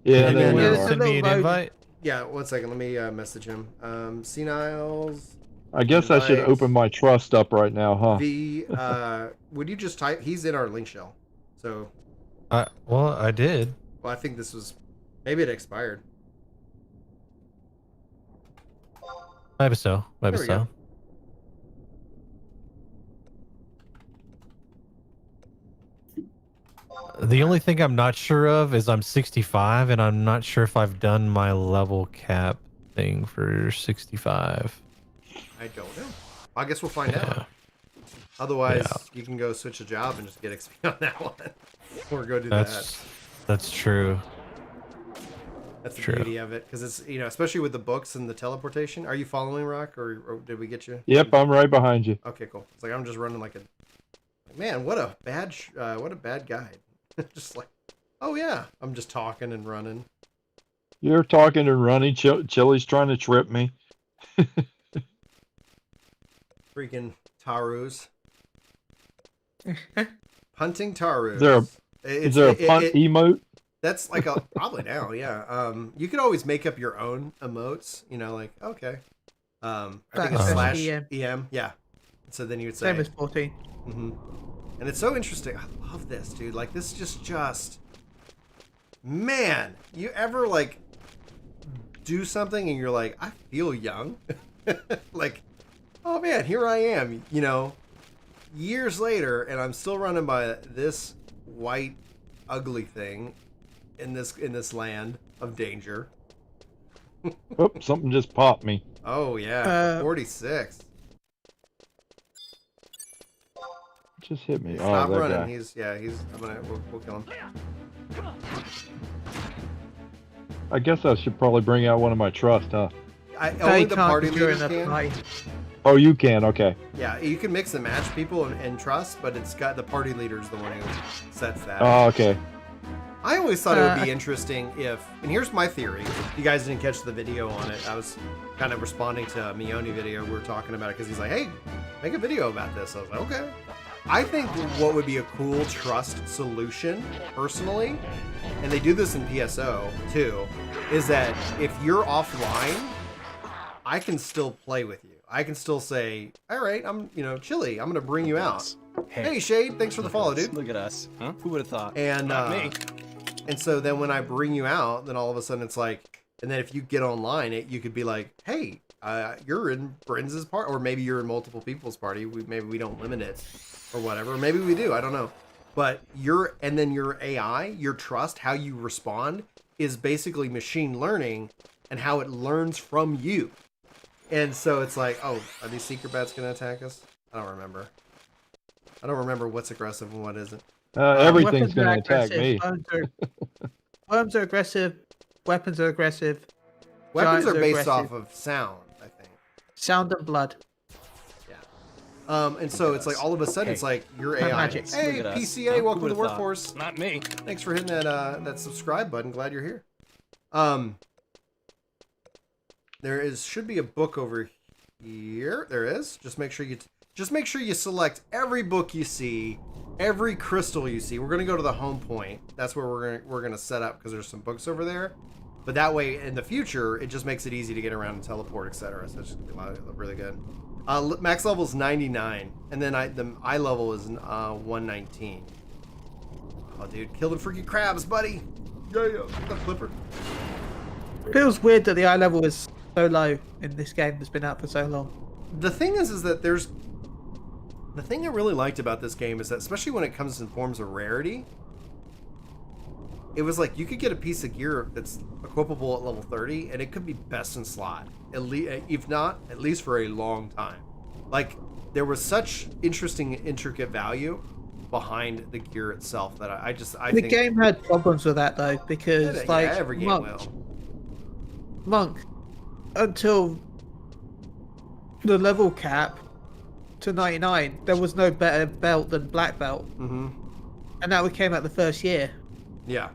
Yeah, And then, we send me an invite. Yeah, 1 second. Let me message him. Seniles. I guess I should open my trust up right now, huh? Would you just type? He's in our link shell. So. Well, I did. Well, I think this was. Maybe it expired. Maybe so. Maybe There we so. go. The only thing I'm not sure of is I'm 65, and I'm not sure if I've done my level cap thing for 65. I don't know. I guess we'll find out. Otherwise, you can go switch a job and just get XP on that one. Or go do that. That's true. That's the beauty of it. Because it's, you know, especially with the books and the teleportation. Are you following, Rock? Or did we get you? Yep, I'm right behind you. Okay, cool. It's like I'm just running like a... Man, what a bad guide. Just like, oh yeah, I'm just talking and running. You're talking and running. Chili's trying to trip me. Freaking Tarus. Hunting Tarus. Is there a punt emote? That's like a probably now, yeah. You could always make up your own emotes. You know, like okay. I think it's slash EM. Yeah. So then you would say same as 14. Mm-hmm. And it's so interesting. I love this, dude. Like this just man. You ever like do something and you're like, I feel young. Like, oh man, here I am. You know, years later, and I'm still running by this white, ugly thing in this land of danger. Oh, something just popped me. Oh yeah, 46. Just hit me. Stop that running. Guy. We'll kill him. I guess I should probably bring out one of my trust, huh? Only the party leaders can. Oh, you can. Okay. Yeah, you can mix and match people and trust, but it's got the party leader's the one who sets that. Oh, okay. I always thought it would be interesting if, and here's my theory. If you guys didn't catch the video on it, I was kind of responding to a Mione video. We were talking about it because he's like, hey, make a video about this. I was like, okay. I think what would be a cool trust solution, personally, and they do this in PSO too, is that if you're offline, I can still play with you. I can still say, all right, I'm, Chili, I'm going to bring you out. Hey, Shade, thanks for the follow, dude. Look at us. Huh? Who would have thought? And, Not me. And so then when I bring you out, then all of a sudden it's like, and then if you get online, you could be like, hey, you're in Brenz's party, or maybe you're in multiple people's party. Maybe we don't limit it or whatever. Or maybe we do. I don't know. But and then your AI, your trust, how you respond is basically machine learning and how it learns from you. And so it's like, oh, are these secret bats going to attack us? I don't remember. I don't remember what's aggressive and what isn't. Everything's going to attack me. Worms are aggressive. Weapons are aggressive. Weapons are based off of sound, I think. Sound and blood. Yeah. And so it's like all of a sudden it's like your AI. Magic. Hey, PCA, welcome to the workforce. Not me. Thanks for hitting that subscribe button. Glad you're here. There should be a book over here. There is. Just make sure you select every book you see, every crystal you see. We're gonna go to the home point. That's where we're gonna set up because there's some books over there. But that way, in the future, it just makes it easy to get around and teleport, etc. So it's just gonna be really good. Max level is 99, and then the eye level is 119. Oh, dude, kill the freaking crabs, buddy! Yeah, the flipper. Feels weird that the eye level is so low in this game that's been out for so long. The thing is that there's... The thing I really liked about this game is that, especially when it comes in forms of rarity, it was like you could get a piece of gear that's equipable at level 30, and it could be best in slot, at least, if not, at least for a long time. Like, there was such interesting, intricate value behind the gear itself that I The think game had problems with that though, because every game will. Monk, until the level cap to 99, there was no better belt than black belt, and that came out the first year. Yeah.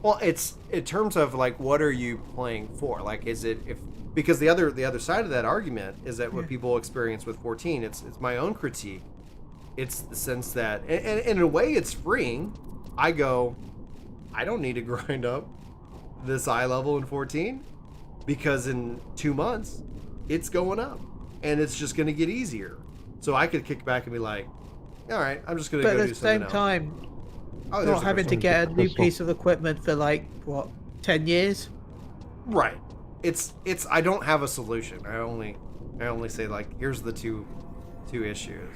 Well, it's in terms of like, what are you playing for? Like, is it because the other side of that argument is that what people experience with 14, it's my own critique. It's the sense that, and in a way, it's freeing. I don't need to grind up this eye level in 14 because in 2 months it's going up and it's just going to get easier. So I could kick back and be like, all right, I'm just going to go do something else. But at the same time, Oh, not having to get a new piece of equipment for like, what, 10 years? Right. It's I don't have a solution. I only say, like, here's the two issues.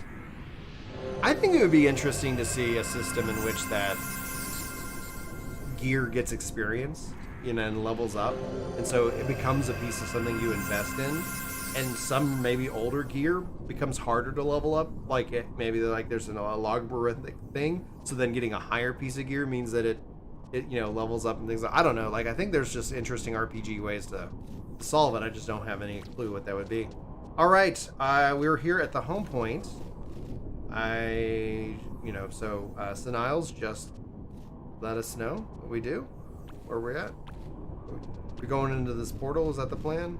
I think it would be interesting to see a system in which that gear gets experience, and levels up, and so it becomes a piece of something you invest in, and some maybe older gear becomes harder to level up, like maybe like there's a logarithmic thing, so then getting a higher piece of gear means that it levels up and things I don't know. Like, I think there's just interesting RPG ways to solve it. I just don't have any clue what that would be. All right, we're here at the home point. Seniles just let us know what we do, where we're at. We're going into this portal. Is that the plan?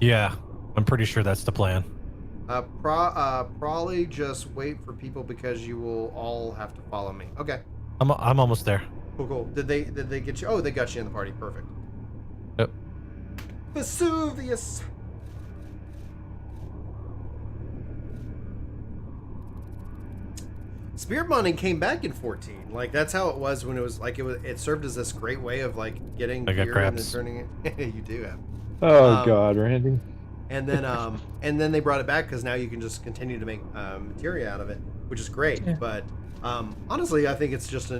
Yeah, I'm pretty sure that's the plan. Probably just wait for people because you will all have to follow me. Okay. I'm almost there. Cool. Did they get you? Oh, they got you in the party. Perfect. Yep. Vesuvius. Spirit bonding came back in 14. Like, that's how it was when it was like it served as this great way of like getting gear and then turning it. You do have. Oh God, Randy. And then they brought it back because now you can just continue to make materia out of it, which is great. Yeah. But honestly, I think it's just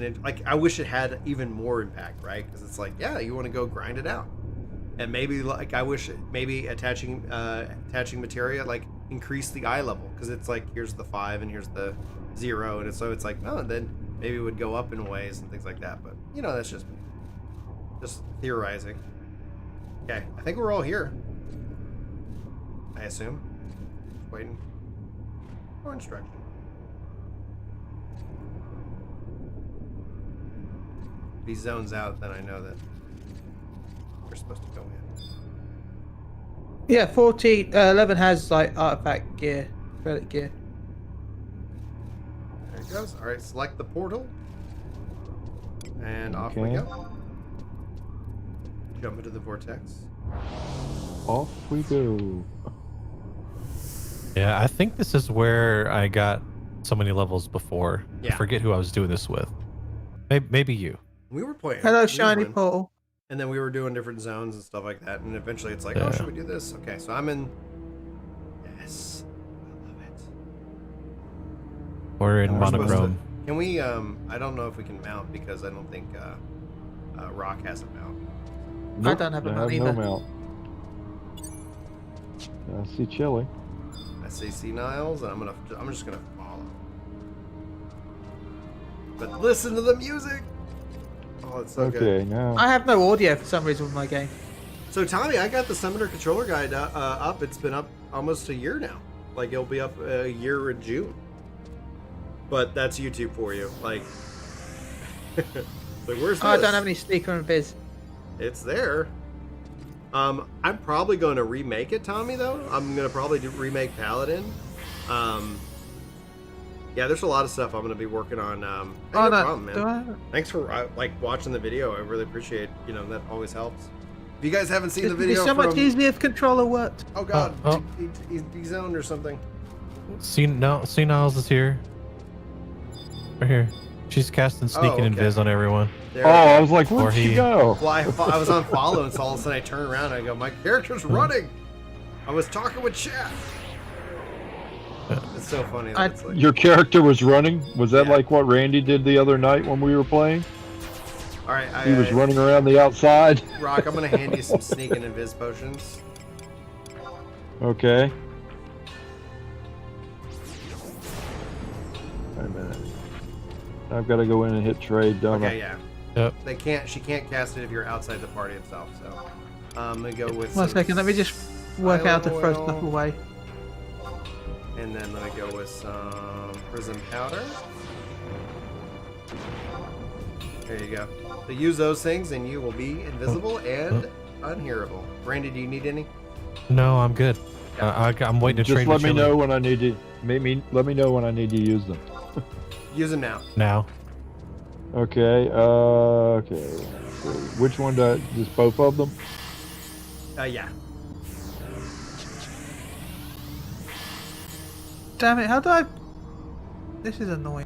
I wish it had even more impact, right? Because it's like, yeah, you want to go grind it out, and maybe like I wish maybe attaching materia like increase the eye level, because it's like here's the 5 and here's the 0, and so it's like, no, and then maybe it would go up in ways and things like that. But that's just theorizing. Okay, I think we're all here. I assume. Just waiting for instruction. If he zones out, then I know that we're supposed to go in. Yeah, 11 has like artifact gear, credit gear. There it goes. All right, select the portal, and off we go. Jump into the vortex. Off we go. Yeah, I think this is where I got so many levels before. Yeah. I forget who I was doing this with. Maybe you. We were playing. Hello, shiny portal. And then we were doing different zones and stuff like that. And eventually it's like, oh, should we do this? Okay, so I'm in. Yes. I love it. We're in monochrome. Can we, I don't know if we can mount because I don't think Rock has a mount. Nope, I don't have a mount either. No mount. I see Chili. I see Niles, and I'm just gonna follow. But listen to the music. Oh, it's so good. Okay, now I have no audio for some reason with my game. So Tommy, I got the Summoner Controller Guide up. It's been up almost a year now. Like, it'll be up a year in June. But that's YouTube for you. Like, where's this? I don't have any speaker and viz. It's there. I'm probably going to remake it, Tommy, though. I'm going to probably remake Paladin. Yeah, there's a lot of stuff I'm going to be working on. Hey, no problem, man. Thanks for watching the video. I really appreciate, that always helps. If you guys haven't seen the video, it's so much easier if controller worked. Oh God, he zoned or something. See Niles is here. Right here. She's casting sneaking invis on everyone. I was like, where'd she go? Well, I was on follow, and so all of a sudden I turn around and I go, my character's running. I was talking with chat. It's so funny. Your character was running? Was that like what Randy did the other night when we were playing? All right. He was running around the outside. Rock, I'm going to hand you some sneaking invis potions. Okay. Wait a minute. I've got to go in and hit trade, don't I? Okay, yeah. Yep. She can't cast it if you're outside the party itself, so I'm going to go with 1 second, let me just work out to throw stuff away. And then let me go with some prism powder. There you go. So use those things and you will be invisible and unhearable. Randy, do you need any? No, I'm good. I'm waiting to trade. Just let me know when I need to. Let me know when I need to use them. Use them now. Now. Okay. Okay. Which one? Just both of them? Yeah. Damn it! How do I? This is annoying.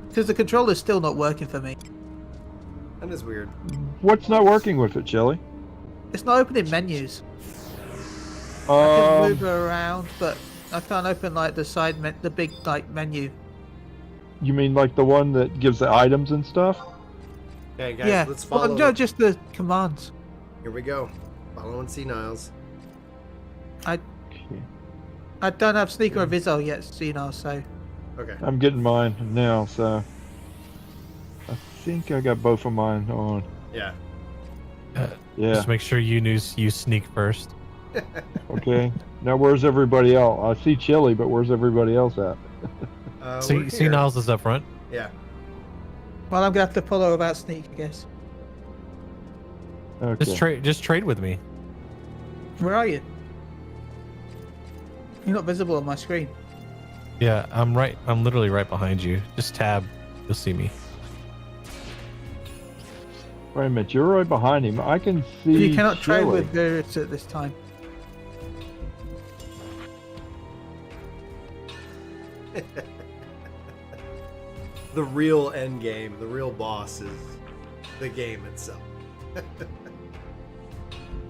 Because the controller's still not working for me. That is weird. What's not working with it, Chili? It's not opening menus. I can move her around, but I can't open the big menu. You mean like the one that gives the items and stuff? Okay, guys, let's follow. Well, no, just the commands. Here we go. Following C Niles. I don't have sneaker or Vizzo yet, Senile, so. Okay. I'm getting mine now, so. I think I got both of mine on. Yeah. Yeah. Just make sure you sneak first. Okay. Now where's everybody else? I see Chili, but where's everybody else at? See Niles is up front. Yeah. Well, I'm gonna have to follow about sneak, I guess. Okay. Just trade with me. Where are you? You're not visible on my screen. Yeah, I'm literally right behind you. Just tab. You'll see me. Wait a minute, you're right behind him. I can see. You cannot trade Chili. with Virus at this time. The real end game, the real boss is the game itself.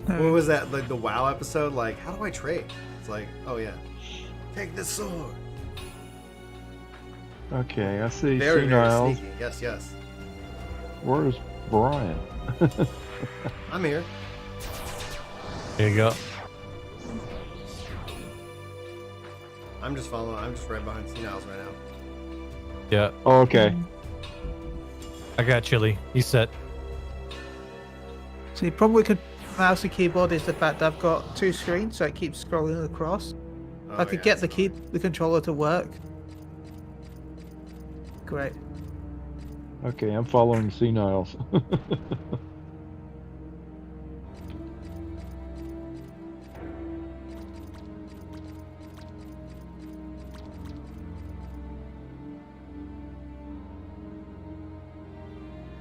What was that? Like the WoW episode? Like, how do I trade? It's like, oh yeah, take this sword. Okay, I see. Very, Niles. sneaky. Yes, yes. Where's Brian? I'm here. There you go. I'm just following. I'm just right behind C Niles right now. Yeah. Oh, okay. I got Chili. He's set. See, the problem with mouse and keyboard is the fact that I've got two screens, so it keeps scrolling across. I could get the controller to work. Great. Okay, I'm following C Niles.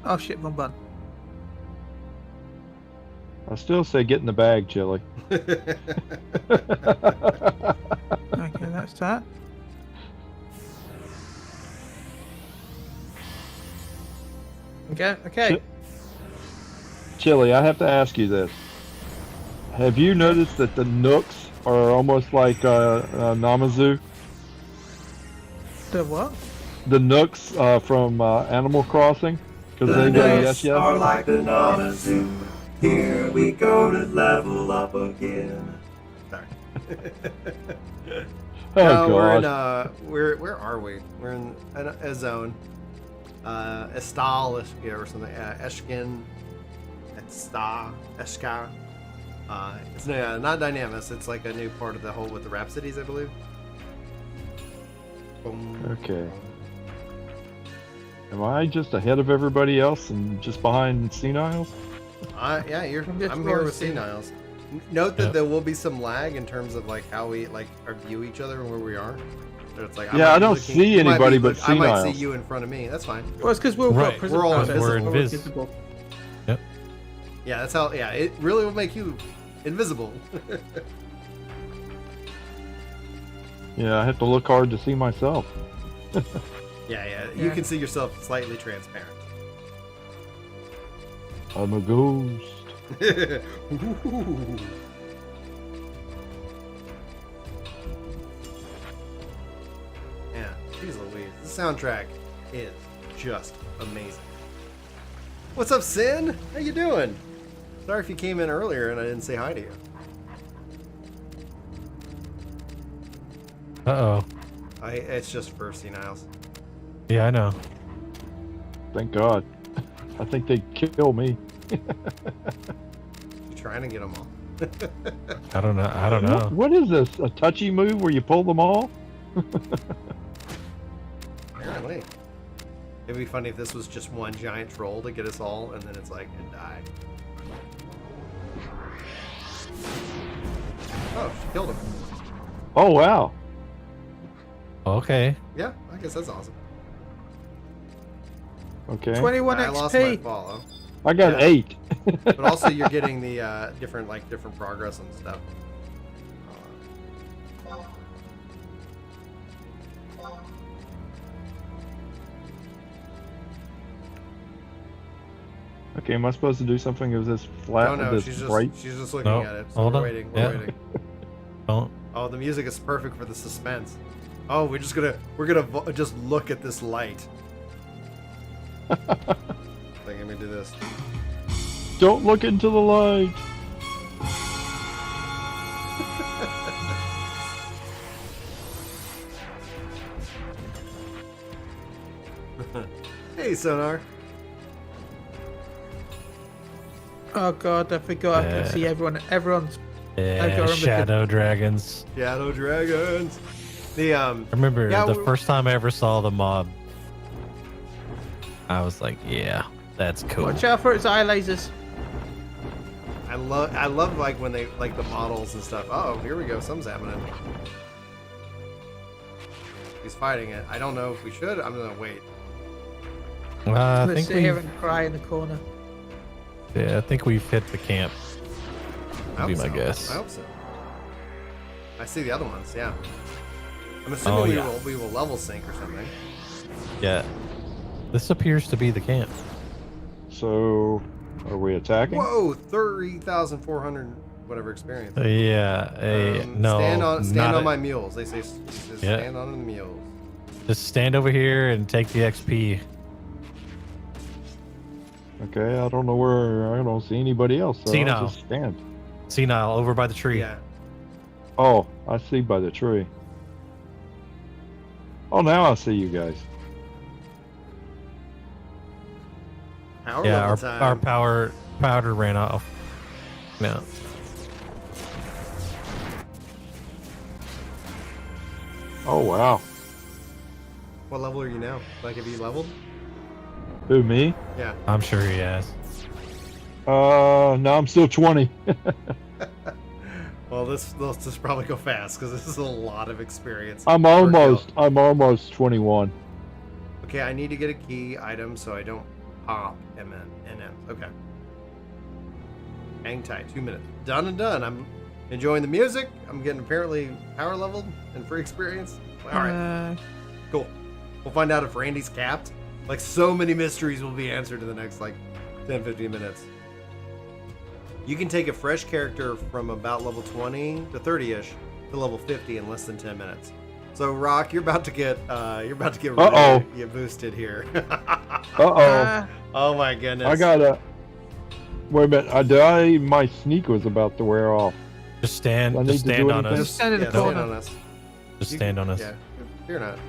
Oh shit, wrong button. I still say get in the bag, Chili. Okay, that's that. Okay. Chili, I have to ask you this. Have you noticed that the Nooks are almost like Namazu? The what? The Nooks from Animal Crossing? Because they go yes, yes. Are like the Namazu. Here we go to level up again. Sorry. Oh, no, God. where are we? We're in a zone. Estal or something. Eshkin. Eshka. It's not Dynamis. It's like a new part of the whole with the Rhapsodies, I believe. Boom. Okay. Am I just ahead of everybody else and just behind Seniles? Yeah, I'm here with Seniles. Note that there will be some lag in terms of like how we like view each other and where we are. So it's like I don't see anybody but I might Seniles. see you in front of me. That's fine. Well, it's because we're all Right. prison We're all process, invisible. We're invisible. Yep. Yeah, that's how. Yeah, it really will make you invisible. Yeah, I have to look hard to see myself. Yeah. You can see yourself slightly transparent. I'm a ghost. Ooh. Yeah, geez Louise. The soundtrack is just amazing. What's up, Sin? How you doing? Sorry if you came in earlier and I didn't say hi to you. Uh-oh. It's just for Seniles. Yeah, I know. Thank God. I think they'd kill me. You trying to get them all. I don't know. What is this? A touchy move where you pull them all? Apparently. It'd be funny if this was just one giant troll to get us all, and then it's like, and die. Oh, she killed him. Oh, wow. Okay. Yeah, I guess that's awesome. Okay. 21 I lost my XP. follow. I got Yeah. 8. But also you're getting the different progress and stuff. Okay, am I supposed to do something? Is this flat No, with she's this just bright? she's just looking No, at it. So hold we're on. waiting. Yeah. We're waiting. Don't. Oh, the music is perfect for the suspense. Oh, we're gonna just look at this light. Like, let me do this. Don't look into the light. Hey, Sonar. Oh god, I forgot. I can see everyone's. I Yeah, remember Shadow Dragons. Shadow Dragons. The I remember Yeah, the first time I ever saw the mob. I was like, yeah, that's cool. Watch out for its eye lasers. I love like when they like the models and stuff. Oh, here we go. Something's happening. He's fighting it. I don't know if we should. I'm gonna wait. I Let's think sit here we've, and cry in the corner. yeah, I think we've hit the camp. I Would be hope my so. guess. I hope so. I see the other ones. Yeah. I'm assuming we will level sync or something. Yeah. This appears to be the camp. So, are we attacking? Whoa, 30,400 whatever experience. Yeah. No. Stand not on a- my mules. They say Yeah. stand on the mules. Just stand over here and take the XP. Okay, I don't know where. I don't see anybody else. So Senile. I'll just stand. Senile over by the tree. Yeah. Oh, I see by the tree. Oh, now I see you guys. Power Yeah, level time. our powder ran off. No. Oh, wow. What level are you now? Like, have you leveled? Who, me? Yeah. I'm sure he has. No, I'm still 20. Well, let's just probably go fast because this is a lot of experience. I'm per kill. almost 21. Okay, I need to get a key item so I don't pop NMs. Okay. Hang tight. 2 minutes. Done and done. I'm enjoying the music. I'm getting apparently power leveled and free experience. All right. Cool. We'll find out if Randy's capped. Like, so many mysteries will be answered in the next, like, 10, 15 minutes. You can take a fresh character from about level 20 to 30-ish to level 50 in less than 10 minutes. So, Rock, you're about to get Uh-oh. really boosted here. Uh-oh. Oh, my goodness. I gotta... Wait a minute. My sneak was about to wear off. Just stand. Do I Just need to stand do on anything? us. Just stand in the Yeah, stand corner. on us. Just You stand can- on us. Yeah, you're not.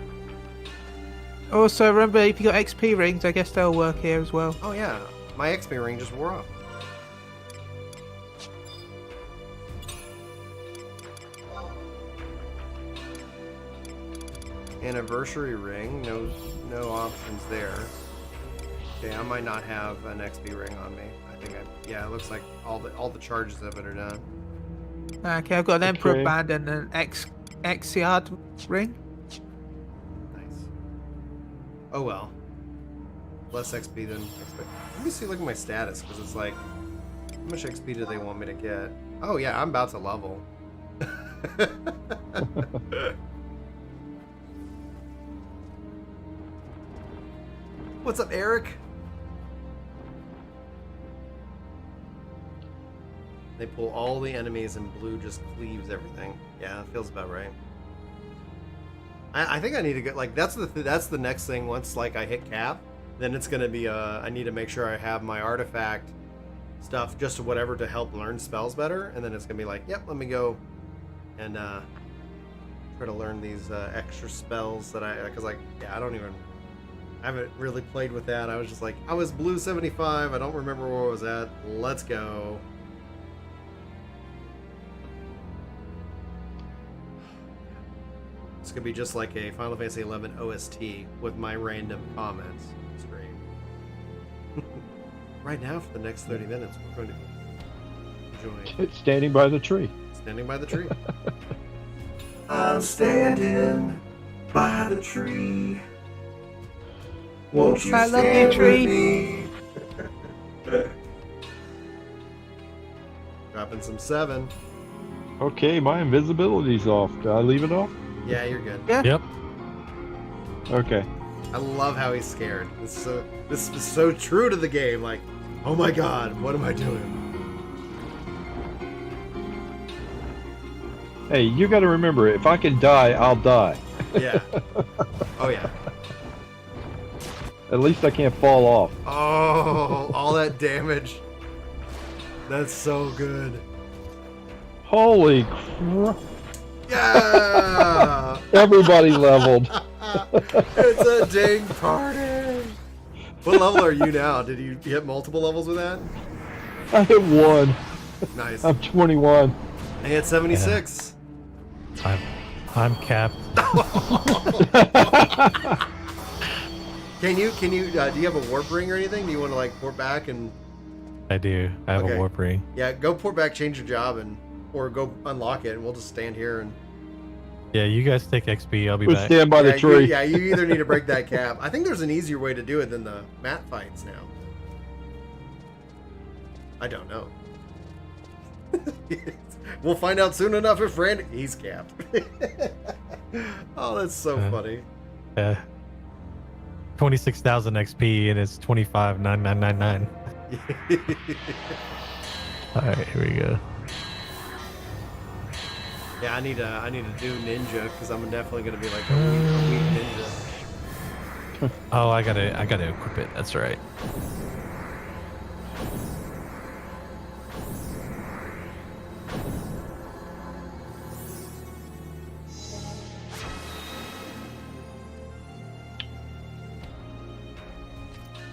Also, remember, if you got XP rings, I guess they'll work here as well. Oh, yeah. My XP ring just wore off. Anniversary ring, no options there. Okay, I might not have an XP ring on me. I think yeah, it looks like all the charges of it are done. Okay, I've got an Emperor Okay. Band and an XCR ring. Nice. Oh well. Less XP than expected. Let me see, look at my status, because it's like, how much XP do they want me to get? Oh yeah, I'm about to level. What's up, Eric? They pull all the enemies and blue just cleaves everything. Yeah, it feels about right. I think I need to get, like, that's the next thing. Once like I hit cap, then it's gonna be I need to make sure I have my artifact stuff, just whatever, to help learn spells better, and then it's gonna be like, yep, let me go and try to learn these extra spells that because like, yeah, I haven't really played with that. I was just like, I was blue 75, I don't remember where I was at, let's go. This could be just like a Final Fantasy XI OST with my random comments stream. Right now, for the next 30 minutes, we're going to enjoy Standing by the tree. standing by the tree. I'm standing by the tree. Won't you I love you, stand tree. with me? Dropping some 7. Okay, my invisibility's off. Do I leave it off? Yeah, you're good. Yeah. Yep. Okay. I love how he's scared. This is so true to the game. Like, oh my god, what am I doing? Hey, you got to remember, if I can die, I'll die. Yeah. Oh yeah. At least I can't fall off. Oh, all that damage. That's so good. Holy crap. Yeah! Everybody leveled. It's a dang party! What level are you now? Did you hit multiple levels with that? I hit 1. Nice. I'm 21. I hit 76. I'm capped. Can you do you have a warp ring or anything? Do you want to like port back and I do. I have Okay. a warp ring. yeah, go port back, change your job, or go unlock it, and we'll just stand here and Yeah, you guys take XP. I'll be We back. stand by the tree. You either need to break that cap. I think there's an easier way to do it than the mat fights now. I don't know. We'll find out soon enough if Randy... He's capped. Oh, that's so funny. 26,000 XP and it's 25,999. All right, here we go. Yeah, I need to do ninja because I'm definitely gonna be like a weak ninja. Oh, I gotta equip it. That's right.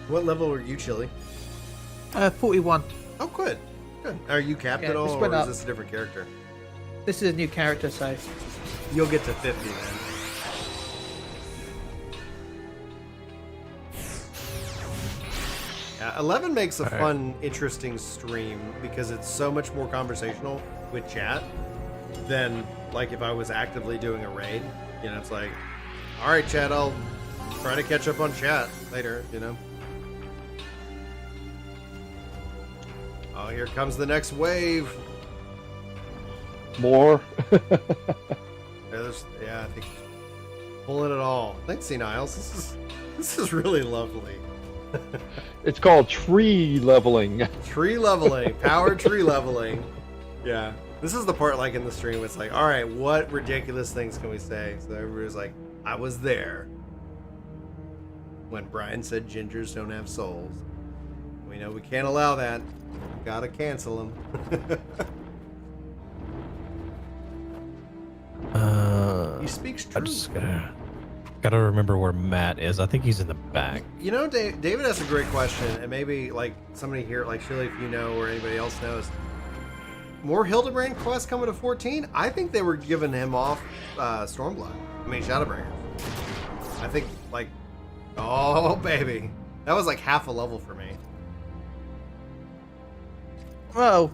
What level are you, Chili? 41. Oh, good. Good. Are you capped Yeah, at all, just or went is up. this a different character? This is a new character, so You'll get to 50 then. Yeah, 11 makes a All right. fun, interesting stream because it's so much more conversational with chat than like if I was actively doing a raid. You know, it's like, all right, chat, I'll try to catch up on chat later, you know. Oh, here comes the next wave. More. Yeah, I think pulling it all. Thanks, Seniles. This is really lovely. It's called tree leveling. Tree leveling, power tree leveling. Yeah, this is the part like in the stream. It's like, all right, what ridiculous things can we say? So everybody's like, I was there when Brian said gingers don't have souls. We know we can't allow that. Gotta cancel them. He speaks I true. just gotta remember where Matt is. I think he's in the back. You know, David has a great question, and maybe like somebody here, like Shirley, if you know, or anybody else knows, more Hildebrand quests coming to 14. I think they were giving him off Stormblood. I mean Shadowbringer. I think like, oh baby, That was like half a level for me. Well,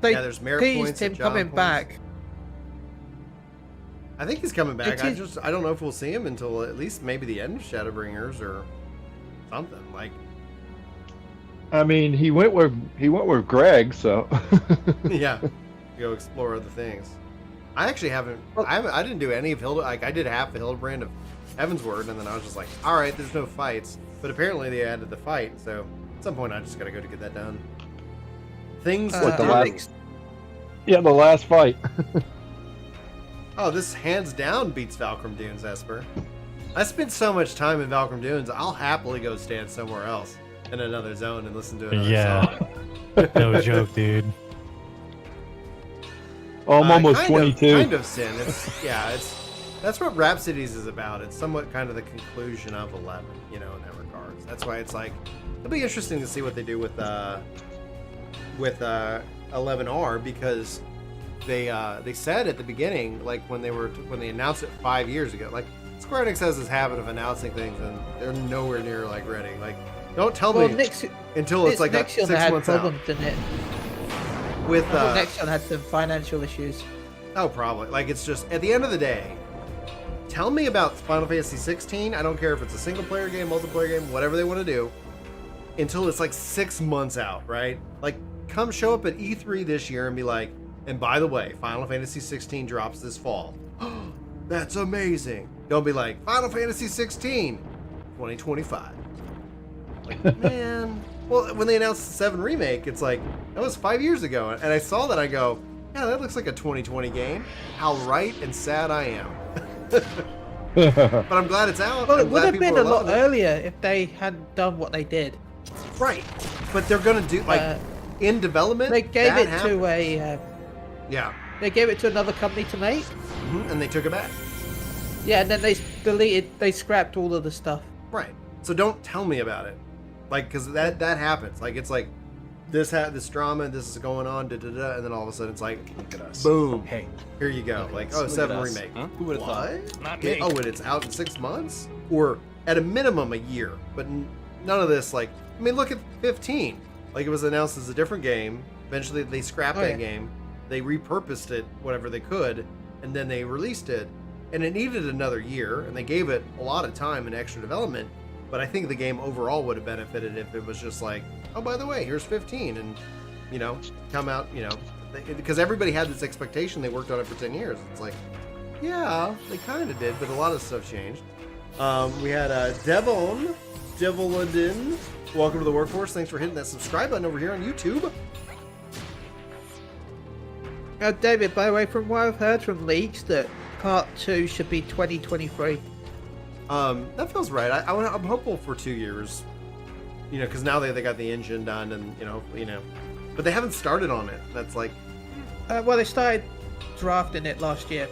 they Yeah, there's merit teased points him and job coming points. back. I think he's coming back. It is- I don't know if we'll see him until at least maybe the end of Shadowbringers or something. Like, I mean, he went with Greg, so. yeah, go explore other things. I actually haven't. I didn't do any of I did half the Hildebrand of Heavensward, and then I was just like, all right, there's no fights. But apparently they added the fight, so at some point I just gotta go to get that done. Things to What, the do. last- Yeah, the last fight. Oh, this hands down beats Valkyrie Dunes, Esper. I spent so much time in Valkyrie Dunes, I'll happily go stand somewhere else in another zone and listen to another Yeah. song. No joke, dude. Oh, I'm almost kind 22. Kind of sin. That's what Rhapsodies is about. It's somewhat kind of the conclusion of 11, in that regards. That's why it's like it'll be interesting to see what they do with 11R, because they said at the beginning, like when they announced it 5 years ago, like Square Enix has this habit of announcing things and they're nowhere near like ready. Like, don't tell me until it's like Nexion 6 had months out. problems, didn't it? With Nexion had some financial issues. Oh, probably. Like, it's just, at the end of the day, tell me about Final Fantasy XVI. I don't care if it's a single-player game, multiplayer game, whatever they want to do, until it's like 6 months out, right? Like, come show up at E3 this year and be like, and by the way, Final Fantasy XVI drops this fall. That's amazing. Don't be like, Final Fantasy XVI, 2025. Like, man. Well, when they announced the 7 Remake, it's like, that was 5 years ago. And I saw that, I go, yeah, that looks like a 2020 game. How right and sad I am. But I'm glad it's out. Well, I'm it would glad have been people a are lot loving it. earlier if they hadn't done what they did. Right. But they're going to do, like, in development, They gave that it happened. to a. Yeah. They gave it to another company to make. And they took it back. Yeah, and then they scrapped all of the stuff. Right. So don't tell me about it. Like, because that happens. Like, it's like, this drama, this is going on, da-da-da, and then all of a sudden it's like, Look at us. boom. Hey. Here you go. Look at Like, us. oh, Look 7 at us. Remake. Huh? Who would've thought? What? Not me. Oh, and it's out in 6 months? Or at a minimum a year. But none of this, like, I mean, look at 15. Like, it was announced as a different game. Eventually they scrapped that game. They repurposed it, whatever they could, and then they released it. And it needed another year, and they gave it a lot of time and extra development. But I think the game overall would have benefited if it was just like, oh, by the way, here's 15, and, come out, because everybody had this expectation. They worked on it for 10 years. It's like, yeah, they kind of did, but a lot of stuff changed. We had Devoladin. Welcome to the workforce. Thanks for hitting that subscribe button over here on YouTube. David, by the way, from what I've heard from leaks, that Part 2 should be 2023. That feels right. I'm hopeful for 2 years. Because now they got the engine done, and but they haven't started on it. That's like, Well, they started drafting it last year.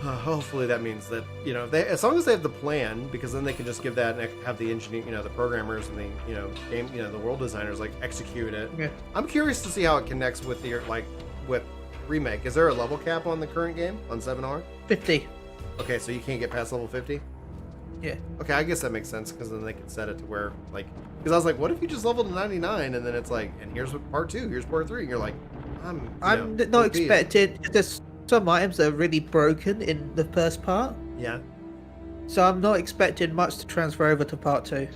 hopefully that means that as long as they have the plan, because then they can just give that and have the engineering, the programmers and the game, the world designers like execute it. Yeah. I'm curious to see how it connects with with Remake. Is there a level cap on the current game on 7R? 50. Okay, so you can't get past level 50. Yeah. Okay, I guess that makes sense, because then they can set it to where, like, because I was like, what if you just leveled to 99 and then it's like, and here's part 2, here's part 3, and you're like, I'm not expecting. There's some items that are really broken in the first part, Yeah. so I'm not expecting much to transfer over to Part 2.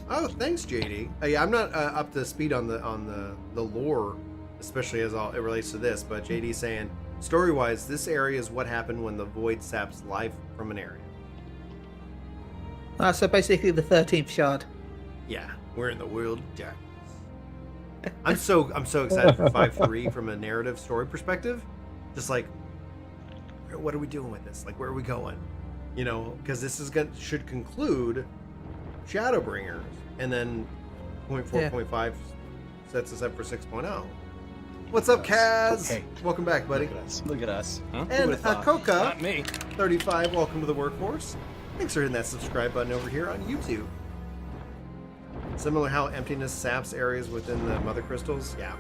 Oh, thanks, JD. Yeah, I'm not up to speed on the lore, especially as it relates to this, but JD saying, story-wise, this area is what happened when the void saps life from an area. So basically the 13th shard. Yeah, we're in the world of darkness. I'm so excited for 5.3 from a narrative story perspective. Just like, what are we doing with this? Like, where are we going? Because this should conclude Shadowbringers, and then 0.4.5 sets us up for 6.0. What's up, Kaz? Hey. Welcome back, buddy. Look at us. Look at us. Huh? Who And would've thought? Coca, Not me. 35, welcome to the workforce. Thanks for hitting that subscribe button over here on YouTube. Similar how emptiness saps areas within the mother crystals. Yeah.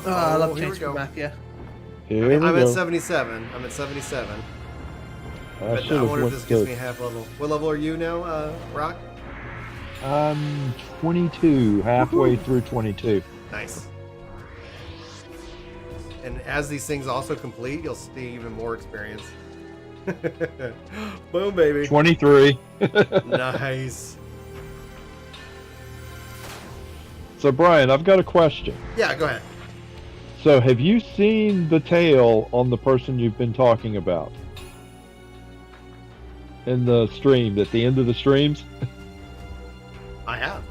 I love here we change go. from map, yeah. Here we I'm go. at 77. I'm at 77. I But should I have wonder if went this gives to. me half level. What level are you now, Rock? I'm 22, halfway through 22. Nice. And as these things also complete, you'll see even more experience. Boom, baby. 23. Nice. So, Brian, I've got a question. Yeah, go ahead. So, have you seen the tail on the person you've been talking about? In the stream, at the end of the streams? I have.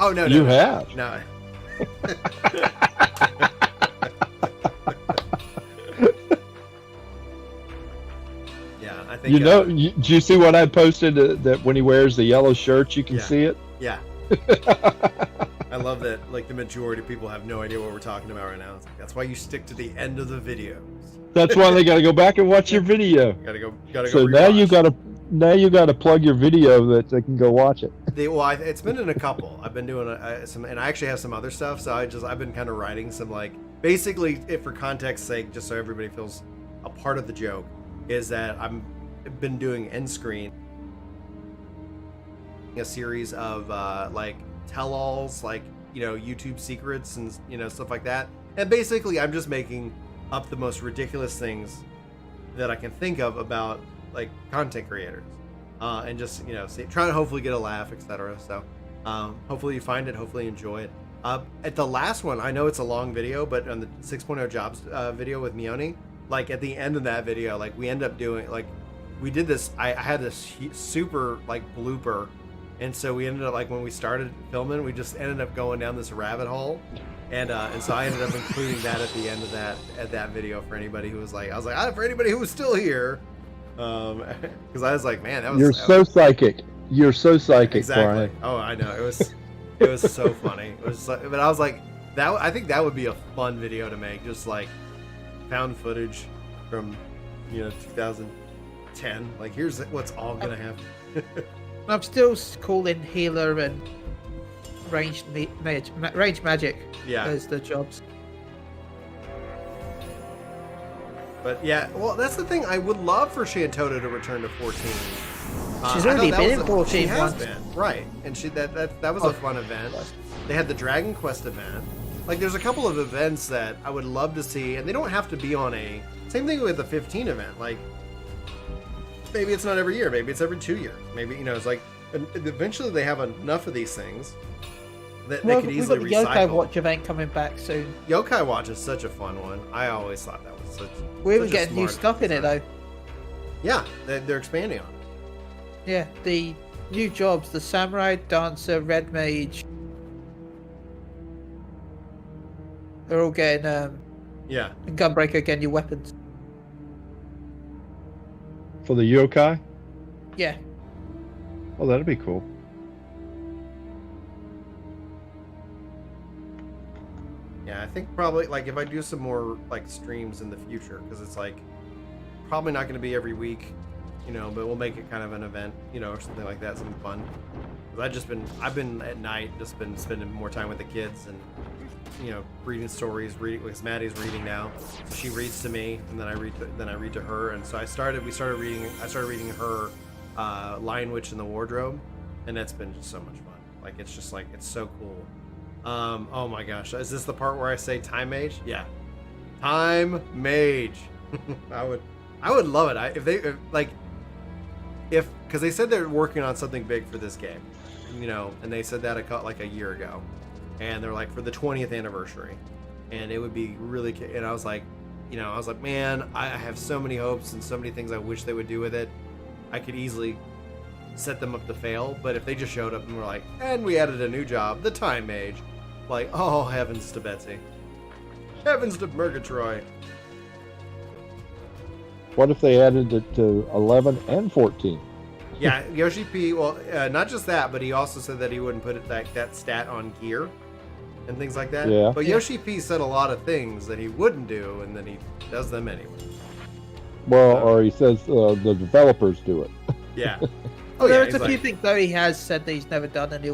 Oh, no, You no. have? No. Yeah, I think. You know, do you see what I posted that when he wears the yellow shirt, you can see it? Yeah. I love that. Like the majority of people have no idea what we're talking about right now. It's like, that's why you stick to the end of the videos. That's why they got to go back and watch your video. Gotta go. So now you got to plug your video that they can go watch it. It's been in a couple. I've been doing some, and I actually have some other stuff. So I've been kind of writing some, like, basically, if for context's sake, just so everybody feels a part of the joke, is that I've been doing end screen, a series of like tell-alls, like, you know, YouTube secrets and, you know, stuff like that. And basically, I'm just making up the most ridiculous things that I can think of about, like, content creators, and just, you know, trying to hopefully get a laugh, etc. So hopefully you find it, hopefully you enjoy it. At the last one, I know it's a long video, but on the 6.0 jobs video with Mione, like at the end of that video, like we end up doing, like, we did this, I had this super, like, blooper, and so we ended up, like, when we started filming, we just ended up going down this rabbit hole. And so I ended up including that at the end of that video for anybody who was like, I was like, for anybody who was still here, because I was like, man, that was. You're so psychic. You're so psychic, Exactly. Brian. Oh, I know. It was so funny. It was, but I was like, that. I think that would be a fun video to make, just like found footage from, you know, 2010. Like, here's what's all gonna happen. I'm still calling healer and ranged magic as the jobs. But yeah, well, that's the thing. I would love for Shantota to return to 14. She's already been in 14 She has once. been, right? And that was a fun event. They had the Dragon Quest event. Like, there's a couple of events that I would love to see, and they don't have to be on a. Same thing with the 15 event. Like, maybe it's not every year. Maybe it's every 2 years. Maybe, you know, it's like, and eventually they have enough of these things that they could easily we've got the recycle. Yokai Watch event coming back soon. Yokai Watch is such a fun one. I always thought that was such. We're even such a getting new smart stuff in it design. though. Yeah, they're expanding on it. Yeah, the new jobs: the Samurai, Dancer, Red Mage. They're all getting Yeah. and Gunbreaker getting new weapons. For the yokai? Yeah. Oh, that'd be cool. Yeah, I think probably, like, if I do some more, like, streams in the future, because it's like probably not going to be every week, you know, but we'll make it kind of an event, you know, or something like that, something fun. Because I've been at night, just been spending more time with the kids and, you know, reading stories, because Maddie's reading now, so she reads to me, and then I read to her, and so I started reading her Lion Witch in the Wardrobe, and that's been just so much fun. Like, it's just like, it's so cool. Oh my gosh, is this the part where I say Time Mage? Yeah, Time Mage. I would love it. Because they said they're working on something big for this game, you know, and they said that like a year ago, and they're like, for the 20th anniversary, and it would be really. And I was like, man, I have so many hopes and so many things I wish they would do with it. I could easily set them up to fail, but if they just showed up and were like, and we added a new job, the Time Mage, like, oh, heavens to Betsy, heavens to Murgatroyd. What if they added it to 11 and 14? Yeah, Yoshi P. Well, not just that, but he also said that he wouldn't put it that stat on gear and things like that. Yeah. But Yoshi P. said a lot of things that he wouldn't do, and then he does them anyway. Well, or he says the developers do it. Yeah. Oh yeah. There's a few things though he has said that he's never done, and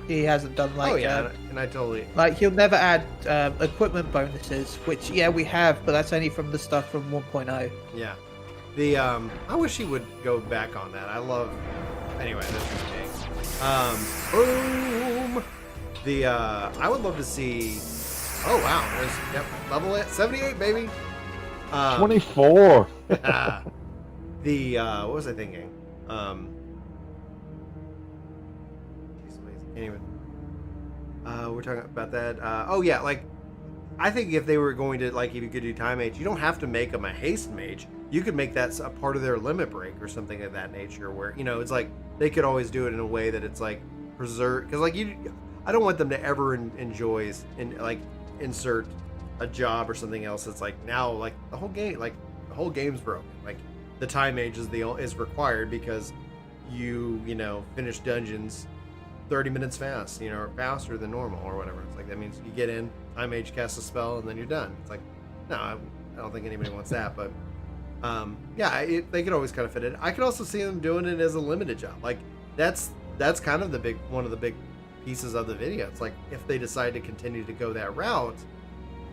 he hasn't done, like. Oh yeah, and I totally. Like, he'll never add equipment bonuses, which we have, but that's only from the stuff from 1.0. Yeah. I wish he would go back on that. I love. Anyway, that's just me. Boom. I would love to see. Oh wow, there's level 78, baby. 24. What was I thinking? Jeez Louise, can't even. We're talking about that. Oh yeah, like I think if they were going to if you could do time mage, you don't have to make them a haste mage. You could make that a part of their limit break or something of that nature, where it's like they could always do it in a way that it's like preserved. Because I don't want them to ever enjoy insert a job or something else that's like now like the whole game's broken. Like the time mage is required because you finish dungeons 30 minutes fast, or faster than normal or whatever. It's like that means you get in, time mage casts a spell, and then you're done. It's like, no, I don't think anybody wants that, but they could always kind of fit it. I could also see them doing it as a limited job. Like that's kind of one of the big pieces of the video. It's like if they decide to continue to go that route,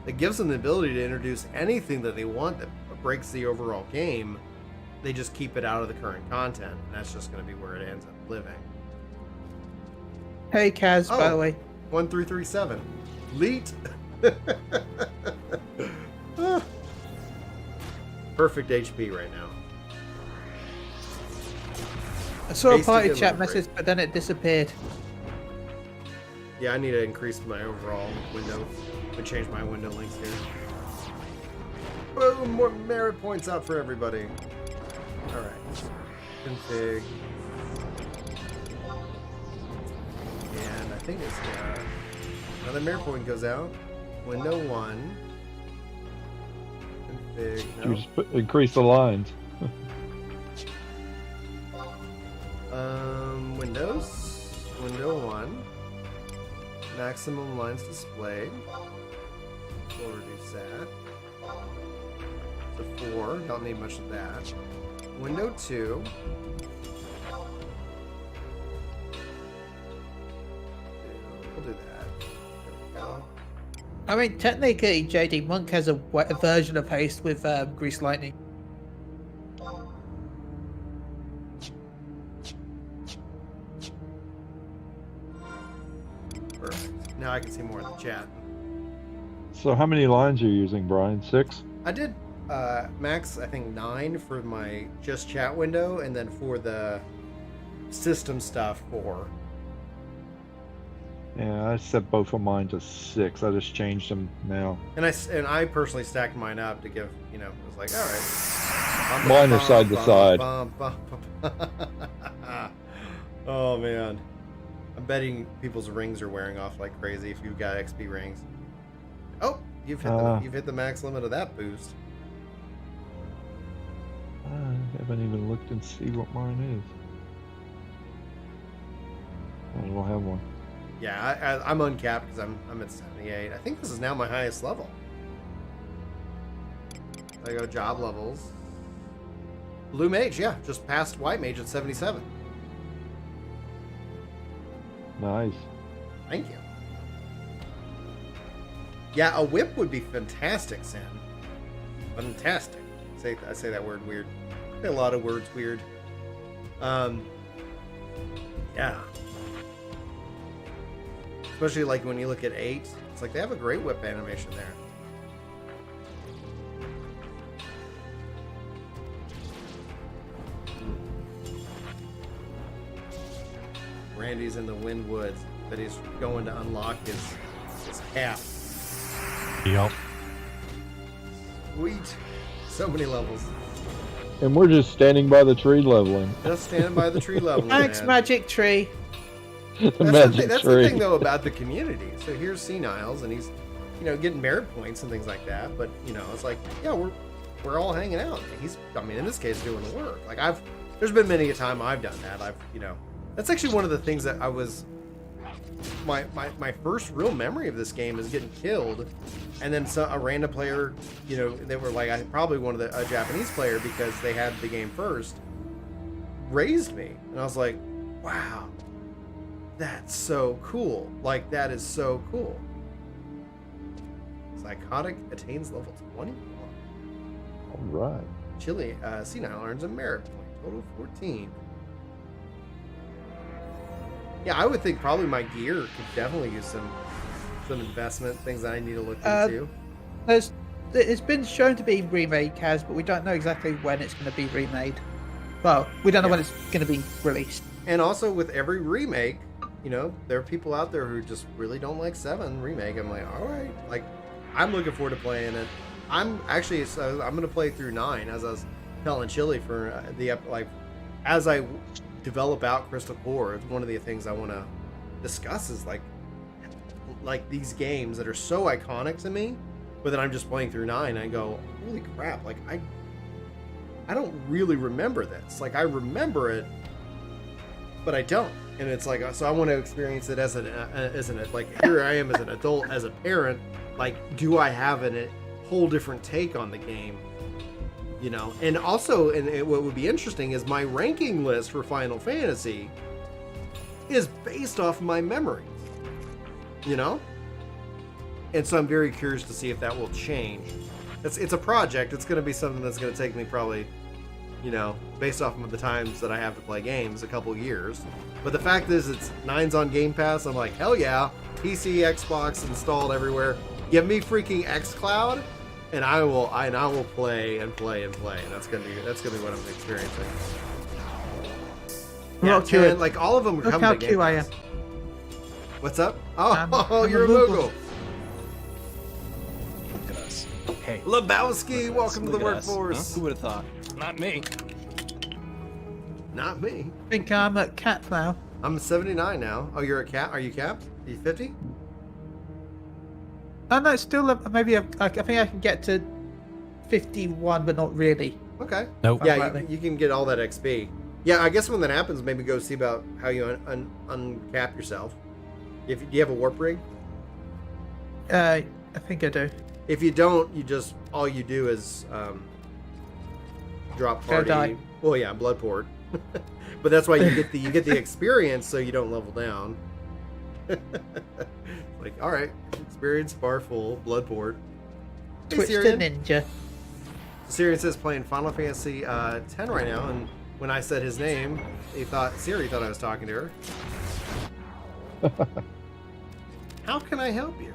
it gives them the ability to introduce anything that they want that breaks the overall game. They just keep it out of the current content, and that's just going to be where it ends up living. Hey, Kaz, by the way. 1337. Leet. Perfect HP right now. I saw a Hasted party and chat liberate. message, but then it disappeared. Yeah, I need to increase my overall window. I'm gonna change my window links here. Boom! More merit points out for everybody. Alright. Config. And I think it's another merit point goes out. Window 1. Config. You No. just increase the lines. Windows. Window 1. Maximum lines displayed. We'll reduce that to 4. Don't need much of that. Window 2. We'll do that. There we go. I mean, technically, JD Monk has a version of haste with Grease Lightning. Perfect. Now I can see more in the chat. So how many lines are you using, Brian? 6? I did max, I think 9 for my just chat window, and then for the system stuff 4. Yeah, I set both of mine to 6. I just changed them now. And I personally stacked mine up to give, it was like, all right. Mine are side to side. Oh man, I'm betting people's rings are wearing off like crazy if you've got XP rings. Oh, you've hit the max limit of that boost. I haven't even looked and see what mine is. I don't have one. Yeah, I'm uncapped because I'm at 78. I think this is now my highest level. There you go, job levels. Blue Mage, yeah, just passed White Mage at 77. Nice. Thank you. Yeah, a whip would be fantastic, Sam. Fantastic. I say that word weird. I say a lot of words weird. Yeah. Especially like when you look at 8, it's like they have a great whip animation there. Randy's in the Windwoods, but he's going to unlock his cap. Yep. Sweet. So many levels. And we're just standing by the tree leveling. Just standing by the tree level. Thanks, man. Magic Tree. That's the thing though about the community. So here's C Niles, and he's getting merit points and things like that. But it's like, yeah, we're all hanging out. In this case, doing the work. Like there's been many a time I've done that. That's actually one of the things that I was. My first real memory of this game is getting killed, and then a random player, they were like, probably one of a Japanese player because they had the game first, raised me, and I was like, wow, that's so cool. Like that is so cool. Psychotic attains level 21. All right. Chile, Senile earns a merit point. Total 14. Yeah, I would think probably my gear could definitely use some investment, things that I need to look into. It's been shown to be remade, Kaz, but we don't know exactly when it's going to be remade. Well, we don't know when it's going to be released. And also with every remake, you know, there are people out there who just really don't like 7 remake. I'm like, all right, like, I'm looking forward to playing it. I'm actually, I'm going to play through 9, as I was telling Chili for as I develop out Crystal Core. It's one of the things I want to discuss is like these games that are so iconic to me, but then I'm just playing through 9. I go, holy crap! Like I don't really remember this. Like I remember it, but I don't. And it's like, so I want to experience it as like here I am as an adult, as a parent. Like, do I have a whole different take on the game? You know, and also, what would be interesting is my ranking list for Final Fantasy is based off my memories. You know, and so I'm very curious to see if that will change. It's a project. It's going to be something that's going to take me probably, you know, based off of the times that I have to play games, a couple years. But the fact is, it's 9's on Game Pass. I'm like, hell yeah, PC, Xbox installed everywhere. Give me freaking xCloud, and I will play and play and play. And that's gonna be what I'm experiencing. Yeah, 10, like all of them are coming to Game Pass. What's up? Oh, you're a Moogle. Look at us. Hey, Lebowski, welcome to the workforce. Huh? Who would have thought? Not me. Not me. I think I'm at cap now. I'm 79 now. Oh, you're at cap? Are you capped? Are you 50? Oh no, it's still maybe I think I can get to 51, but not really. Okay. Nope. Yeah, you can get all that XP. Yeah, I guess when that happens, maybe go see about how you uncap yourself. Do you have a warp rig? I think I do. If you don't, all you do is drop party. Die. Well, yeah, blood port. But that's why you get the experience, so you don't level down. Like, all right, experience bar full, blood port. Hey, Twitch to Syrian. Ninja. Syrian says playing Final Fantasy X right now, and when I said his name, Siri thought I was talking to her. How can I help you?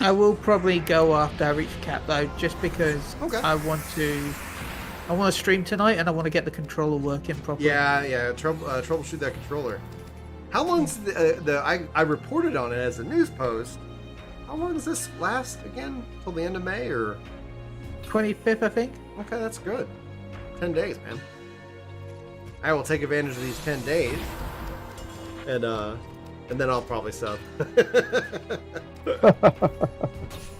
I will probably go after I reach cap though, just because Okay. I want to stream tonight and I want to get the controller working properly. Yeah. Troubleshoot that controller. How long's I reported on it as a news post. How long does this last again? Till the end of May or? 25th, I think. Okay, that's good. 10 days, man. I will take advantage of these 10 days, and then I'll probably sub.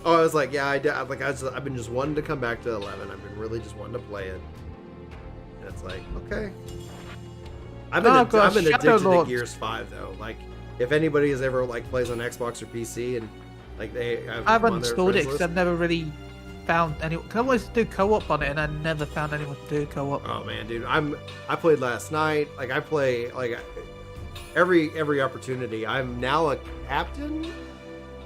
Oh, I was like, yeah, I've been just wanting to come back to 11. I've been really just wanting to play it. And it's like, okay. I've been addicted to Gears 5 though. Like, if anybody has ever plays on Xbox or PC and like I've uninstalled it because I've never really found anyone. I always do co-op on it, and I never found anyone to do co-op. Oh man, dude, I played last night. Like I play every opportunity. I'm now a captain,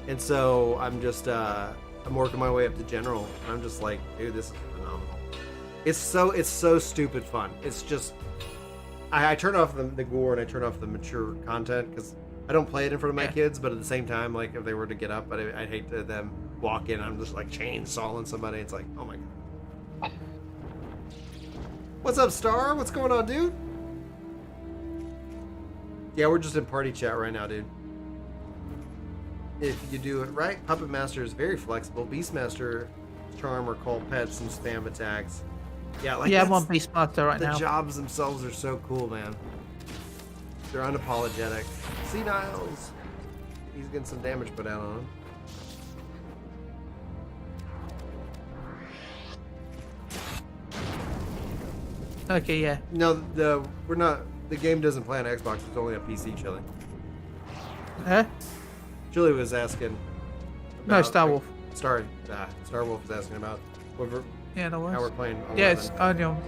and so I'm just I'm working my way up to general. And I'm just like, dude, this is phenomenal. It's so stupid fun. It's just I turn off the gore and I turn off the mature content because I don't play it in front of my kids, but at the same time, like if they were to get up, I'd hate to them walk in. I'm just like chainsawing somebody. It's like, oh my god. What's up, Star? What's going on, dude? Yeah, we're just in party chat right now, dude. If you do it right, Puppet Master is very flexible. Beastmaster, Charm, or Call Pets and spam attacks. Yeah, I'm on Beastmaster right now. The jobs themselves are so cool, man. They're unapologetic. Seniles. He's getting some damage put out on him. Okay, yeah. No, the game doesn't play on Xbox. It's only on PC, Chili. Huh? Chili was asking. No, Star Wolf. Star Wolf was asking about Yeah, no worries. how we're playing. 11. Yeah, it's only on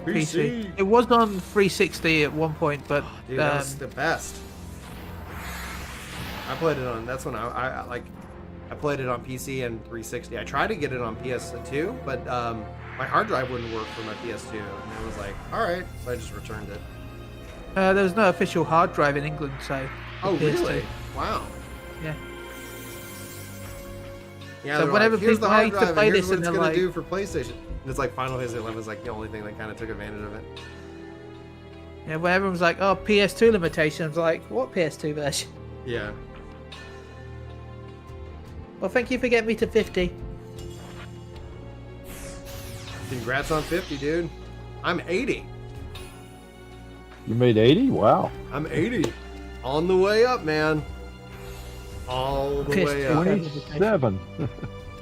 PC. It was on 360 at one point, but dude, that was the best. I played it on. That's when I like. I played it on PC and 360. I tried to get it on PS2, but my hard drive wouldn't work for my PS2, and it was like, all right, so I just returned it. There's no official hard drive in England, so. Oh, PS2. really? Wow. Yeah. Yeah. So whenever here's the people hard used to drive, play and here's this what and it's they're gonna like- do for PlayStation. And it's like Final Fantasy XI is like the only thing that kind of took advantage of it. Yeah, when everyone's like, oh, PS2 limitations, like, what PS2 version? Yeah. Well, thank you for getting me to 50. Congrats on 50, dude. I'm 80. You made 80? Wow. I'm 80. On the way up, man. All the way up. 27.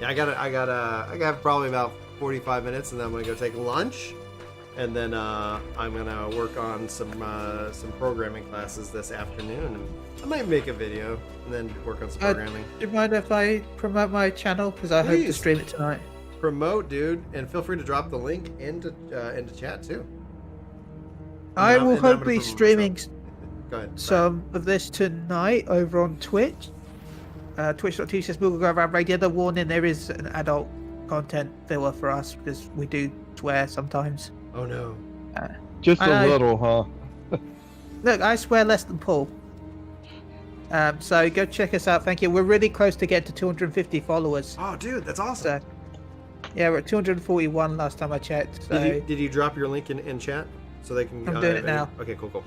Yeah, I got probably about 45 minutes, and then I'm gonna go take lunch, and then I'm gonna work on some programming classes this afternoon, and I might make a video and then work on some programming. Do you mind if I promote my channel? Because I hope to Please. stream it tonight. Promote, dude, and feel free to drop the link into chat too. I will and then I'm hope gonna be promote streaming myself. Go ahead. some of this tonight over on Twitch. Twitch.tv/BoogleGoAroundRadio. The warning, there is an adult content filler for us because we do swear sometimes. Oh no. Just I a know. little, huh? Look, I swear less than Paul. So go check us out. Thank you. We're really close to getting to 250 followers. Oh, dude, that's awesome. So, yeah, we're at 241 last time I checked. So Did you drop your link in chat so they can? I'm doing it now. Okay, cool.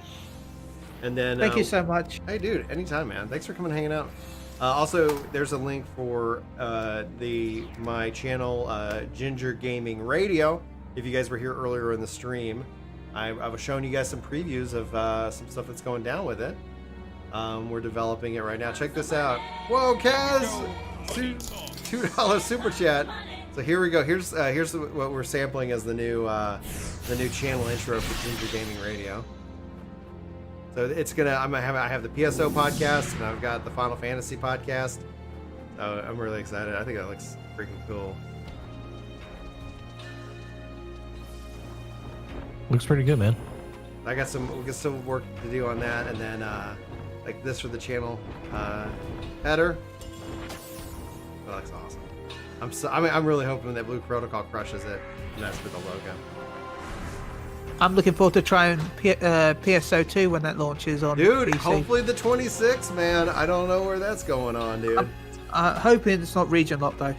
And then thank you so much. Hey, dude, anytime, man. Thanks for coming and hanging out. Also, there's a link for my channel, Ginger Gaming Radio. If you guys were here earlier in the stream, I was showing you guys some previews of some stuff that's going down with it. We're developing it right now. Check this out. Whoa, Kaz! $2 super chat. So here we go. Here's what we're sampling as the new channel intro for Ginger Gaming Radio. So it's gonna. I have the PSO podcast, and I've got the Final Fantasy podcast. So I'm really excited. I think that looks freaking cool. Looks pretty good, man. We got some work to do on that, and then like this for the channel header. That looks awesome. I'm really hoping that Blue Protocol crushes it, and that's for the logo. I'm looking forward to trying PSO2 when that launches on Dude, PC. hopefully the 26th, man. I don't know where that's going on, dude. I'm hoping it's not region locked though.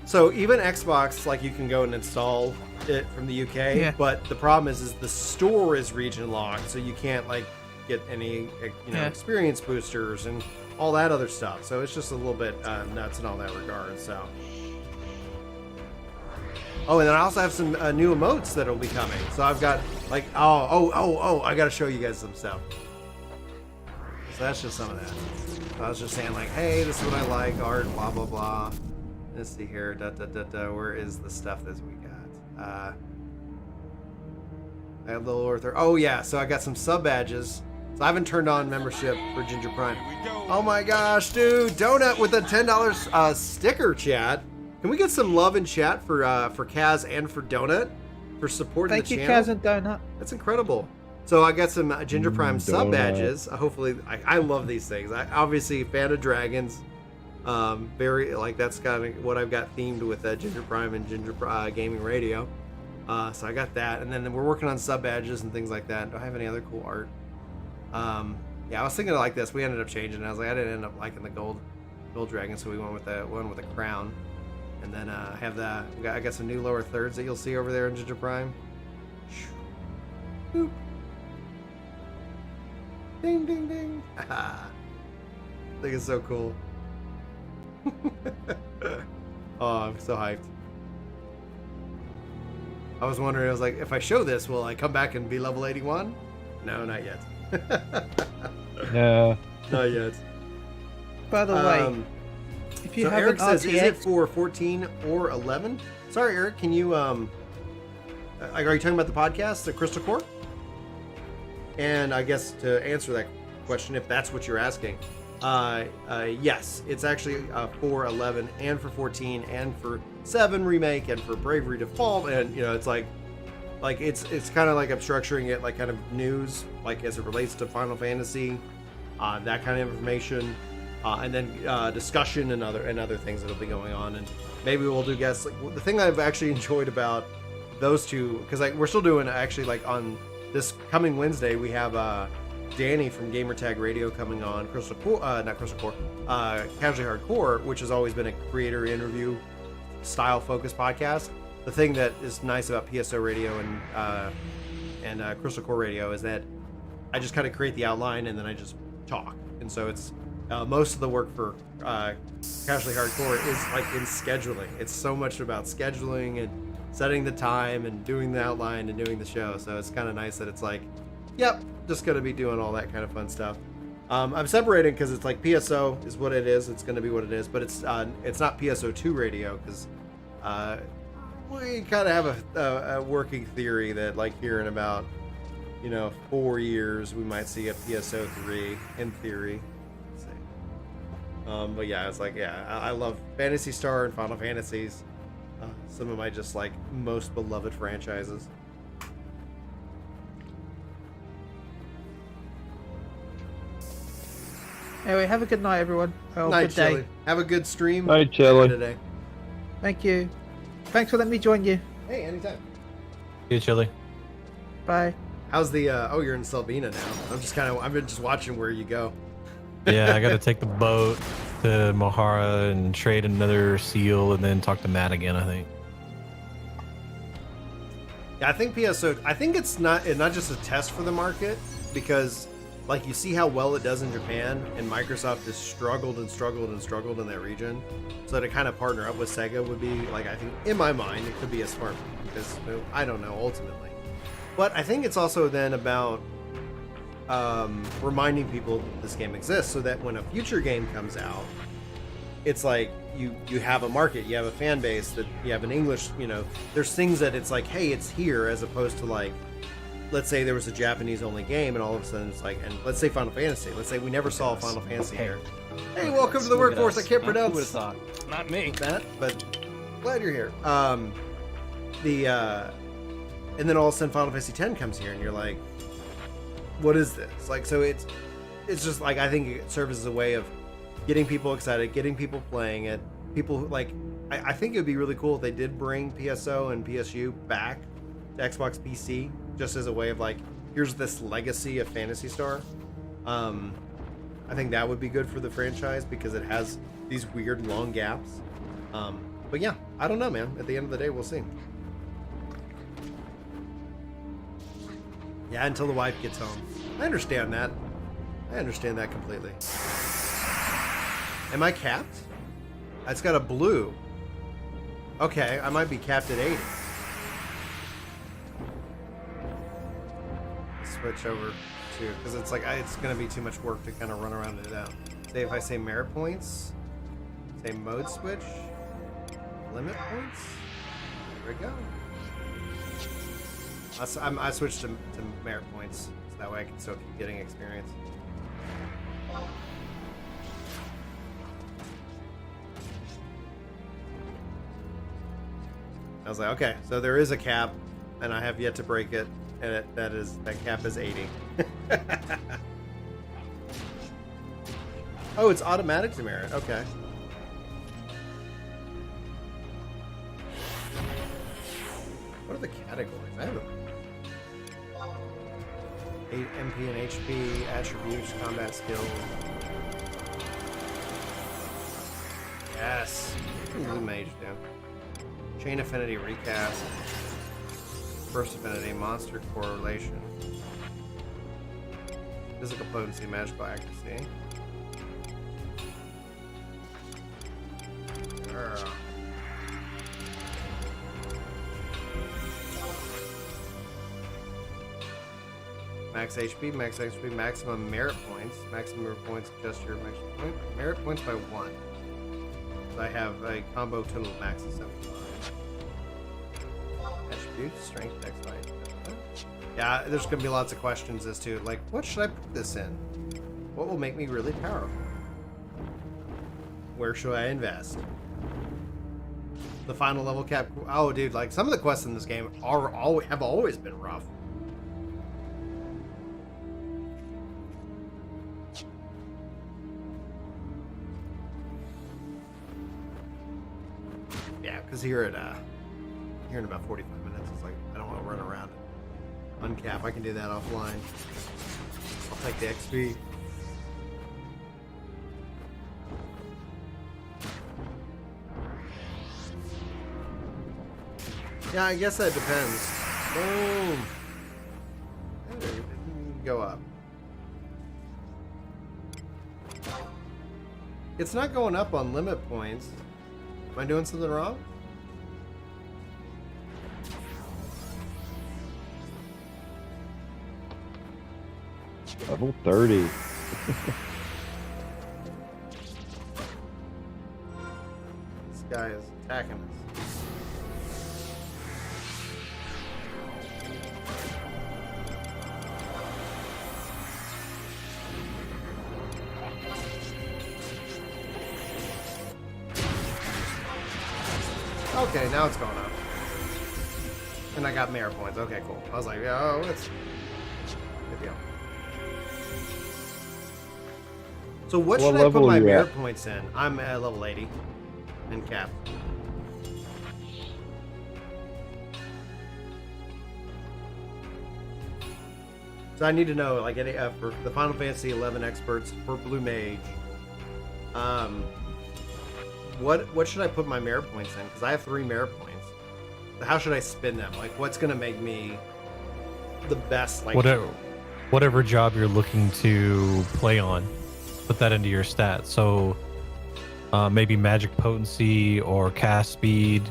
So even Xbox, like, you can go and install it from the UK, Yeah. but the problem is the store is region locked, so you can't like get any Yeah. experience boosters and all that other stuff. So it's just a little bit nuts in all that regard. So. Oh, and then I also have some new emotes that'll be coming. So I've got like I got to show you guys some stuff. So that's just some of that. So I was just saying like, hey, this is what I like, art, blah blah blah. Let's see here. Where is the stuff that we got? I have the lower third. Oh yeah, so I got some sub badges. So I haven't turned on membership for Ginger Prime. Oh my gosh, dude! Donut with a $10 sticker, chat. Can we get some love in chat for Kaz and for Donut for supporting Thank the you, channel? Kaz and Donut. That's incredible. So I got some Ginger Prime sub Donut. badges. Hopefully, I love these things. I obviously fan of dragons. Very like that's kind of what I've got themed with Ginger Prime and Ginger Gaming Radio. So I got that, and then we're working on sub badges and things like that. Do I have any other cool art? Yeah, I was thinking of like this. We ended up changing. I was like, I didn't end up liking the gold dragon, so we went with the one with the crown. And then I have I got some new lower thirds that you'll see over there in Ginger Prime. Boop. Ding ding ding. I think it's so cool. Oh, I'm so hyped. I was wondering, I was like, if I show this, will I come back and be level 81? No, not yet. Yeah. Not yet. By the way, if you So have Eric an says, RTX, is it for 14 or 11? Sorry, Eric, can you, are you talking about the podcast, the Crystal Core? And I guess to answer that question, if that's what you're asking, yes, it's actually for 11 and for 14 and for 7 Remake and for Bravery Default, and it's like it's kind of like I'm structuring it like kind of news, like as it relates to Final Fantasy, that kind of information. and then discussion and other things that'll be going on, and maybe we'll do guests. Like, the thing I've actually enjoyed about those two, because like we're still doing actually like on this coming Wednesday, we have Danny from Gamertag Radio coming on, Crystal Core, not Crystal Core, Casually Hardcore, which has always been a creator interview style focused podcast. The thing that is nice about PSO Radio and Crystal Core Radio is that I just kind of create the outline and then I just talk, and so it's most of the work for Casually Hardcore is like in scheduling. It's so much about scheduling and setting the time and doing the outline and doing the show. So it's kind of nice that it's like, yep, just gonna be doing all that kind of fun stuff. I'm separating because it's like PSO is what it is. It's gonna be what it is, but it's not PSO2 radio because we kind of have a working theory that like here in about 4 years we might see a PSO3 in theory. Let's see. But yeah, it's like I love Phantasy Star and Final Fantasies. Some of my just like most beloved franchises. Anyway, have a good night, everyone. Oh, Night, good day. Chili. Have a good stream. Night, Chili. Today. Thank you. Thanks for letting me join you. Hey, anytime. Hey, Chili. Bye. How's the? Oh, you're in Selbina now. I've been just watching where you go. Yeah, I got to take the boat to Mohara and trade another seal, and then talk to Matt again, I think. Yeah, I think PSO. I think it's not just a test for the market, because like you see how well it does in Japan, and Microsoft has struggled and struggled and struggled in that region. So to kind of partner up with Sega would be like, I think in my mind it could be a smart move, because I don't know ultimately, but I think it's also then about reminding people that this game exists, so that when a future game comes out, it's like you have a market, you have a fan base, that you have an English, there's things that it's like, hey, it's here, as opposed to like, let's say there was a Japanese only game and all of a sudden it's like, and let's say Final Fantasy, let's say we never saw a Final Fantasy here. Hey, welcome to the workforce. I can't pronounce Who would have thought? Not me. that, but glad you're here. And then all of a sudden Final Fantasy X comes here and you're like, what is this? Like, so it's just like, I think it serves as a way of getting people excited, getting people playing it. People like, I think it would be really cool if they did bring PSO and PSU back to Xbox PC, just as a way of like, here's this legacy of Phantasy Star. I think that would be good for the franchise because it has these weird long gaps. But yeah, I don't know, man. At the end of the day, we'll see. Yeah, until the wife gets home. I understand that. I understand that completely. Am I capped? It's got a blue. Okay, I might be capped at 80. Switch over to, because it's like, it's going to be too much work to kind of run around it out. Say if I say merit points, say mode switch, limit points. There we go. I switched to merit points, so that way I can still keep getting experience. I was like, okay, so there is a cap, and I have yet to break it, and that cap is 80. Oh, it's automatic to merit. Okay. What are the categories? I have 8 MP and HP, attributes, combat skills. Yes. Blue Mage do. Chain affinity recast. Burst affinity, monster correlation. Physical potency, magical accuracy. Max HP, maximum merit points. Maximum merit points, adjust your maximum point. Merit points by 1. So I have a combo total of max of 75. Attributes, strength, dex, fight. Yeah, there's going to be lots of questions as to, like, what should I put this in? What will make me really powerful? Where should I invest? The final level cap. Oh, dude, like, some of the quests in this game have always been rough. because here in about 45 minutes, it's like I don't want to run around and uncap. I can do that offline. I'll take the XP. Yeah, I guess that depends. Boom. There, it didn't go up. It's not going up on limit points. Am I doing something wrong? Level 30. This guy is attacking us. Okay, now it's going up. And I got merit points. Okay, cool. I was like, oh, it's good deal. So what should I put my merit points in? I'm at level 80 and cap. So I need to know, like, any for the Final Fantasy XI experts for Blue Mage. What should I put my merit points in? Because I have 3 merit points. How should I spin them? Like, what's gonna make me the best? Like, whatever job you're looking to play on, put that into your stats. So maybe magic potency or cast speed,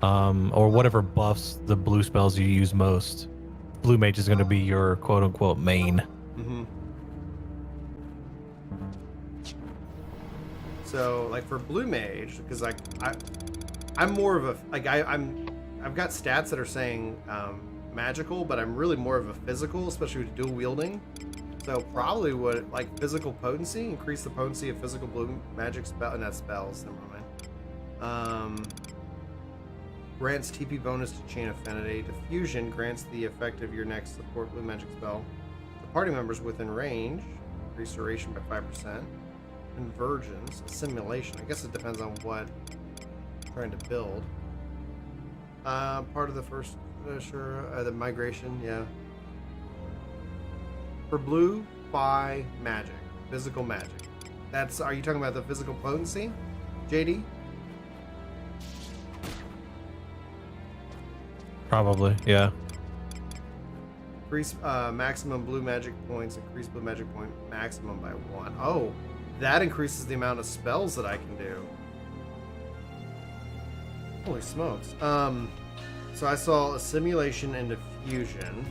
or whatever buffs the blue spells you use most. Blue Mage is going to be your quote unquote main. Mm-hmm. So, like for Blue Mage, because I'm more of a I've got stats that are saying magical, but I'm really more of a physical, especially with dual wielding. So probably would like physical potency, increase the potency of physical blue magic spell, not spells. Never mind. Grants TP bonus to chain affinity. Diffusion grants the effect of your next support blue magic spell to party members within range. Increase duration by 5%. Convergence, assimilation. I guess it depends on what I'm trying to build. Part of the first, the migration, yeah. For blue, phi magic, physical magic. That's. Are you talking about the physical potency, JD? Probably, yeah. Increase maximum blue magic points. Increase blue magic point maximum by 1. Oh, that increases the amount of spells that I can do. Holy smokes. So I saw assimilation and diffusion.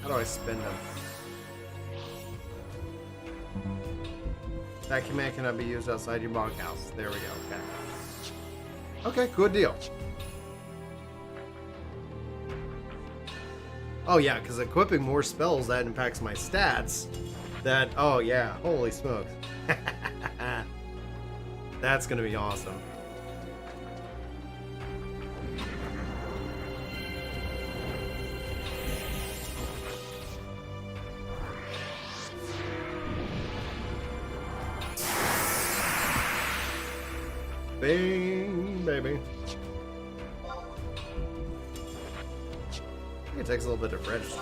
How do I spend them? That command cannot be used outside your bunkhouse. There we go. Okay. Okay, good deal. Oh yeah, because equipping more spells, that impacts my stats. That, oh yeah, holy smokes. That's gonna be awesome. Bing, baby. I think it takes a little bit to register.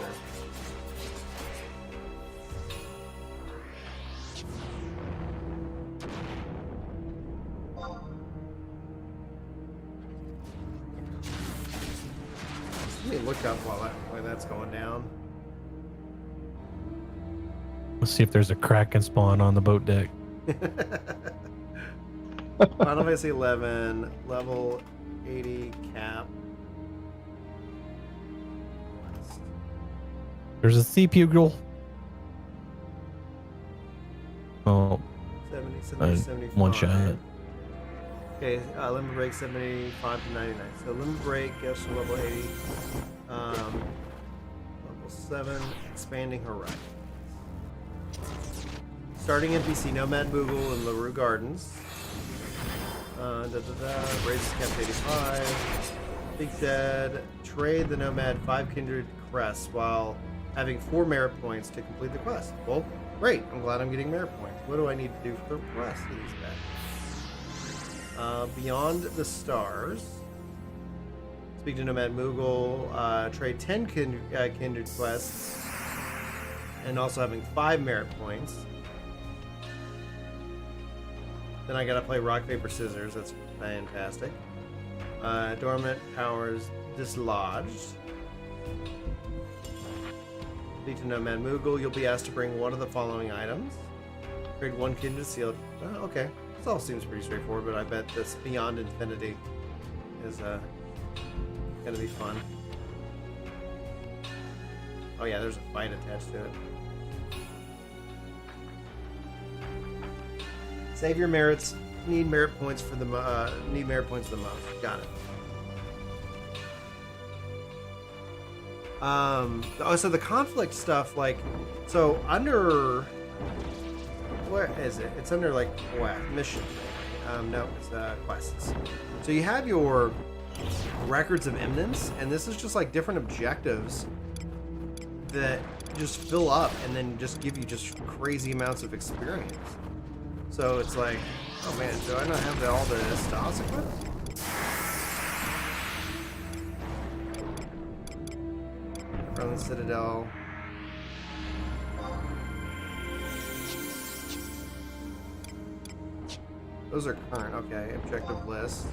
Let me look up while that's going down. Let's see if there's a Kraken spawn on the boat deck. Final Fantasy XI, level 80 cap. There's a sea pugil. Oh, 70, 75. one shot. Okay, limit break 75 to 99. So limit break gets to level 80. Level 7, expanding horizon. Starting NPC Nomad Moogle in LaRue Gardens. Raises cap to 85. Big Dead. Trade the Nomad 5 Kindred Crests while having 4 merit points to complete the quest. Well, great. I'm glad I'm getting merit points. What do I need to do for the rest of these guys? Beyond the Stars. Speak to Nomad Moogle. Trade 10 kindred quests. And also having 5 merit points. Then I gotta play Rock, Paper, Scissors. That's fantastic. Dormant Powers Dislodged. Speak to Nomad Moogle. You'll be asked to bring one of the following items. Trade 1 kindred sealed. Okay. This all seems pretty straightforward, but I bet this Beyond Infinity is gonna be fun. Oh yeah, there's a fight attached to it. Save your merits. Need merit points for the most. Got it. So the conflict stuff, like, so under, where is it? It's under like what mission? No, it's quests. So you have your records of eminence, and this is just like different objectives that just fill up and then just give you just crazy amounts of experience. So it's like, oh man, do I not have all the Stas equipped? From the Citadel. Those are current, okay. Objective list.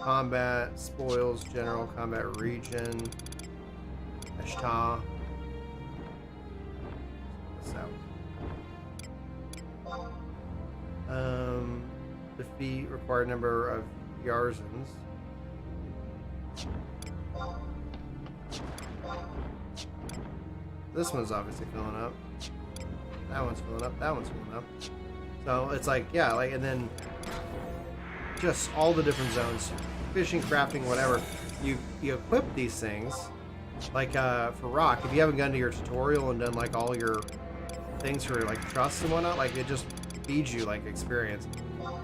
Combat, spoils, general combat region. Ashta. Defeat required number of Yarzans. This one's obviously filling up. That one's filling up. That one's filling up. So it's like, yeah, like, and then just all the different zones, fishing, crafting, whatever. You equip these things. Like for rock, if you haven't gone to your tutorial and done like all your things for like trusts and whatnot, like it just feeds you like experience.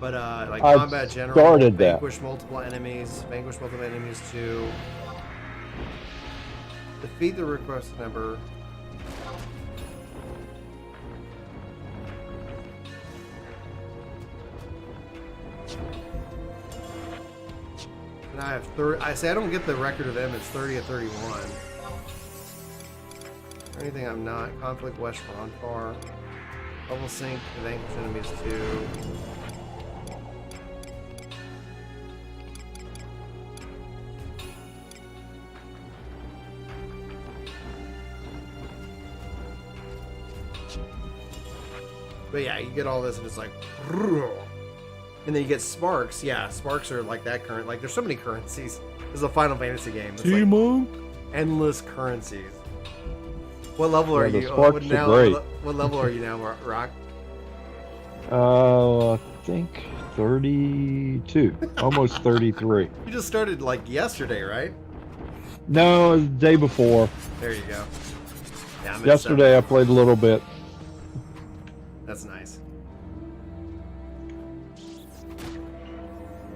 But like combat general, vanquish multiple enemies to defeat the request number. And I have 30. I say I don't get the record of them. It's 30 of 31. Anything I'm not. Conflict West on far. Level sync. Vanquish enemies 2. But yeah, you get all this and it's like, and then you get sparks. Yeah, sparks are like that current. Like there's so many currencies. This is a Final Fantasy game. It's like endless currencies. What level are you? What level are you now, Rock? I think 32, almost 33. You just started like yesterday, right? No, it was the day before. There you go. Yeah, yesterday I played a little bit. That's nice.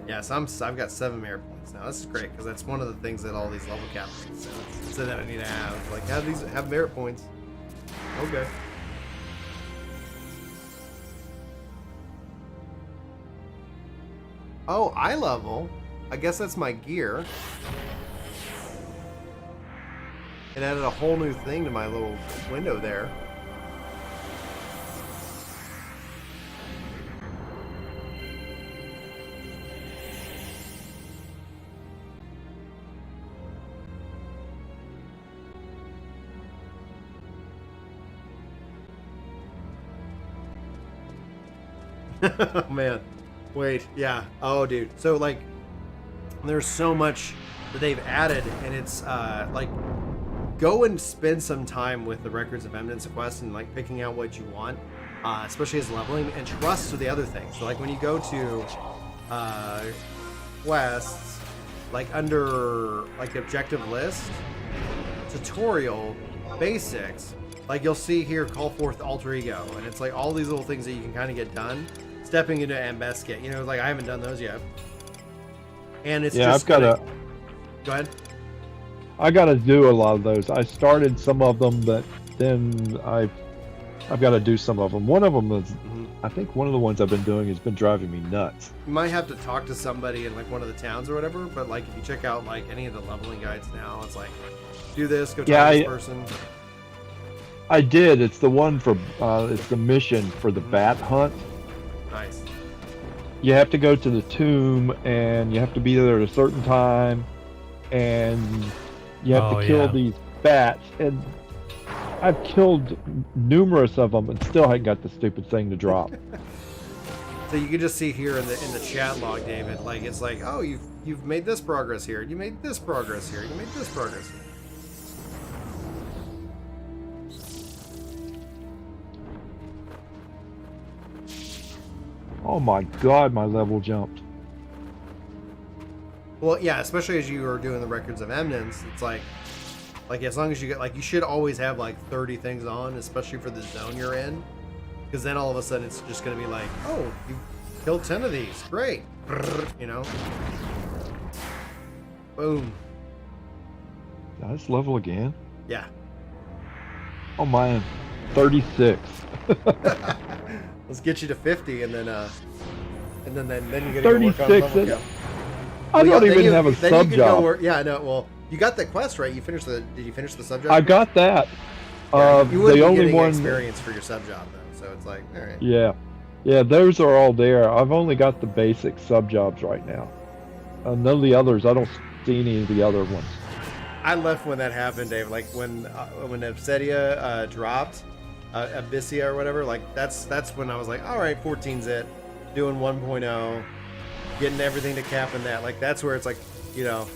Yeah, so I've got 7 merit points now. This is great because that's one of the things that all these level caps say that I need to have. Like have merit points. Okay. Oh, eye level. I guess that's my gear. It added a whole new thing to my little window there. Oh man, wait, yeah. Oh dude, so like there's so much that they've added, and it's like go and spend some time with the records of eminence quest and like picking out what you want, especially as leveling, and trust are the other thing. So like when you go to quests, like under like the objective list, tutorial, basics, like you'll see here, call forth alter ego, and it's like all these little things that you can kind of get done. Stepping into Ambesket, you know, like I haven't done those yet. And it's just I've got Go ahead. I got to do a lot of those. I started some of them, but then I I've got to do some of them. One of them is, Mhm. I think one of the ones I've been doing has been driving me nuts. You might have to talk to somebody in like one of the towns or whatever, but like if you check out like any of the leveling guides now, it's like do this, go talk to this person. I did. It's the one for, it's the mission for the bat hunt. Nice. You have to go to the tomb, and you have to be there at a certain time, and you have to kill these bats. And I've killed numerous of them, and still haven't got the stupid thing to drop. So you can just see here in the chat log, David, like it's like, oh, you've made this progress here, you made this progress here, you made this progress here. Oh my god, my level jumped. Well, yeah, especially as you are doing the Records of Eminence, it's like as long as you get, like, you should always have like 30 things on, especially for the zone you're in, because then all of a sudden it's just going to be like, oh, you killed 10 of these, great, you know, boom. Did I just level again? Yeah. Oh man, 36. Let's get you to 50, and then you get to work on 36. level cap. I don't even have a then sub you can job. yeah, I know. Well, you got the quest, right? Did you finish the sub job? I got that. Yeah, you wouldn't the be only getting one. experience for your sub job though, so it's like, all right. Yeah, yeah, those are all there. I've only got the basic sub jobs right now. None of the others. I don't see any of the other ones. I left when that happened, Dave. Like when Obsidia dropped, Abyssia or whatever. Like that's when I was like, all right, 14's it. Doing 1.0, getting everything to cap in that. Like that's where it's like, you know,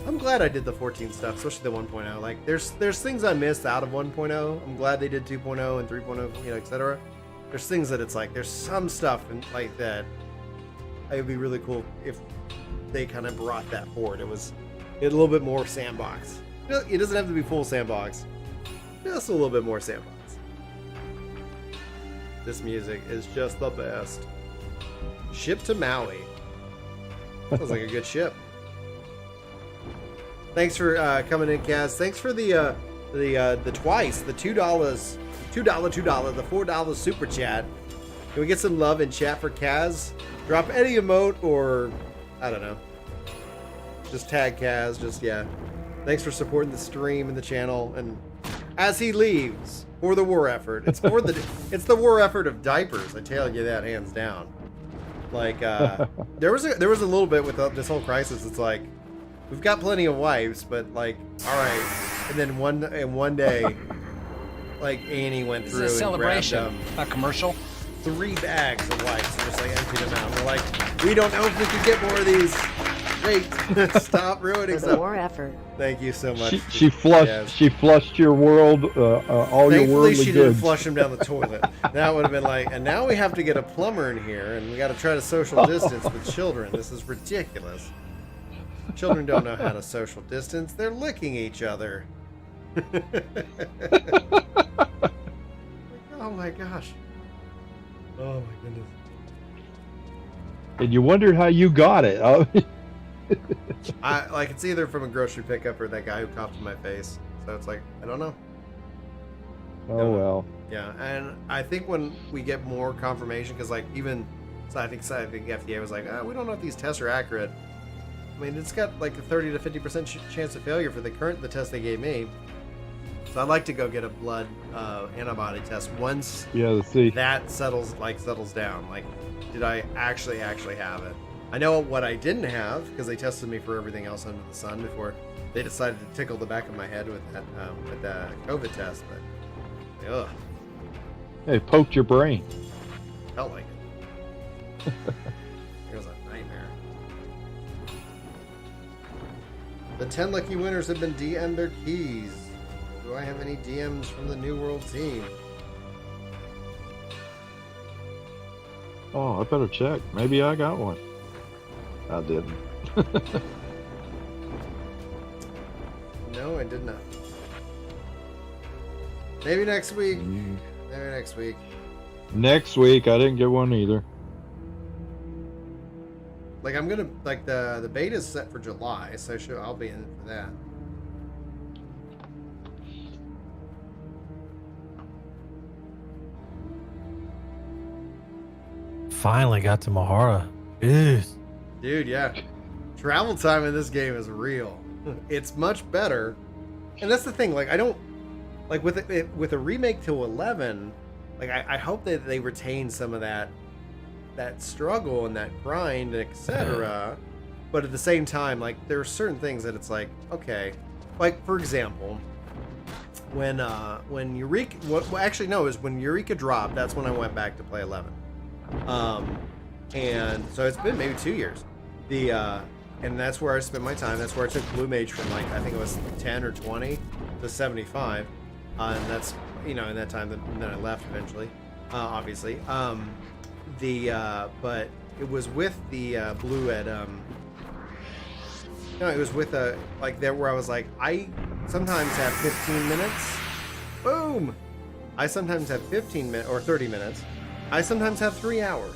I'm glad I did the 14 stuff, especially the 1.0. Like there's things I missed out of 1.0. I'm glad they did 2.0 and 3.0, you know, etc. There's things that it's like there's some stuff and like that. It would be really cool if they kind of brought that forward. It a little bit more sandbox. It doesn't have to be full sandbox. Just a little bit more sandbox. This music is just the best. Ship to Maui. Sounds like a good ship. Thanks for coming in, Kaz. Thanks for the twice, the $2, the $4 super chat. Can we get some love in chat for Kaz? Drop any emote or I don't know. Just tag Kaz. Just yeah. Thanks for supporting the stream and the channel. And as he leaves for the war effort, it's the war effort of diapers. I tell you that hands down. Like there was a little bit with this whole crisis. It's like we've got plenty of wipes, but like all right. And then one day, like Annie went through This is a and grabbed celebration, a commercial. 3 bags of wipes and just like emptied them out. We're like, we don't know if we can get more of these. Great. Stop ruining For the stuff. war effort. Thank you so much. She flushed. Yes. She flushed your world, all Thankfully, your worldly she goods. didn't flush him down the toilet. That would have been like, and now we have to get a plumber in here, and we got to try to social distance with children. This is ridiculous. Children don't know how to social distance. They're licking each other. Oh my gosh. Oh my goodness. And you wondered how you got it. I like it's either from a grocery pickup or that guy who coughed in my face. So it's like I don't know. Oh well. Yeah, and I think when we get more confirmation, because like even so I think FDA was like, we don't know if these tests are accurate. I mean, it's got like a 30 to 50% chance of failure for the test they gave me. So I'd like to go get a blood antibody test once that settles down. Like, did I actually have it? I know what I didn't have because they tested me for everything else under the sun before they decided to tickle the back of my head with that COVID test. But ugh, They poked your brain. felt like it. It was a nightmare. The 10 lucky winners have been DM'd their keys. Do I have any DMs from the New World team? Oh, I better check. Maybe I got one. I didn't. No, I did not. Maybe next week. Maybe next week. Next week, I didn't get one either. Like I'm gonna like the beta's set for July, so I'll be in for that. finally got to Mahara. Jeez. Dude, yeah. Travel time in this game is real. It's much better. And that's the thing, like I don't like with a remake to 11, like I hope that they retain some of that struggle and that grind, etc. But at the same time, like there are certain things that it's like, okay, like for example, when Eureka, well actually no, it was when Eureka dropped. That's when I went back to play 11. And so it's been maybe 2 years. And that's where I spent my time. That's where I took Blue Mage from like I think it was 10 or 20 to 75, and that's in that time that then I left eventually, obviously. But it was with the Blue at no, it was with like there where I was like I sometimes have 15 minutes. Boom. I sometimes have 15 minutes or 30 minutes. I sometimes have 3 hours.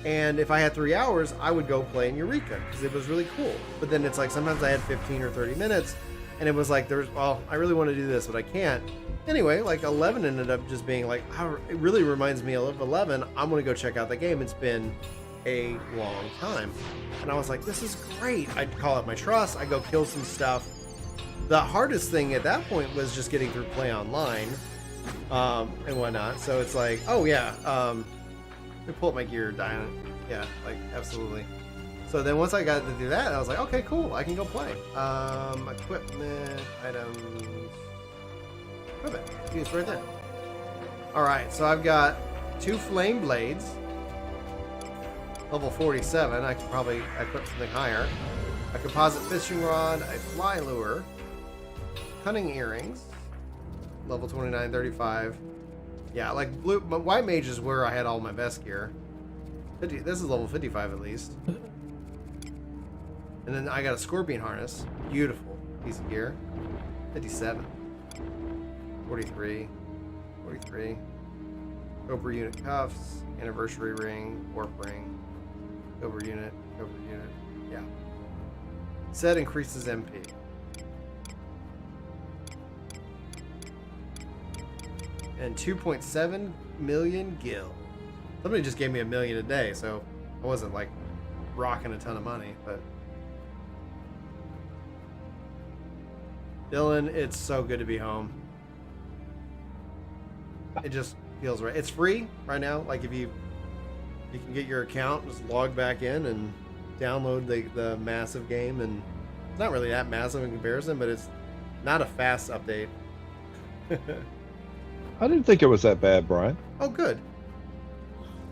And if I had 3 hours, I would go play in Eureka because it was really cool. But then it's like sometimes I had 15 or 30 minutes, and it was like I really want to do this, but I can't. Anyway, like 11 ended up just being like, it really reminds me of 11. I'm gonna go check out the game. It's been a long time, and I was like, this is great. I'd call up my trust. I go kill some stuff. The hardest thing at that point was just getting through play online, and whatnot. So it's like, oh yeah. Let me pull up my gear, Diana. Yeah, like absolutely. So then once I got to do that, I was like, okay, cool, I can go play. Equipment, items, equipment. It's right there. All right, so I've got 2 flame blades, level 47. I could probably equip something higher. A composite fishing rod, a fly lure, cunning earrings, level 29, 35. Yeah, like White Mage is where I had all my best gear. This is level 55 at least. And then I got a scorpion harness. Beautiful piece of gear. 57. 43. 43. Cobra unit cuffs. Anniversary ring. Warp ring. Cobra unit. Yeah. Set increases MP. And 2.7 million gil. Somebody just gave me $1 million a day, so I wasn't like rocking a ton of money, but Dylan, it's so good to be home. It just feels right. It's free right now. Like if you can get your account, just log back in and download the massive game, and it's not really that massive in comparison, but it's not a fast update. I didn't think it was that bad, Brian. Oh, good.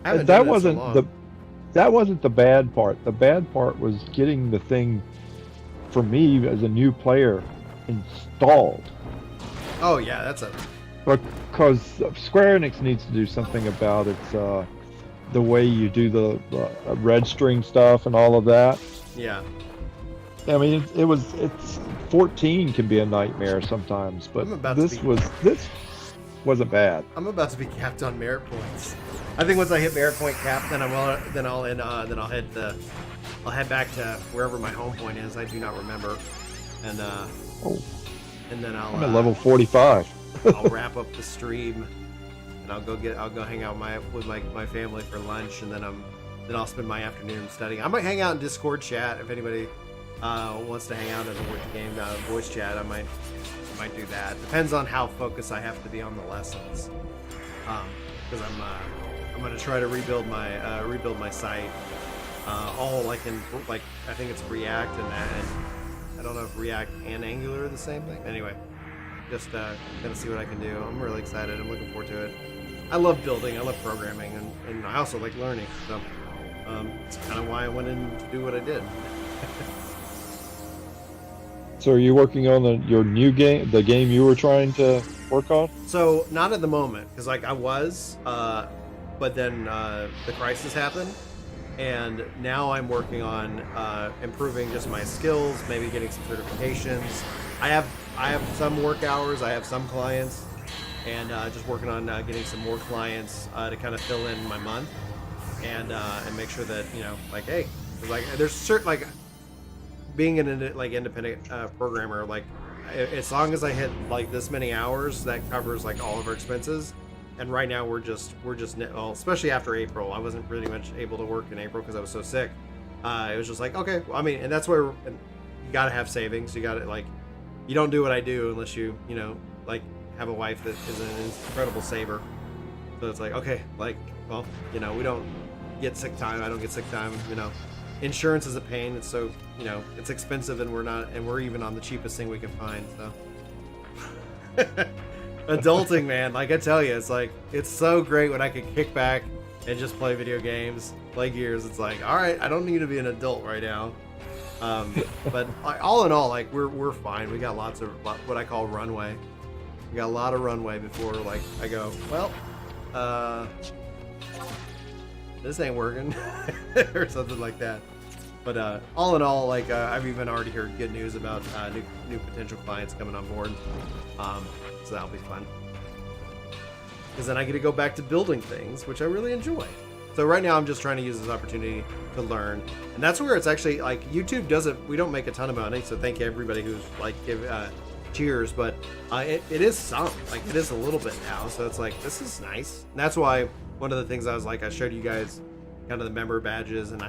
That wasn't the bad part. The bad part was getting the thing for me as a new player installed. Oh yeah, that's a. Because Square Enix needs to do something about its the way you do the red string stuff and all of that. Yeah. I mean, it's 14 can be a nightmare sometimes, but this wasn't bad. I'm about to be capped on merit points. I think once I hit merit point cap, then I'll head back to wherever my home point is. I do not remember, and then I'm at level 45. I'll wrap up the stream, and I'll go hang out with my family for lunch, and then I'll spend my afternoon studying. I might hang out in Discord chat if anybody wants to hang out in the game voice chat. I might do that. Depends on how focused I have to be on the lessons. Because I'm gonna try to rebuild my site. All I think it's React and I don't know if React and Angular are the same thing. Anyway, just gonna see what I can do. I'm really excited. I'm looking forward to it. I love building. I love programming, and I also like learning. So it's kind of why I went in to do what I did. So are you working on your new game, the game you were trying to work on? So not at the moment, because like I was, but then the crisis happened, and now I'm working on improving just my skills, maybe getting some certifications. I have some work hours, I have some clients, and just working on getting some more clients to kind of fill in my month, and make sure that like hey, like there's certain like. Being an independent programmer, like as long as I hit like this many hours, that covers like all of our expenses. And right now we're just well, especially after April. I wasn't really much able to work in April because I was so sick. It was just like, okay, well, I mean, and that's where you got to have savings. You got to, like, you don't do what I do unless you know, like, have a wife that is an incredible saver. So it's like, okay, like, well, you know, we don't get sick time. I don't get sick time. You know, insurance is a pain. It's so, you know, it's expensive, and we're even on the cheapest thing we can find. So adulting, man, like I tell you, it's like, it's so great when I can kick back and just play video games, play Gears. It's like, all right, I don't need to be an adult right now. But all in all, like, we're fine. We got lots of what I call runway. We got a lot of runway before, like, I go, well, this ain't working, or something like that. But all in all, like, I've even already heard good news about new potential clients coming on board. So that'll be fun. Because then I get to go back to building things, which I really enjoy. So right now I'm just trying to use this opportunity to learn. And that's where it's actually, like, YouTube doesn't, we don't make a ton of money, so thank you everybody who's, like, cheers, but it is some, like, it is a little bit now, so it's like, this is nice. And that's why one of the things I was like, I showed you guys kind of the member badges, and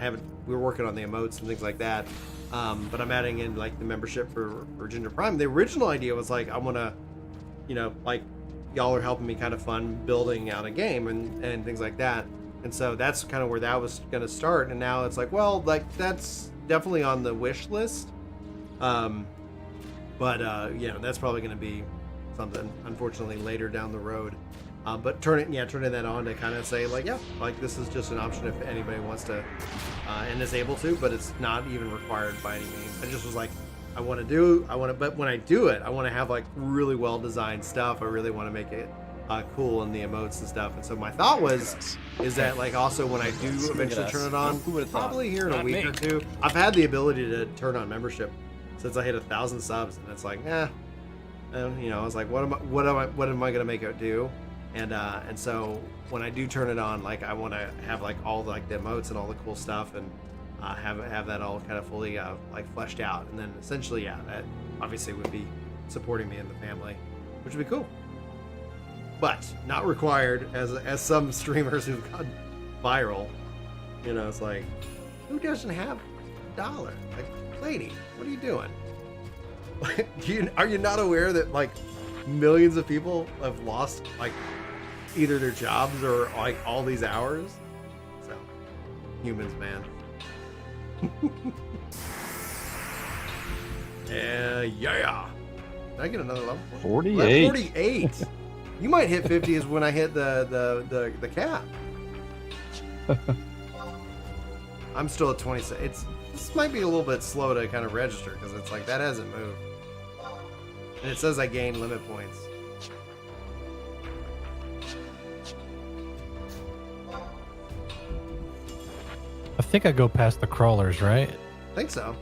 we were working on the emotes and things like that, but I'm adding in, like, the membership for Ginger Prime. The original idea was like, I want to, you know, like, y'all are helping me kind of fund building out a game and things like that, and so that's kind of where that was going to start. And now it's like, well, like, that's definitely on the wish list, but you know, that's probably going to be something, unfortunately, later down the road. But turning that on to kind of say, like, yeah, like, this is just an option if anybody wants to and is able to, but it's not even required by any means. I just was like, but when I do it, I want to have, like, really well designed stuff. I really want to make it cool in the emotes and stuff. And so my thought is that, like, also when I do eventually turn it on, probably here in a week or two, I've had the ability to turn on membership since I hit 1,000 subs, and it's like, you know, I was like, what am I gonna make it do? And so when I do turn it on, like, I want to have, like, all the, like, the emotes and all the cool stuff, and have that all kind of fully like, fleshed out. And then essentially, yeah, that obviously would be supporting me and the family, which would be cool, but not required as some streamers who've gone viral. You know, it's like, who doesn't have $1? Like, lady, what are you doing? Are you not aware that, like, millions of people have lost, like, either their jobs or, like, all these hours? So, humans, man. Yeah. Did I get another level? 48. 48. You might hit 50 is when I hit the cap. I'm still at 26. This might be a little bit slow to kind of register because it's like, that hasn't moved. And it says I gained limit points. I think I go past the crawlers, right? I think so.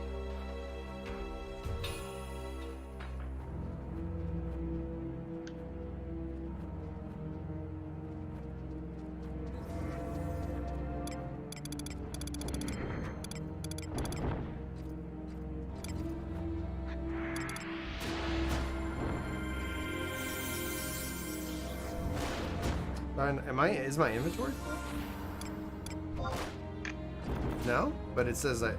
Is my inventory full? No, but it says okay.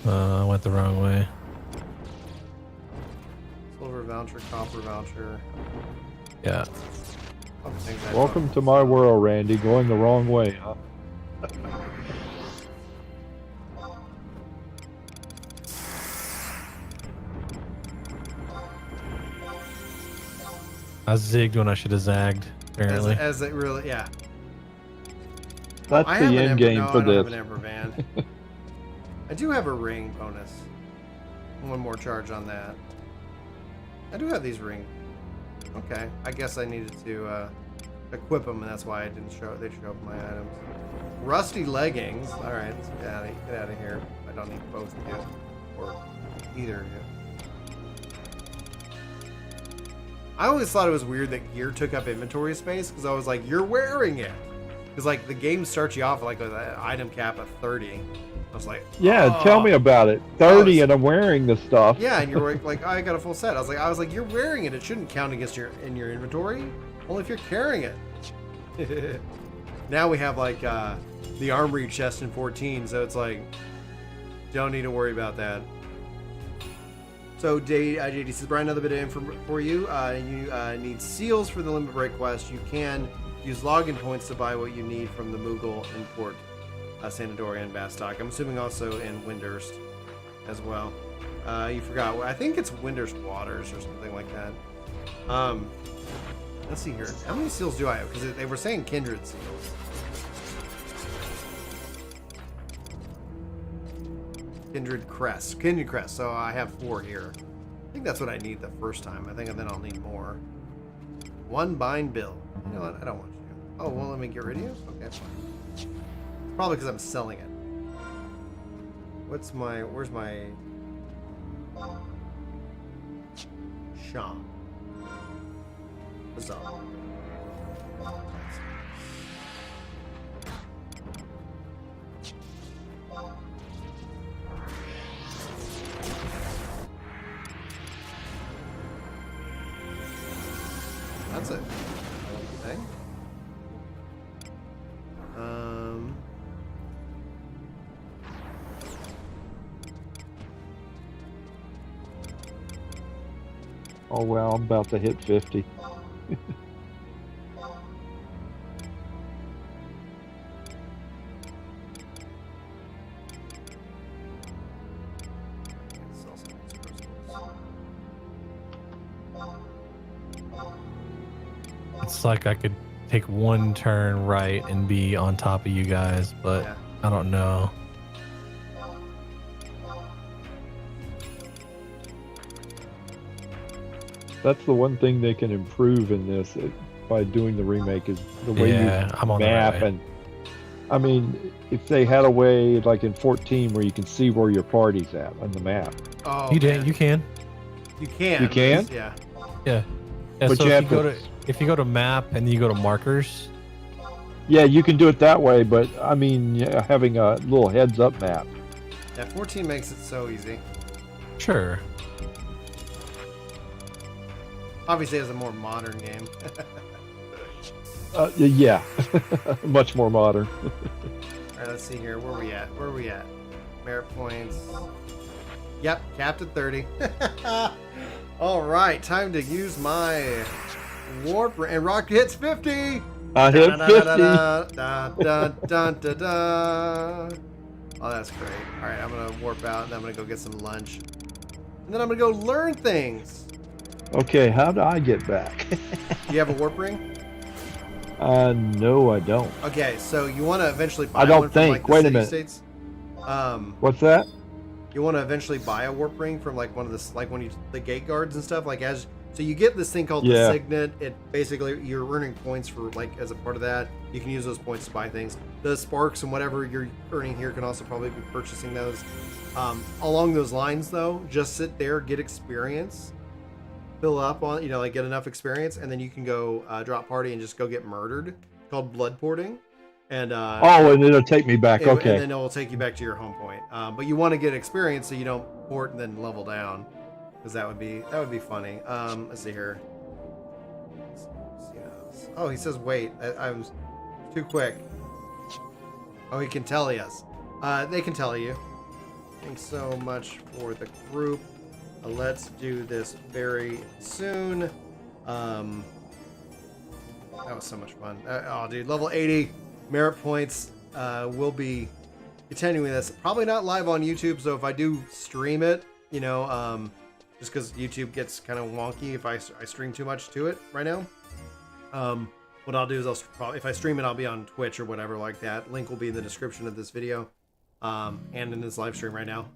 I went the wrong way. Silver voucher, copper voucher. Yeah. Welcome to my world, Randy. Going the wrong way, huh? I zigged when I should have zagged, apparently. As it really, yeah. That's the end game for I don't have this. an Ember Band. I do have a ring bonus. One more charge on that. I do have these ring. Okay, I guess I needed to equip them, and that's why I didn't show. They show up my items. Rusty leggings. All right, let's get out of here. I don't need both of you, or either of you. I always thought it was weird that gear took up inventory space, because I was like, you're wearing it. Because, like, the game starts you off like with an item cap of 30. I was like, yeah, oh. Tell me about it. 30 and I'm wearing the stuff. Yeah, and you're like, I got a full set. I was like, you're wearing it. It shouldn't count against your inventory. Only if you're carrying it. Now we have like the armory chest in 14, so it's like don't need to worry about that. So JD says, Brian, another bit of info for you. You need seals for the limit break quest. You can use login points to buy what you need from the Moogle in Port Sanadoria and Bastok. I'm assuming also in Windurst as well. You forgot. I think it's Windurst Waters or something like that. Let's see here. How many seals do I have? Because they were saying kindred seals. Kindred crest. So I have 4 here. I think that's what I need the first time. I think then I'll need more. 1 bind bill. You know what? I don't want you. Oh, well, let me get rid of you? Okay, fine. Probably because I'm selling it. Where's my shop? Bazaar. That's it. Okay. Oh well, I'm about to hit 50. It's like I could take one turn right and be on top of you guys, but Yeah. I don't know. That's the one thing they can improve in this by doing the remake is the way Yeah, I'm you on the map. right. And I mean, if they had a way like in 14 where you can see where your party's at on the map. Oh, You man. You can. You can. You can? Yeah. Yeah. Yeah. But So you if have you go to- to map and you go to markers, Yeah, you can do it that way, but I mean, yeah, having a little heads up map. Yeah, 14 makes it so easy. sure. Obviously, it's a more modern game. Yeah, much more modern. All right, let's see here. Where are we at? Merit points. Yep, capped at 30. All right, time to use my warp and rock hits 50. I hit 50. Oh, that's great. All right, I'm gonna warp out and I'm gonna go get some lunch, and then I'm gonna go learn things. Okay, how do I get back? Do you have a warp ring? No, I don't. Okay, so you want to eventually buy I don't one from think. like the Wait a city minute. states. What's that? You want to eventually buy a warp ring from like one of the like when you the gate guards and stuff. Like so you get this thing called Yeah. the signet. It basically you're earning points for like as a part of that. You can use those points to buy things. The sparks and whatever you're earning here can also probably be purchasing those. Along those lines though, just sit there, get experience, fill up on like get enough experience, and then you can go drop party and just go get murdered. Called blood porting. And Oh, and it'll take me back. Okay. and then it will take you back to your home point. But you want to get experience so you don't port and then level down, because that would be funny. Let's see here. Oh, he says wait. I was too quick. Oh, he can tell us. They can tell you. Thanks so much for the group. Let's do this very soon. That was so much fun. Oh, dude, level 80 merit points. We'll be continuing this. Probably not live on YouTube, so if I do stream it, just because YouTube gets kind of wonky if I stream too much to it right now. What I'll do is if I stream it, I'll be on Twitch or whatever like that. Link will be in the description of this video and in this live stream right now.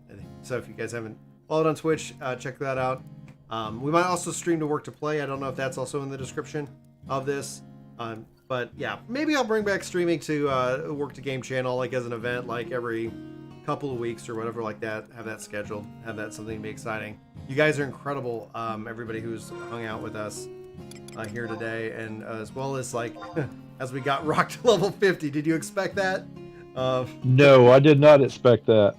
So if you guys haven't followed on Twitch, check that out. We might also stream to Work to Play. I don't know if that's also in the description of this. But yeah, maybe I'll bring back streaming to Work to Game channel like as an event, like every couple of weeks or whatever like that. Have that scheduled. Have that something to be exciting. You guys are incredible. Everybody who's hung out with us here today, and as well as like as we got rocked to level 50. Did you expect that? No, I did not expect that.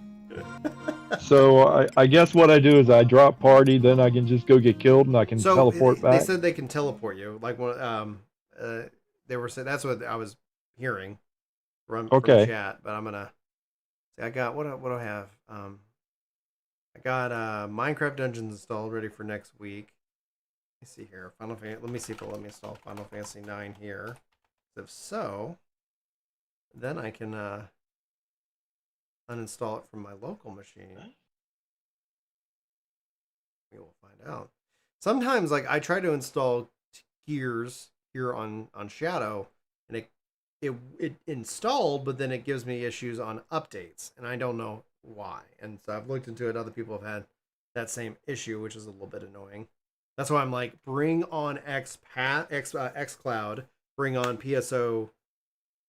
So I guess what I do is I drop party, then I can just go get killed and I can teleport back. They said they can teleport you. Like they were saying that's what I was hearing from Okay. chat. But I'm gonna. See, I got what do I have? I got Minecraft Dungeons installed, ready for next week. Let me see here. Let me see if it'll let me install Final Fantasy IX here. If so, then I can uninstall it from my local machine. We will find out. Sometimes, like, I try to install Gears here on Shadow, and it installed, but then it gives me issues on updates, and I don't know why. And so I've looked into it. Other people have had that same issue, which is a little bit annoying. That's why I'm like, bring on xCloud, bring on PSO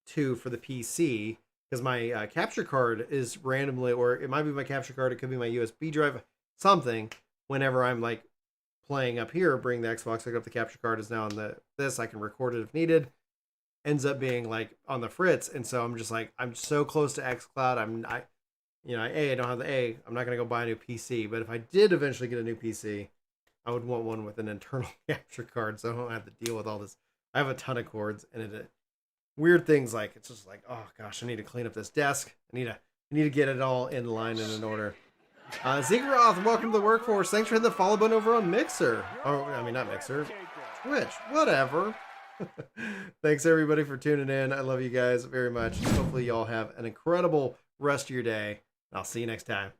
2 for the PC, because my capture card is randomly, or it might be my capture card, it could be my USB drive, something. Whenever I'm like playing up here, bring the Xbox, hook up the capture card is now on this. I can record it if needed. Ends up being like on the fritz, and so I'm just like, I'm so close to xCloud. I don't have the I'm not gonna go buy a new PC, but if I did eventually get a new PC, I would want one with an internal capture card, so I don't have to deal with all this. I have a ton of cords, and weird things like it's just like, oh gosh, I need to clean up this desk. I need to get it all in line and in order. Zegroth, welcome to the workforce. Thanks for hitting the follow button over on Mixer. Oh, I mean not Mixer, Twitch, whatever. Thanks everybody for tuning in. I love you guys very much. Hopefully y'all have an incredible rest of your day. I'll see you next time.